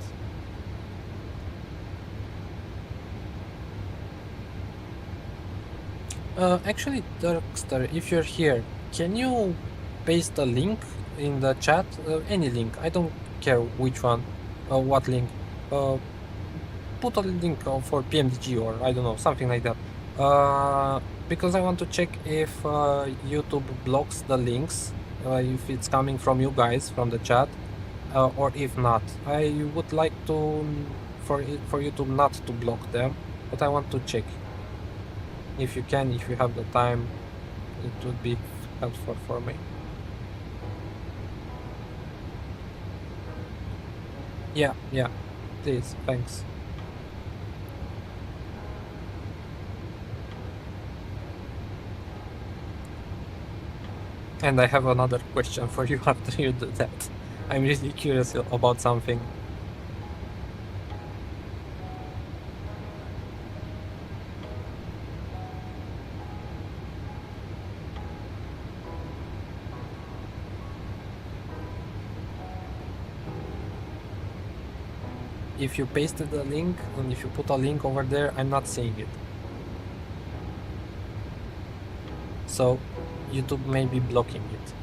Actually, Darkster, if you're here, can you paste a link in the chat? Any link, I don't care which one, what link. put a link for PMDG or I don't know, something like that. Because I want to check if YouTube blocks the links, if it's coming from you guys from the chat, or if not. I would like to for YouTube not to block them, but I want to check. If you can, if you have the time, it would be helpful for me. Yeah, please, thanks. And I have another question for you after you do that. I'm really curious about something. If you pasted the link and if you put a link over there, I'm not seeing it. So YouTube may be blocking it,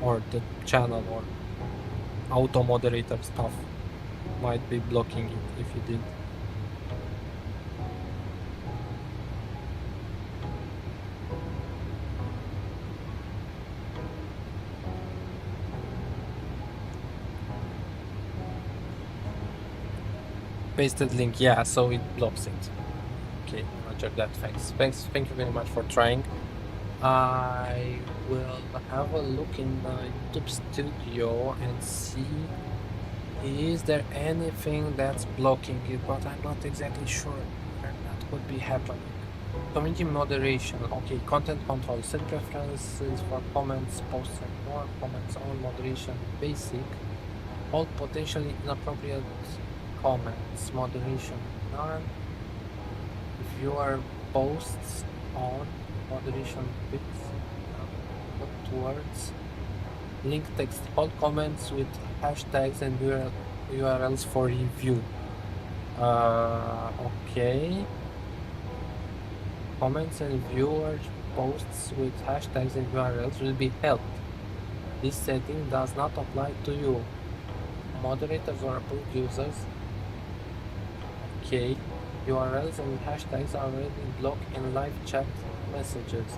or the channel or auto moderator stuff might be blocking it if you did. Pasted link, yeah, so it blocks it. Okay, roger that, thanks. Thank you very much for trying. I will have a look in the YouTube studio and see is there anything that's blocking it, but I'm not exactly sure where that could be happening. Community moderation, okay, content control, set preferences for comments, posts and more, comments on moderation, basic, all potentially inappropriate comments, moderation none, viewer posts on, moderation width, what words, link text, all comments with hashtags and URLs for review. Okay. Comments and viewer posts with hashtags and URLs will be helped. This setting does not apply to you, moderators or approved users. Okay. URLs and hashtags are already blocked in live chat messages.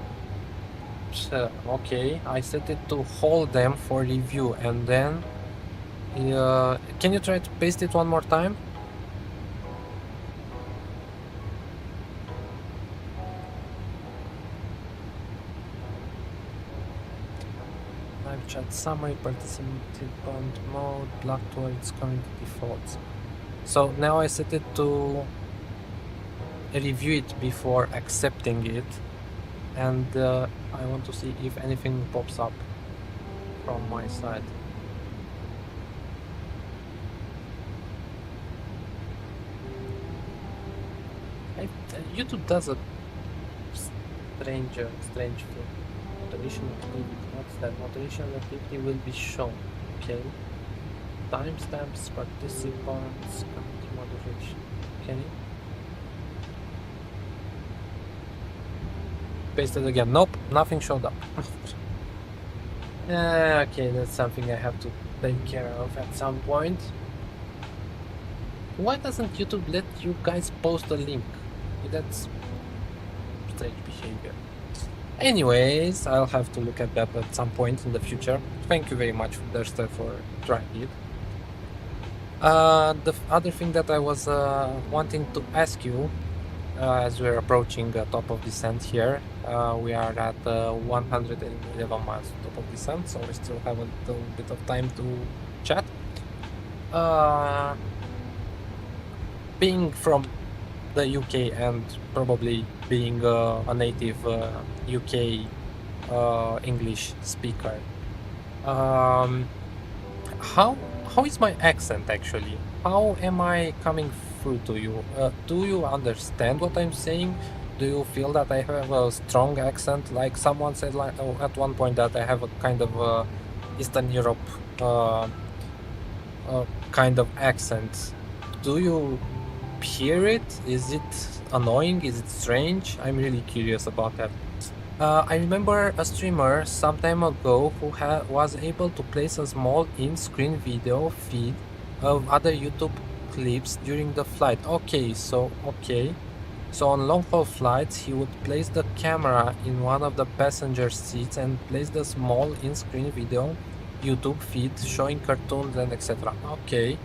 Okay, I set it to hold them for review, and then can you try to paste it one more time? Live chat summary, participant mode, blocked words, community defaults. So now I set it to review it before accepting it, and I want to see if anything pops up from my side. YouTube does a strange thing. Moderation activity, what's that? Moderation activity will be shown. Okay. Timestamps, participants, community moderation. Okay. Paste it again. Nope, nothing showed up. Okay, that's something I have to take care of at some point. Why doesn't YouTube let you guys post a link? That's strange behavior. Anyways, I'll have to look at that at some point in the future. Thank you very much, Derster, for trying it. The other thing that I was wanting to ask you, as we're approaching the top of descent here, we are at 111 miles top of descent, so we still have a little bit of time to chat. Being from the UK and probably being a native UK English speaker, how is my accent actually? How am I coming through to you? Do you understand what I'm saying? Do you feel that I have a strong accent? Like someone said at one point that I have a kind of Eastern Europe kind of accent. Do you hear it? Is it annoying? Is it strange? I'm really curious about that. I remember a streamer some time ago who was able to place a small in-screen video feed of other YouTube clips during the flight. Okay. So on long-haul flights, he would place the camera in one of the passenger seats and place the small in-screen video YouTube feed showing cartoons and etc. Okay.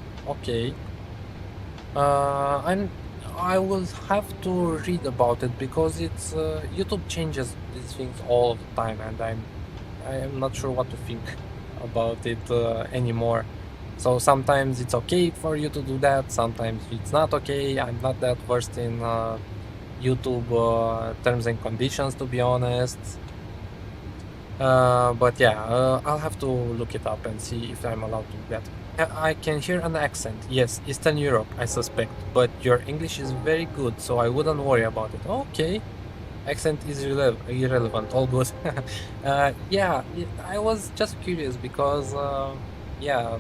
I will have to read about it because it's YouTube changes these things all the time, and I am not sure what to think about it anymore. So sometimes it's okay for you to do that, sometimes it's not okay. I'm not that versed in YouTube terms and conditions, to be honest. But yeah, I'll have to look it up and see if I'm allowed to do that. I can hear an accent. Yes, Eastern Europe, I suspect. But your English is very good, so I wouldn't worry about it. Okay. Accent is irrelevant. All good. Yeah, I was just curious because, yeah,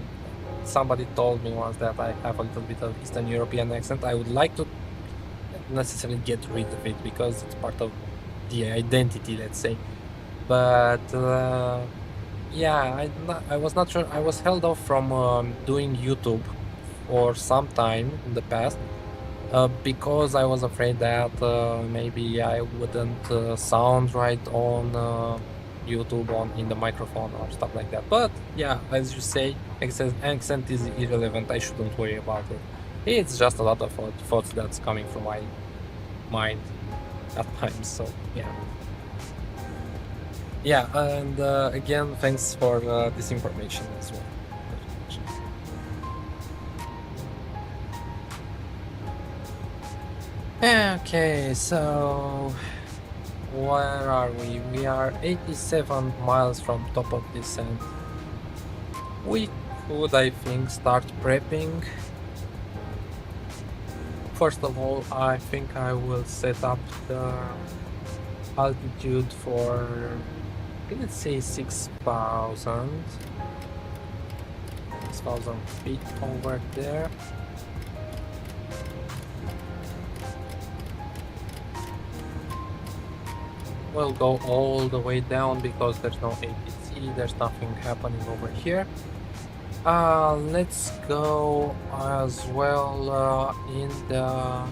somebody told me once that I have a little bit of Eastern European accent. I would like to necessarily get rid of it because it's part of the identity, let's say. But yeah, I was not sure. I was held off from doing YouTube for some time in the past because I was afraid that maybe I wouldn't sound right on YouTube in the microphone or stuff like that. But yeah, as you say, accent is irrelevant. I shouldn't worry about it. It's just a lot of thoughts that's coming from my mind at times. So yeah. Yeah, and again, thanks for this information as well. Okay, so where are we? We are 87 miles from top of descent. We could, I think, start prepping. First of all, I think I will set up the altitude for, let's say, 6,000 feet over there. We'll go all the way down because there's no APC, there's nothing happening over here. Let's go as well in the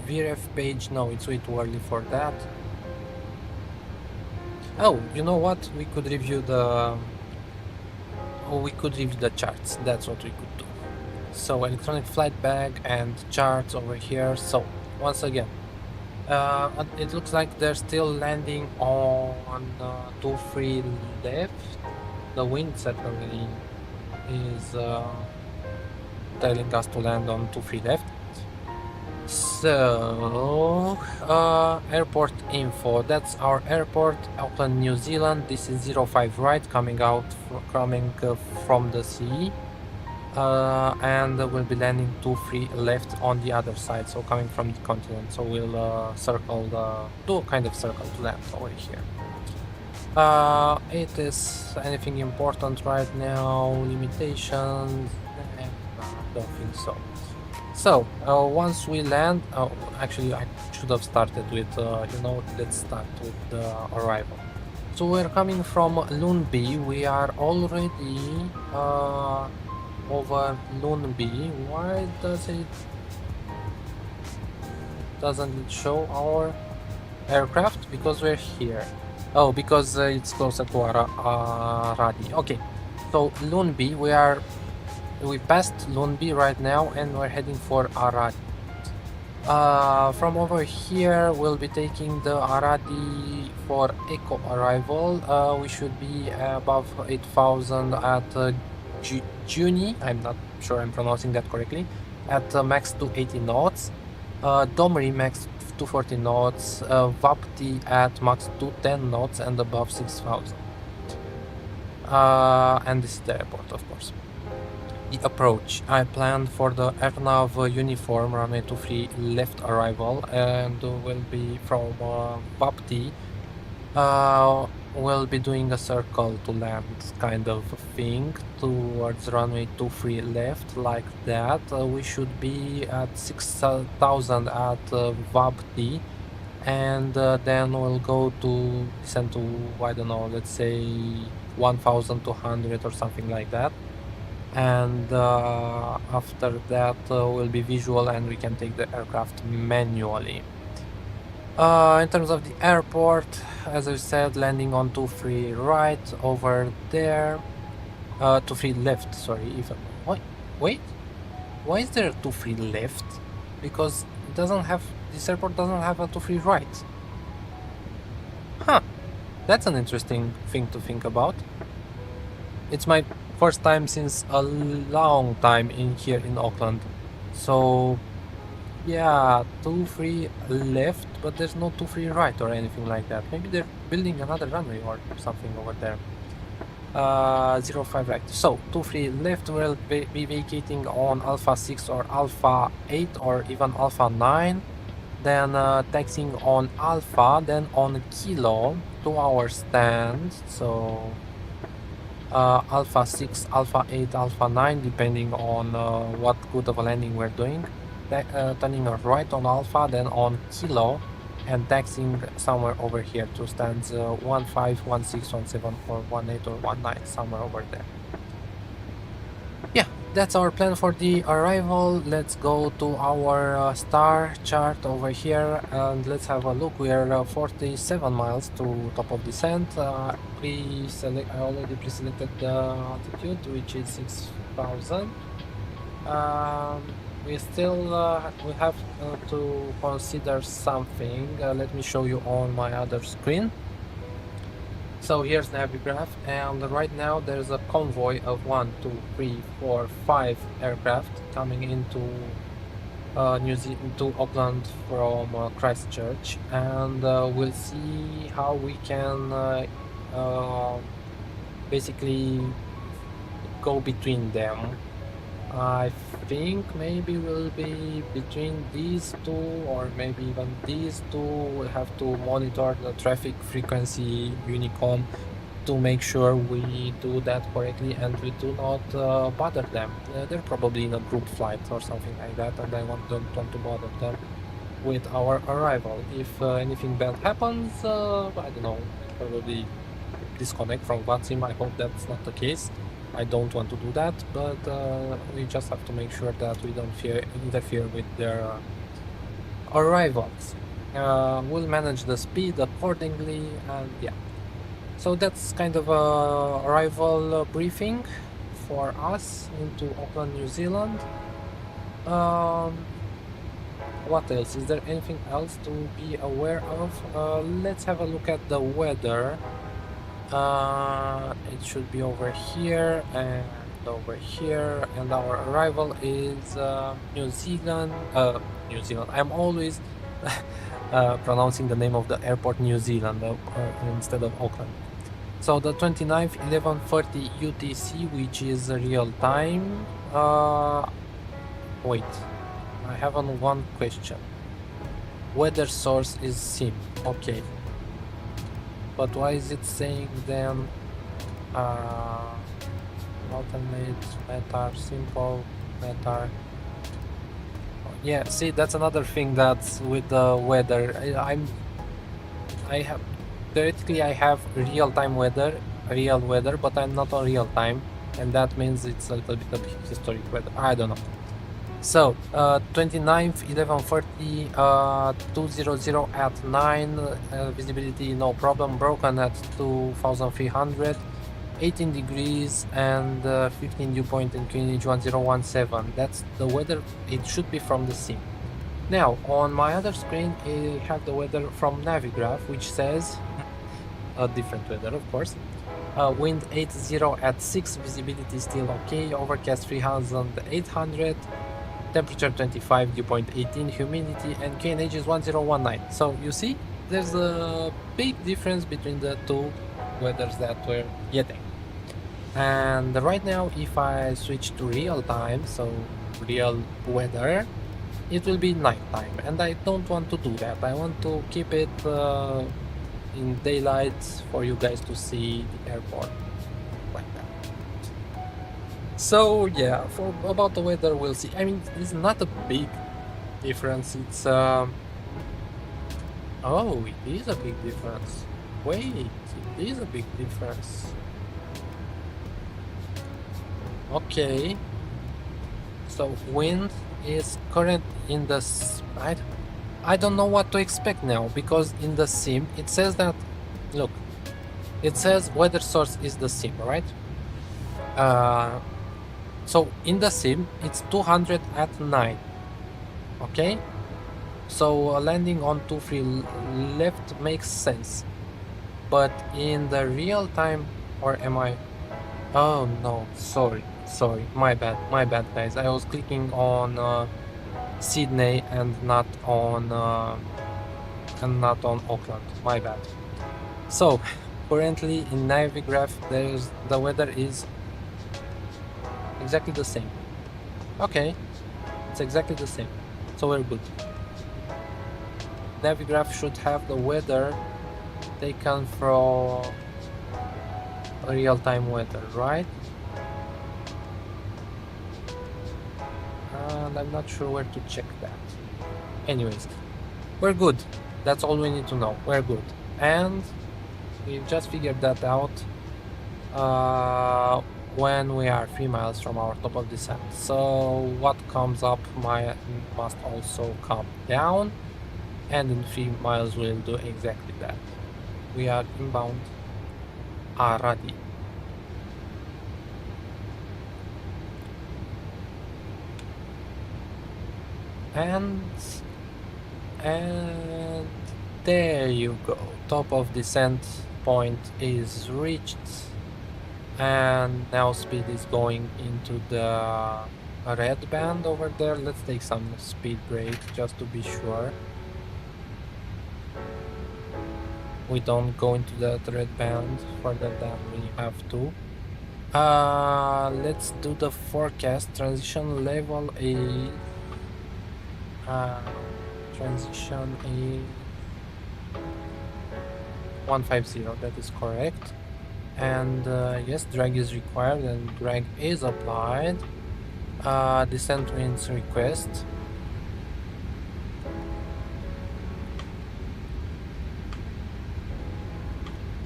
VREF page. No, it's way too early for that. Oh, you know what? We could review the charts. That's what we could do. So electronic flight bag and charts over here. So once again, it looks like they're still landing on 23 left. The wind certainly is telling us to land on 23 left. So airport info, that's our airport, Auckland, New Zealand. This is 05 right, coming from the sea, and we'll be landing 23 left on the other side, so coming from the continent. So we'll do a kind of circle to land over here. It is anything important right now? Limitations? I don't think so. So once we land, actually I should have started with, let's start with the arrival. So we're coming from Lundby. We are already over Lundby. Why doesn't it show our aircraft? Because we're here. Oh, because it's closer to Aradi. Okay, so Lundby, we passed Lundby right now and we're heading for Aradi. From over here we'll be taking the Aradi for eco arrival. We should be above 8,000 at Juni, I'm not sure I'm pronouncing that correctly, at max 280 knots, Domri max 240 knots, VAPTI at max 210 knots and above 6,000. And this is the airport, of course. The approach, I planned for the AirNav uniform runway 23 left arrival, and will be from VAPTI. We'll be doing a circle to land kind of thing towards runway 23 left, like that. We should be at 6,000 at VAPTI, and then we'll go to descend to, I don't know, let's say 1200 or something like that, and after that will be visual and we can take the aircraft manually. In terms of the airport, as I said, landing on 23 right over there, 23 left, sorry, even. Wait, why is there a 23 left? Because it doesn't have, this airport doesn't have a 23 right. Huh, that's an interesting thing to think about. It's my first time since a long time in here in Auckland. So yeah, 23 left, but there's no 23 right or anything like that. Maybe they're building another runway or something over there. 05 right. So 23 left will be vacating on Alpha 6 or Alpha 8 or even Alpha 9. Then taxiing on Alpha, then on Kilo to our stand. So Alpha 6, Alpha 8, Alpha 9, depending on what good of a landing we're doing. Turning right on Alpha, then on Kilo, and taxiing somewhere over here to stands 15, 16, 17, or 18 or 19, somewhere over there. Yeah, that's our plan for the arrival. Let's go to our star chart over here and let's have a look. We are 47 miles to top of descent. I already pre-selected the altitude, which is 6,000. We still we have to consider something. Let me show you on my other screen. So here's the Navigraph, and right now there's a convoy of 1, 2, 3, 4, 5 aircraft coming into to Auckland from Christchurch, and we'll see how we can basically go between them. I think maybe we'll be between these two, or maybe even these two. We'll have to monitor the traffic frequency Unicom to make sure we do that correctly and we do not bother them. They're probably in a group flight or something like that, and I don't want to bother them with our arrival. If anything bad happens, I don't know, probably disconnect from VATSIM. I hope that's not the case. I don't want to do that, but we just have to make sure that we don't interfere with their arrivals. We'll manage the speed accordingly, and yeah. So that's kind of a arrival briefing for us into Auckland, New Zealand. What else? Is there anything else to be aware of? Let's have a look at the weather. It should be over here and over here, and our arrival is New Zealand. New Zealand. I'm always pronouncing the name of the airport New Zealand instead of Auckland. So the 29th, 11:30 UTC, which is real time. Wait, I have one question. Weather source is SIM. Okay. But why is it saying then alternate, METAR, simple, METAR? Yeah, see, that's another thing that's with the weather. Theoretically I have real-time weather, real weather, but I'm not on real time, and that means it's a little bit of historic weather. I don't know. So 29th, 11:30, 200 at 9, visibility no problem, broken at 2300, 18 degrees and 15 dew point in QNH 1017. That's the weather. It should be from the SIM. Now on my other screen I have the weather from Navigraph, which says a different weather, of course. Wind 80 at 6, visibility still okay, overcast 3800, temperature 25, dew point 18, humidity, and QNH is 1019. So you see, there's a big difference between the two weathers that we're getting. And right now, if I switch to real time, so real weather, it will be nighttime, and I don't want to do that. I want to keep it in daylight for you guys to see the airport like that. So yeah, about the weather, we'll see. I mean, it's not a big difference. It's Oh, it is a big difference. Wait, it is a big difference. Okay. So wind is current in the I don't know what to expect now, because in the sim it says that, look, it says weather source is the sim, right? So in the sim it's 200 at 9. Okay, so landing on 23 left makes sense, but in the real time, or am I? Oh no, sorry, my bad, guys. I was clicking on Sydney and not on Auckland. My bad. So currently in Navigraph, the weather is exactly the same. Okay, it's exactly the same. So we're good. Navigraph should have the weather taken from real-time weather, right? And I'm not sure where to check that. Anyways, we're good. That's all we need to know. We're good. And we just figured that out when we are 3 miles from our top of descent. So what comes up must also come down, and in 3 miles we'll do exactly that. We are inbound already. And there you go. Top of descent point is reached, and now speed is going into the red band over there. Let's take some speed break just to be sure we don't go into that red band further than we have to. Let's do the forecast. Transition level is transition is 150. That is correct. And yes, drag is required, and drag is applied. Descent winds request.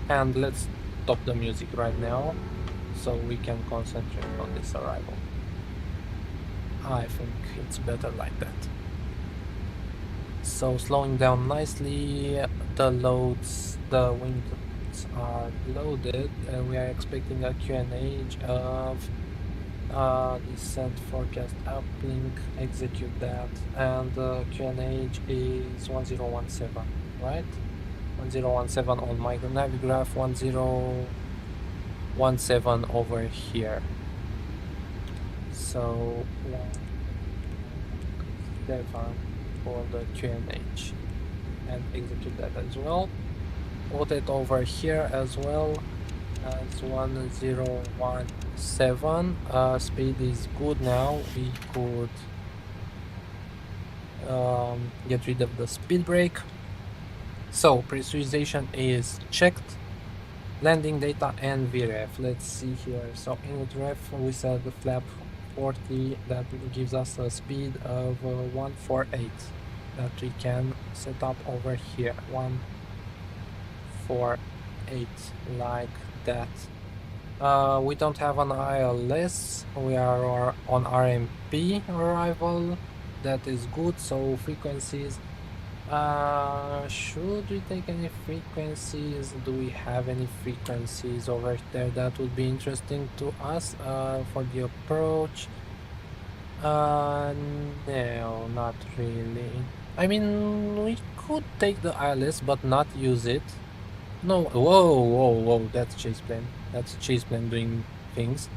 And let's stop the music right now so we can concentrate on this arrival. I think it's better like that. So slowing down nicely, the wings are loaded, and we are expecting a QNH of descent forecast uplink. Execute that, and the QNH is 1017, right? 1017 on my Navigraph, 1017 over here. So 17 for the QNH, and execute that as well. Put it over here as well as 1017. Speed is good now. We could get rid of the speed brake. So pressurization is checked, landing data and VREF. Let's see here. So in ref we set the flap 40, that gives us a speed of 148 that we can set up over here. 148 like that. We don't have an ILS. We are on RMP arrival. That is good. So frequencies. Should we take any frequencies? Do we have any frequencies over there? That would be interesting to us for the approach. No, not really. I mean, we could take the ILS but not use it. No, whoa, that's chase plane. That's chase plane doing things.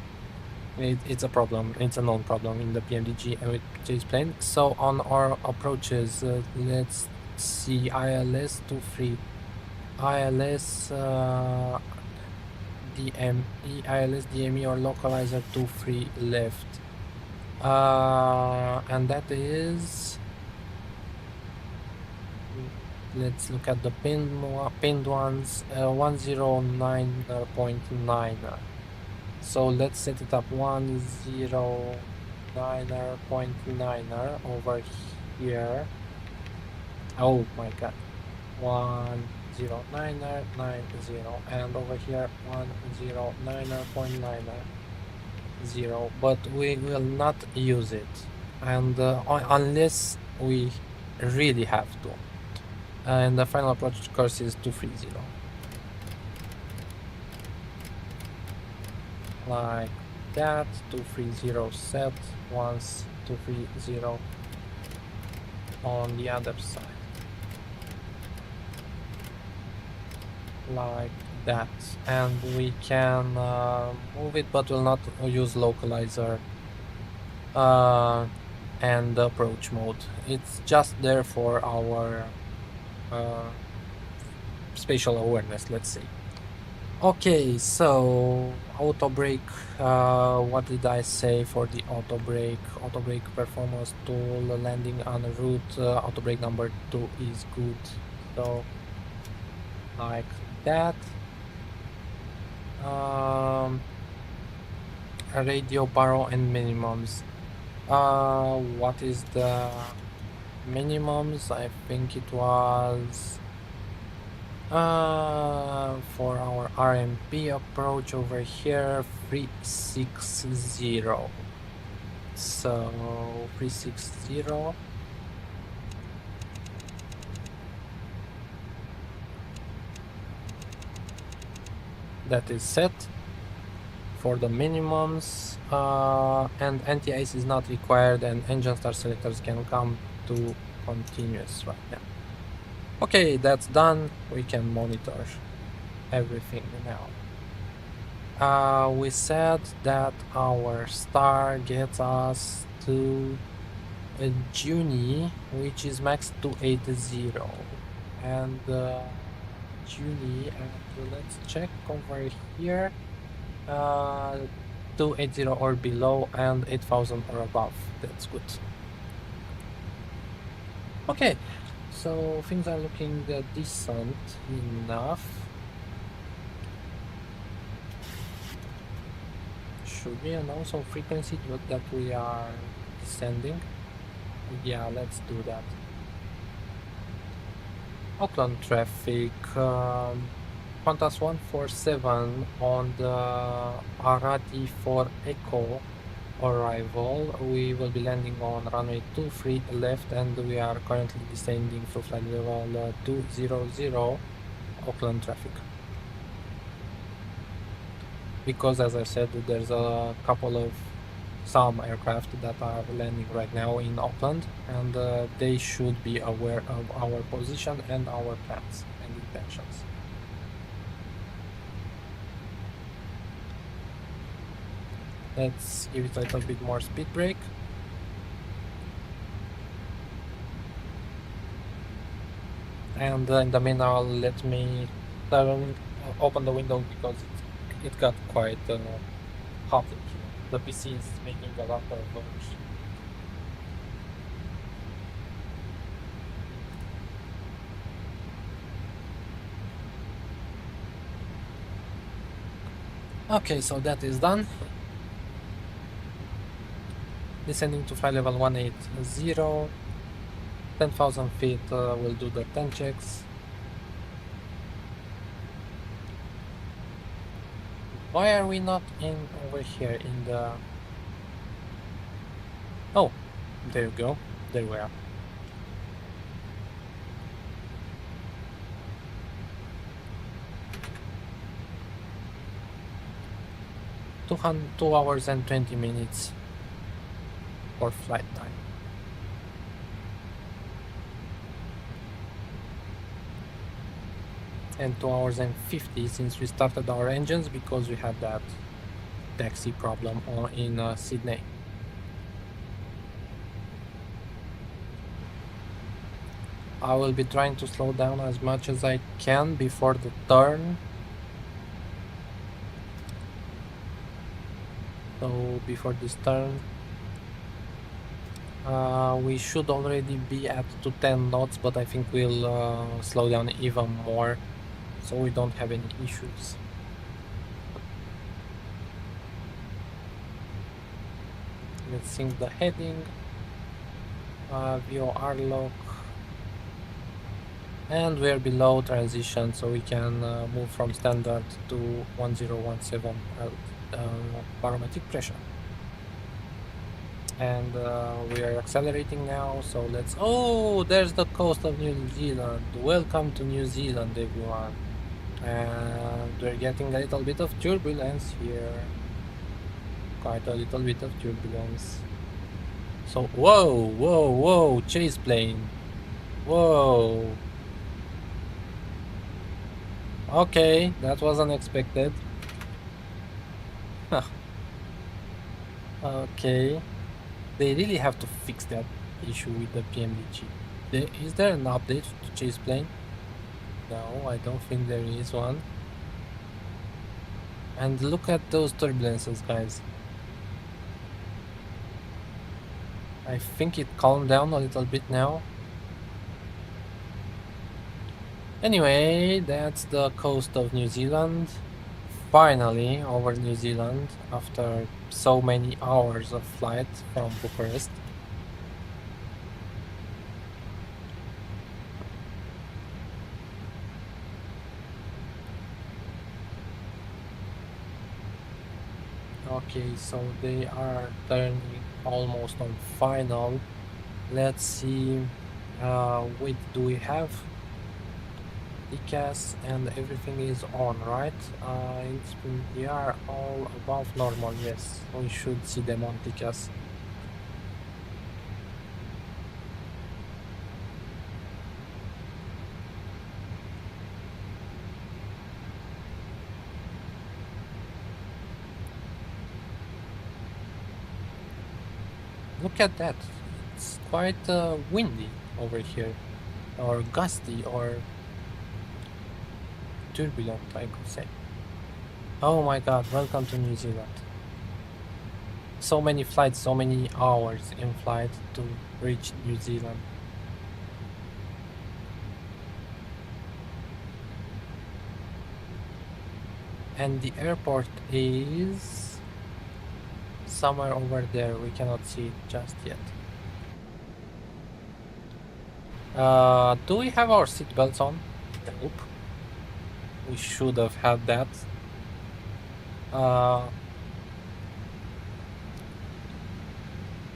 It's a problem. It's a known problem in the PMDG and with chase plane. So on our approaches, let's see ILS 23, ILS DME, ILS DME or localizer 23 left, and that is. Let's look at the pinned ones. 109.9. So let's set it up 109.9 over here. Oh my god. 1090, and over here 1090.90, but we will not use it, and unless we really have to. And the final approach course is 230, like that. 230 set, once 230 on the other side, like that, and we can move it, but will not use localizer and approach mode. It's just there for our spatial awareness, let's say. Okay, so auto brake, what did I say for the auto brake? Auto brake performance tool, landing on route, auto brake number 2 is good, so like that. Radio barrow and minimums. What is the minimums? I think it was for our RMP approach over here 360. So 360. That is set for the minimums, and anti-ice is not required, and engine start selectors can come to continuous right now. Okay, that's done. We can monitor everything now. We said that our star gets us to a Juni, which is max 280, and Juni, and let's check over here, 280 or below and 8000 or above. That's good. Okay, so things are looking decent enough. Should we announce on frequency that we are descending? Yeah, let's do that. Auckland traffic, Qantas 147 on the Arati for Echo arrival. We will be landing on runway 23 left, and we are currently descending through flight level 200, Auckland traffic. Because, as I said, there's a couple of some aircraft that are landing right now in Auckland, and they should be aware of our position and our plans and intentions. Let's give it a little bit more speed brake. And in the meanwhile, let me open the window because it got quite hot in here. The PC is making a lot of noise. Okay, so that is done. Descending to flight level 180, 10,000 feet, we'll do the 10 checks. Why are we not in over here in the... Oh, there you go, there we are. Two hours and 20 minutes for flight time. And 2 hours and 50 since we started our engines because we had that taxi problem in Sydney. I will be trying to slow down as much as I can before the turn. So before this turn, we should already be at 210 knots, but I think we'll slow down even more so we don't have any issues. Let's sync the heading, VOR lock, And we're below transition, so we can move from standard to 1017 barometric pressure. And we are accelerating now, so let's... Oh, there's the coast of New Zealand. Welcome to New Zealand, everyone. And we're getting a little bit of turbulence here. Quite a little bit of turbulence. So, whoa, chase plane. Whoa. Okay, that was unexpected. Okay. They really have to fix that issue with the PMDG. Is there an update to chase plane? No, I don't think there is one. And look at those turbulences, guys. I think it calmed down a little bit now. Anyway, that's the coast of New Zealand. Finally, over New Zealand, after so many hours of flight from Bucharest. Okay, so they are turning almost on final. Let's see, wait, do we have ECAS and everything is on, right? They are all above normal, yes. We should see them on ECAS. Look at that. It's quite windy over here, or gusty, or turbulent, I could say. Oh my god, welcome to New Zealand. So many flights, so many hours in flight to reach New Zealand. And the airport is somewhere over there. We cannot see it just yet. Do we have our seatbelts on? Nope. We should have had that.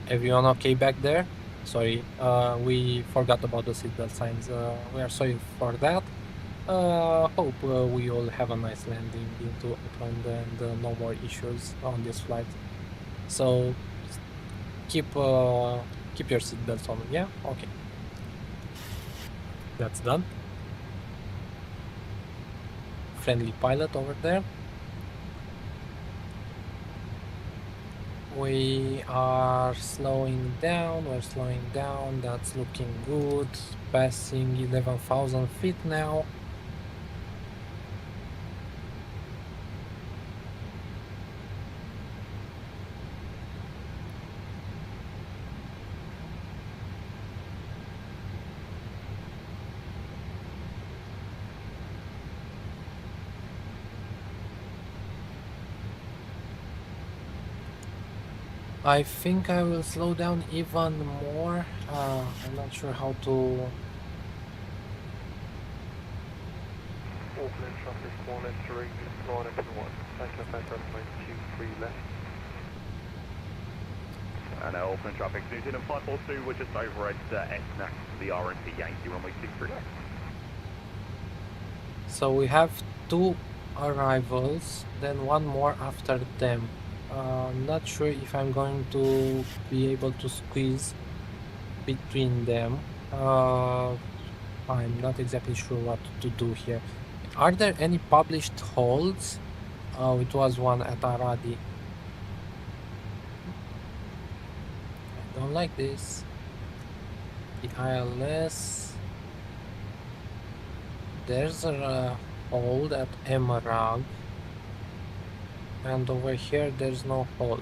Everyone okay back there? Sorry, we forgot about the seatbelt signs. We are sorry for that. Hope we all have a nice landing into Auckland and no more issues on this flight. So keep your seatbelts on. Yeah, okay. That's done. Friendly pilot over there. We are slowing down, we're slowing down, that's looking good. Passing 11,000 feet now. I think I will slow down even more. I'm not sure how to... Auckland traffic 1 and 3, line up and 1, take up at runway 23 left. And Auckland traffic, New Zealand 542, we're just over at SNAC, the RNP Yankee, runway 63 left. So we have 2 arrivals, then 1 more after them. I'm not sure if I'm going to be able to squeeze between them. I'm not exactly sure what to do here. Are there any published holds? It was one at Aradi. I don't like this. The ILS. There's a hold at Emerald. And over here there's no hold.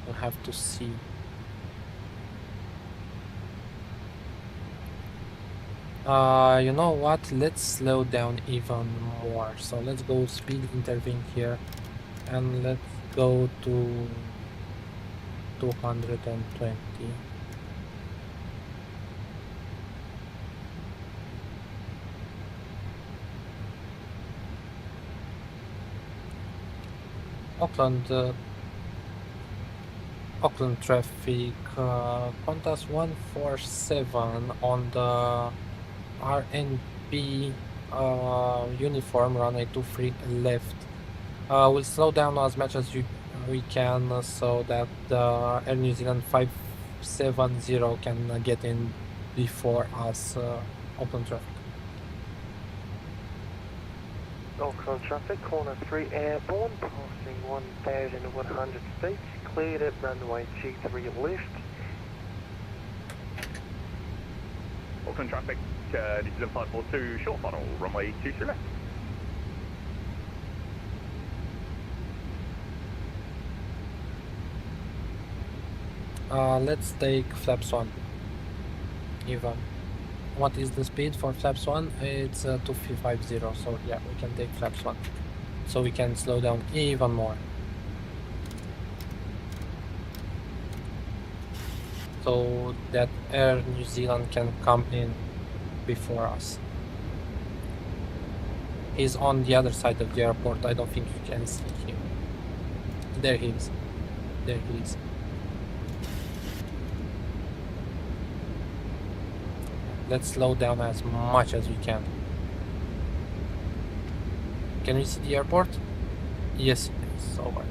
We'll have to see. You know what? Let's slow down even more. So let's go speed intervene here. And let's go to 220. Auckland traffic, Qantas 147 on the RNB uniform, runway 23 left. We'll slow down as much as we can so that the Air New Zealand 570 can get in before us, Auckland traffic. Auckland traffic, corner 3 airborne, passing 1,100 feet, cleared at runway 23 left. Auckland traffic, New Zealand 542, short funnel, runway 23 left. Let's take flaps 1, even. What is the speed for flaps 1? It's 250, so yeah, we can take flaps 1. So we can slow down even more. So that Air New Zealand can come in before us. He's on the other side of the airport. I don't think you can see him. There he is. There he is. Let's slow down as much as we can. Can we see the airport? Yes, it's over.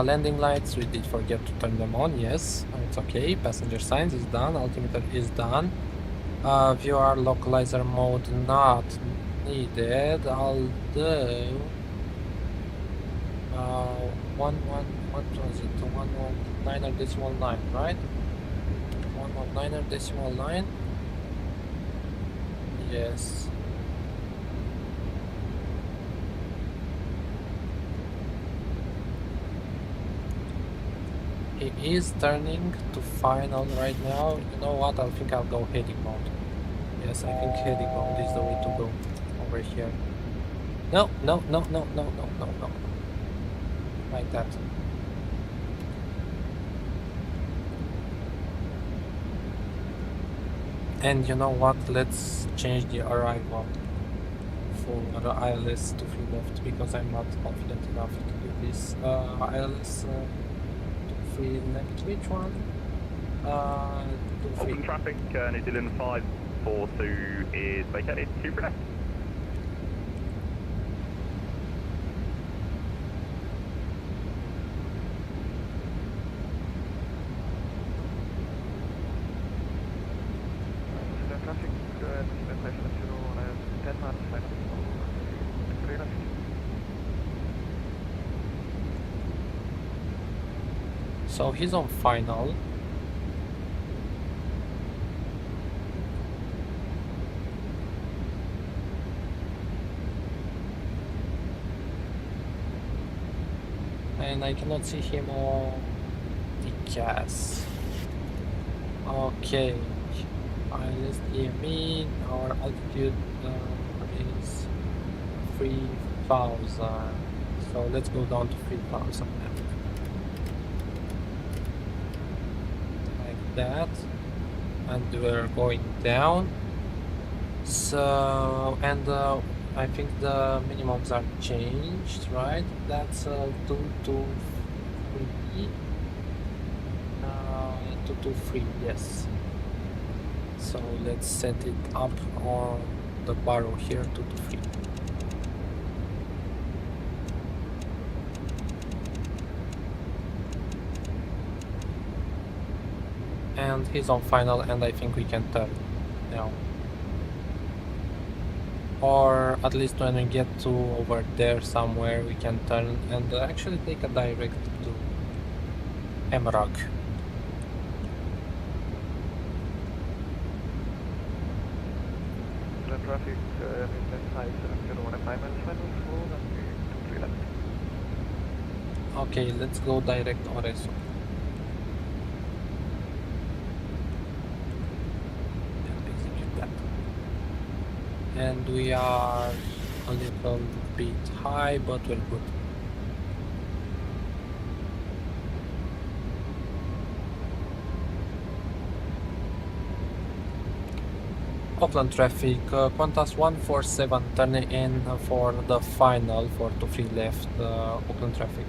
Landing lights, we did forget to turn them on, yes, it's okay. Passenger signs is done, altimeter is done. VR localizer mode not needed, although what was it? 119.9, right? 119.9. Yes. He is turning to final right now. You know what? I think I'll go heading mode. Yes, I think heading mode is the way to go over here. No. Like that. And you know what? Let's change the arrival for ILS to free left because I'm not confident enough to do this. ILS to free left. Which one? To free. Auckland traffic, New Zealand 542 is vacated. 2 for left. So he's on final. And I cannot see him on the gas. Okay. ILS DME, our altitude is 3,000. So let's go down to 3,000 now. That, and we're going down. So, and I think the minimums are changed, right? That's 223. 223, yes. So let's set it up on the barrel here, 223. And he's on final, and I think we can turn now. Or at least when we get to over there somewhere, we can turn and actually take a direct to Emerald. The traffic is 5701 and 5 minus 5 and 4 and 2 left. Okay, let's go direct Oreso. And execute that. And we are a little bit high, but we're good. Auckland traffic, Qantas 147 turning in for the final 423 left, Auckland traffic.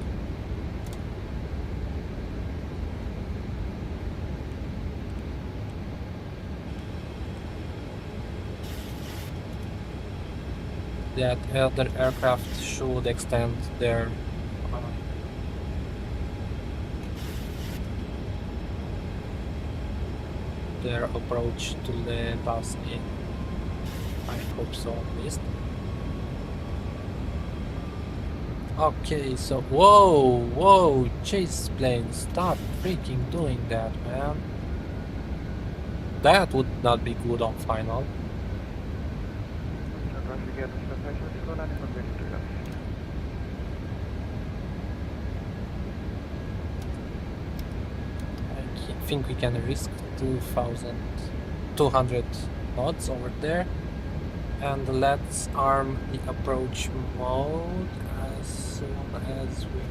That other aircraft should extend their approach to let us in. I hope so, at least. Okay, so whoa, chase plane, stop freaking doing that, man. That would not be good on final. I think we can risk 2,200 knots over there. And let's arm the approach mode as soon as we...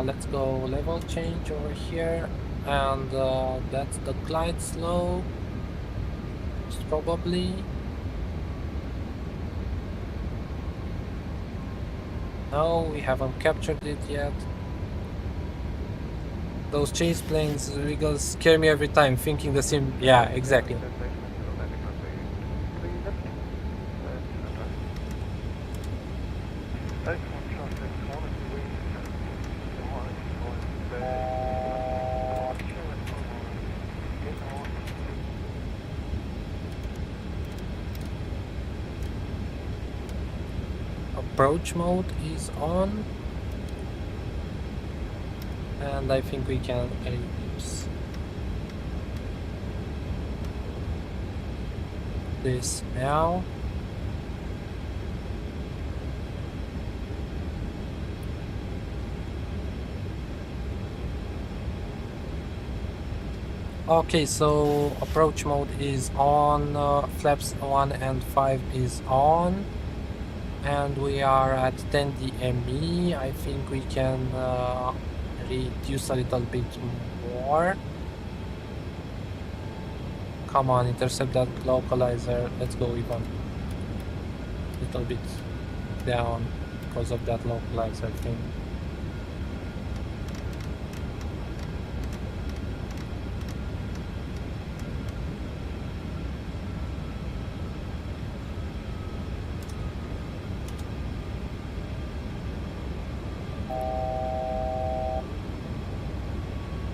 let's go level change over here, and that's the glide slope, probably. No, we haven't captured it yet. Those chase planes will scare me every time, thinking the same. Yeah, exactly. Approach mode is on, and I think we can reduce this now. Okay, so approach mode is on, flaps 1 and 5 is on, and we are at 10 DME. I think we can reduce a little bit more. Come on, intercept that localizer. Let's go even a little bit down because of that localizer thing.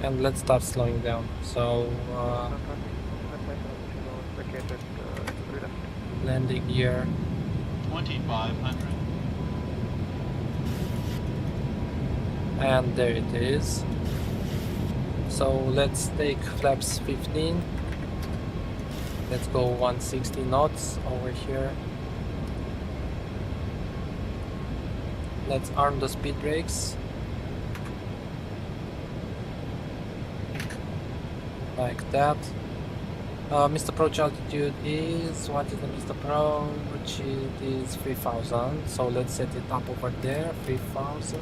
And let's start slowing down. So landing gear 2500. And there it is. So let's take flaps 15. Let's go 160 knots over here. Let's arm the speed brakes. Like that. Missed approach altitude is, what is the missed approach? It is 3000. So let's set it up over there. 3000.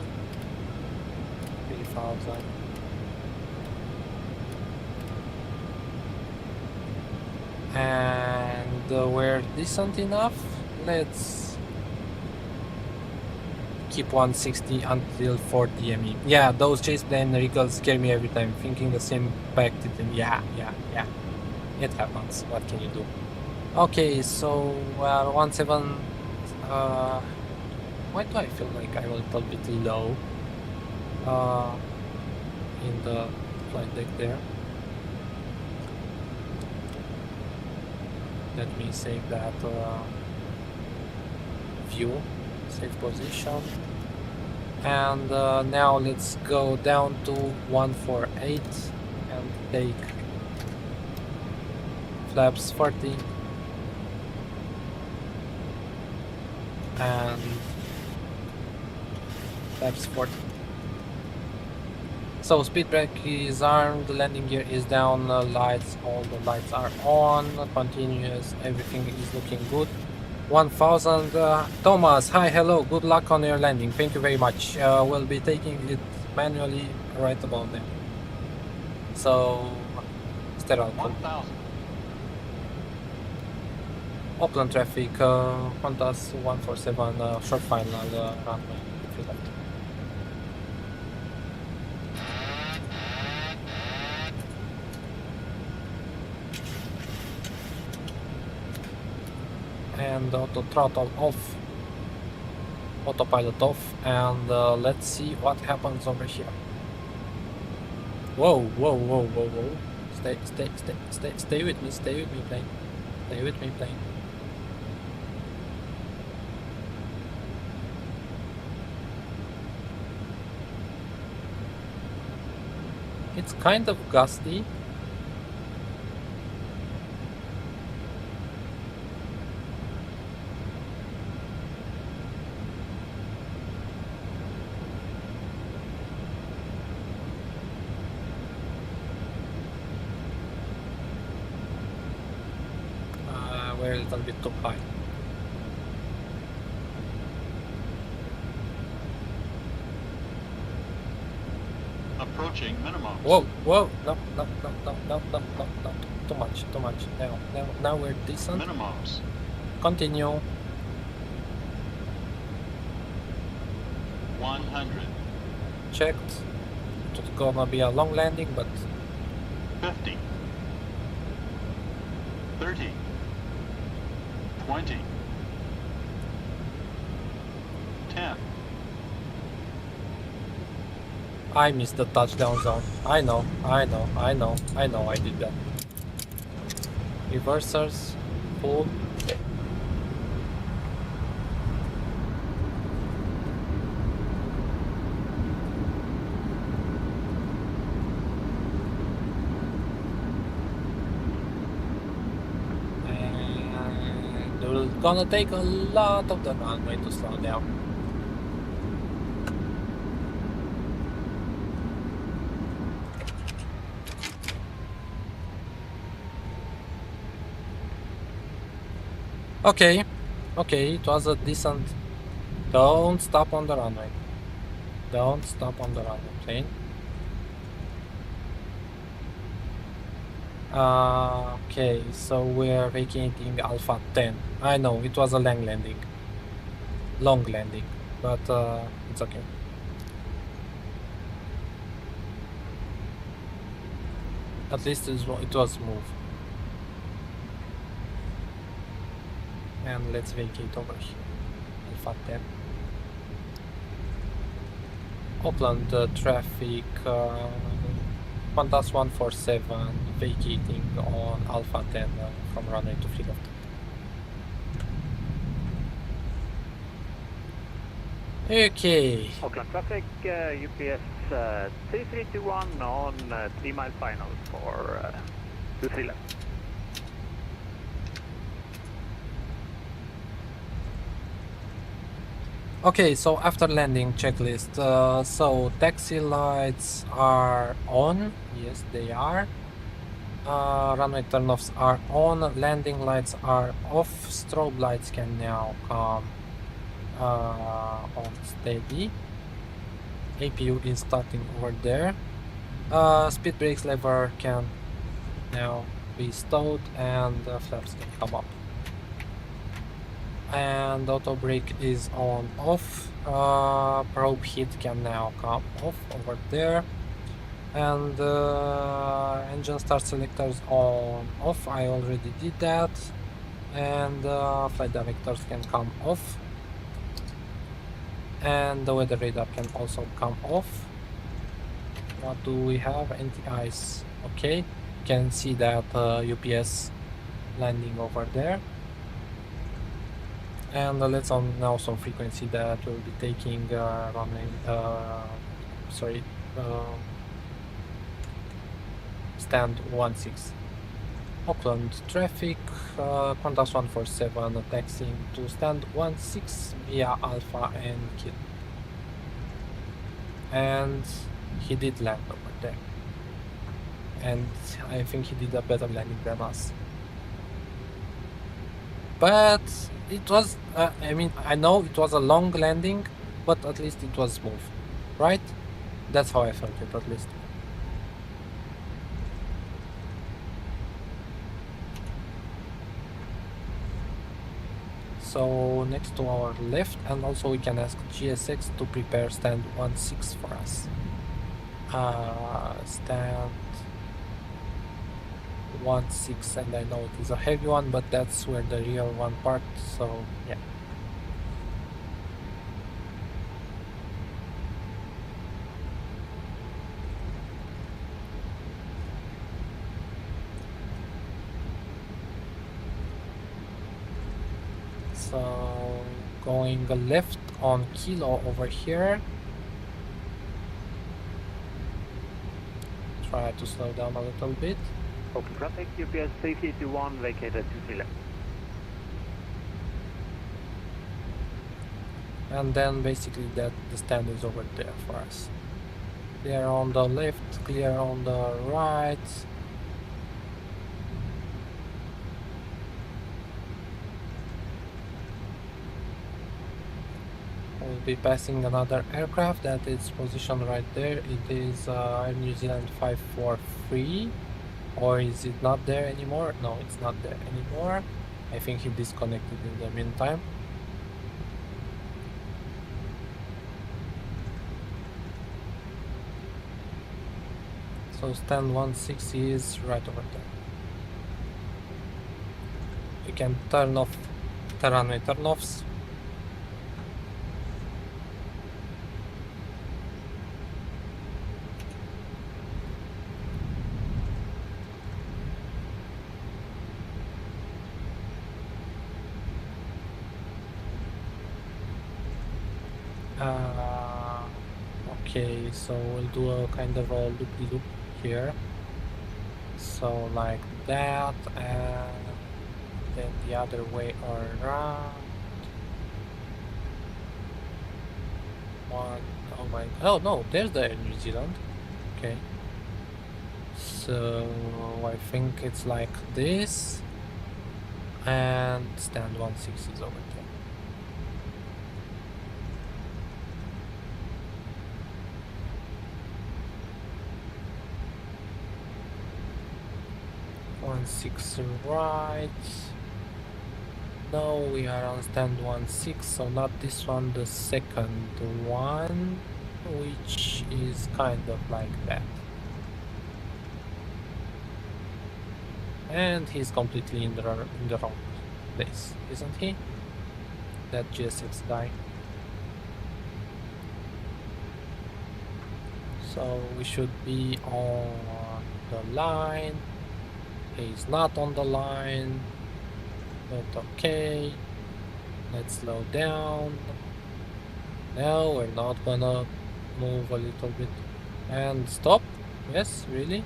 And we're decent enough. Let's keep 160 until 4 DME. Yeah, those chase plane recalls scare me every time, thinking the same back to them. Yeah. It happens. What can you do? Okay, so 17. Why do I feel like I'm a little bit low in the flight deck there? Let me save that view, save position. And now let's go down to 148 and take flaps 40 and flaps 40. So speed brake is armed, the landing gear is down, lights, all the lights are on, continuous, everything is looking good. 1000, Thomas, hi, hello, good luck on your landing, thank you very much. We'll be taking it manually right about there. So, stay out. 1,000. Auckland traffic, Qantas 147, short final, runway, if you left. And auto throttle off, autopilot off, and let's see what happens over here. Whoa, whoa, whoa, whoa, whoa. Stay with me, plane. Stay with me, plane. It's kind of gusty. We're a little bit too high. Approaching minimum. Whoa, whoa, no, too much. Now we're decent. Minimums. Continue. 100. Checked. It's gonna be a long landing, but 50. 30. 20. 10. I missed the touchdown zone. I know, I did that. Reversers, pull. And we're gonna take a lot of the runway to slow down. Okay, it was a decent. Don't stop on the runway. Don't stop on the runway, plane. Okay, so we're vacating Alpha 10. I know, it was a long landing, but it's okay. At least it was smooth. And let's vacate over here. Alpha 10. Auckland traffic, Qantas 147 vacating on Alpha 10 from runway to free left. Okay. Auckland traffic, UPS 3321 on 3 mile final for 23 left. Okay, so after landing checklist, so taxi lights are on, yes they are, runway turnoffs are on, landing lights are off, strobe lights can now come on steady, APU is starting over there, speed brakes lever can now be stowed and flaps can come up. And auto brake is on off, probe heat can now come off over there, and engine start selectors on off, I already did that, and flight directors can come off, and the weather radar can also come off. What do we have? Anti-ice, okay, you can see that UPS landing over there. And let's on now some frequency that we'll be taking runway, stand 16. Auckland traffic, Qantas 147 taxiing to stand 16 via Alpha and Kilo. And he did land over there. And I think he did a better landing than us. But it was, I mean, I know it was a long landing, but at least it was smooth, right? That's how I felt it, at least. So next to our left, and also we can ask GSX to prepare stand 16 for us. Stand 16, and I know it is a heavy one, but that's where the real one part, so yeah. So going left on Kilo over here. Try to slow down a little bit. Open traffic, UPS 321, vacated 23 left. And then basically that the stand is over there for us. Clear on the left, clear on the right. We'll be passing another aircraft that is positioned right there. It is Air New Zealand 543. Or is it not there anymore? No, it's not there anymore. I think he disconnected in the meantime. So stand 16 is right over there. You can turn off the runway turn-offs. Okay, so we'll do a kind of a loop-de-loop here. So like that, and then the other way around. One, oh my, oh no, there's the New Zealand. Okay. So I think it's like this, and stand 16 is over there. Six right. No, we are on stand 16, so not this one, the second one, which is kind of like that. And he's completely in the wrong place, isn't he? That GSX guy. So we should be on the line. He's not on the line, but okay. Let's slow down. No, we're not gonna move a little bit. And stop? Yes, really?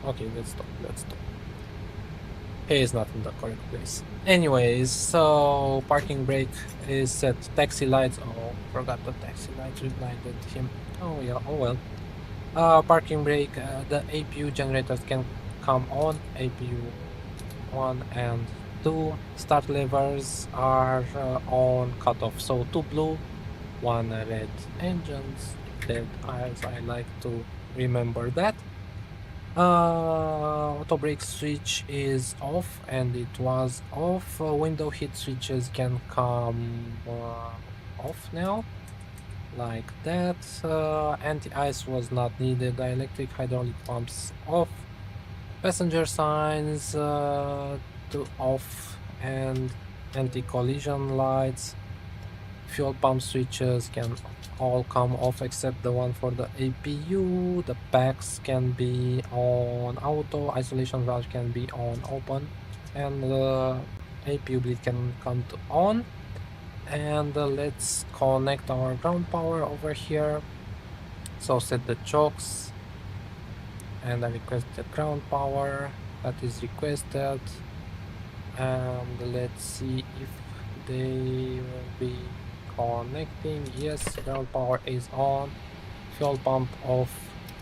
Okay, let's stop, let's stop. He is not in the correct place. Anyways, so parking brake is set. Taxi lights, oh, forgot the taxi lights, we blinded him. Oh yeah, oh well. Parking brake, the APU generators can come on, APU 1 and 2. Start levers are on cutoff, so 2 blue, 1 red engines, dead eyes, I like to remember that. Auto brake switch is off, and it was off. Window heat switches can come off now, like that. Anti-ice was not needed. The electric hydraulic pumps off. Passenger signs to off, and anti-collision lights. Fuel pump switches can all come off except the one for the APU. The packs can be on auto, isolation valve can be on open, and the APU bleed can come to on. And let's connect our ground power over here. So set the chokes, and I request the ground power. that is requested, and let's see if they will be connecting. Yes, fuel power is on, fuel pump off,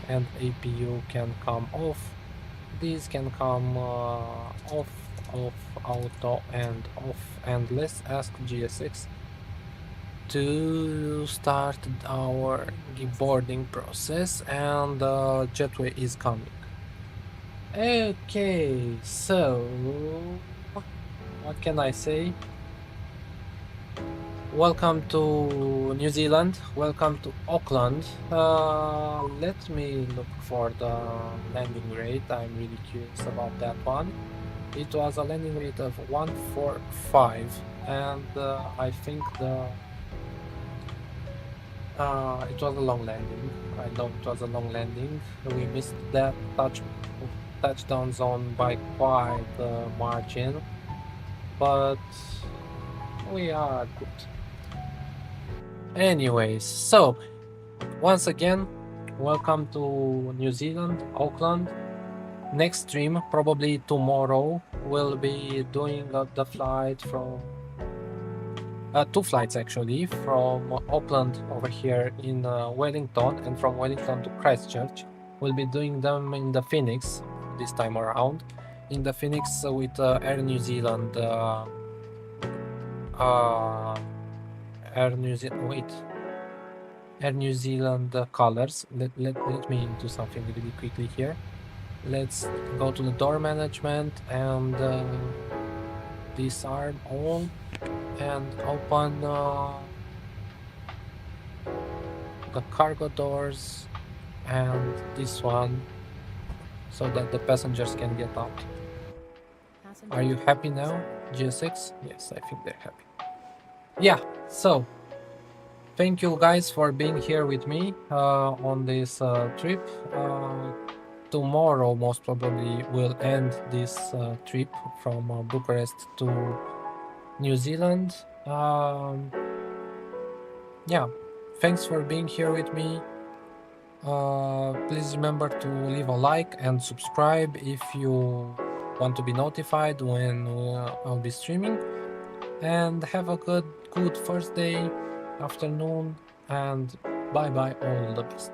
and APU can come off. These can come off, auto, and off. And let's ask GSX to start our boarding process, and jetway is coming. Okay, so what can I say? Welcome to New Zealand, welcome to Auckland. Let me look for the landing rate. I'm really curious about that one. It was a landing rate of 145, and I think it was a long landing. I know it was a long landing. We missed that touchdown zone by quite a margin, but we are good. Anyways, so once again, welcome to New Zealand, Auckland. Next stream, probably tomorrow, we'll be doing the flight from two flights actually, from Auckland over here in Wellington, and from Wellington to Christchurch. We'll be doing them in the Phoenix this time around. In the Phoenix with Air New Zealand. Air New Zealand colors. Let me do something really quickly here. Let's go to the door management and disarm all and open the cargo doors and this one so that the passengers can get out. Are you happy now, GSX? Yes, I think they're happy. Yeah, so thank you guys for being here with me on this trip. Tomorrow most probably will end this trip from Bucharest to New Zealand. Yeah, thanks for being here with me. Please remember to leave a like and subscribe if you want to be notified when I'll be streaming. And have a good first day, afternoon, and bye bye, all the best.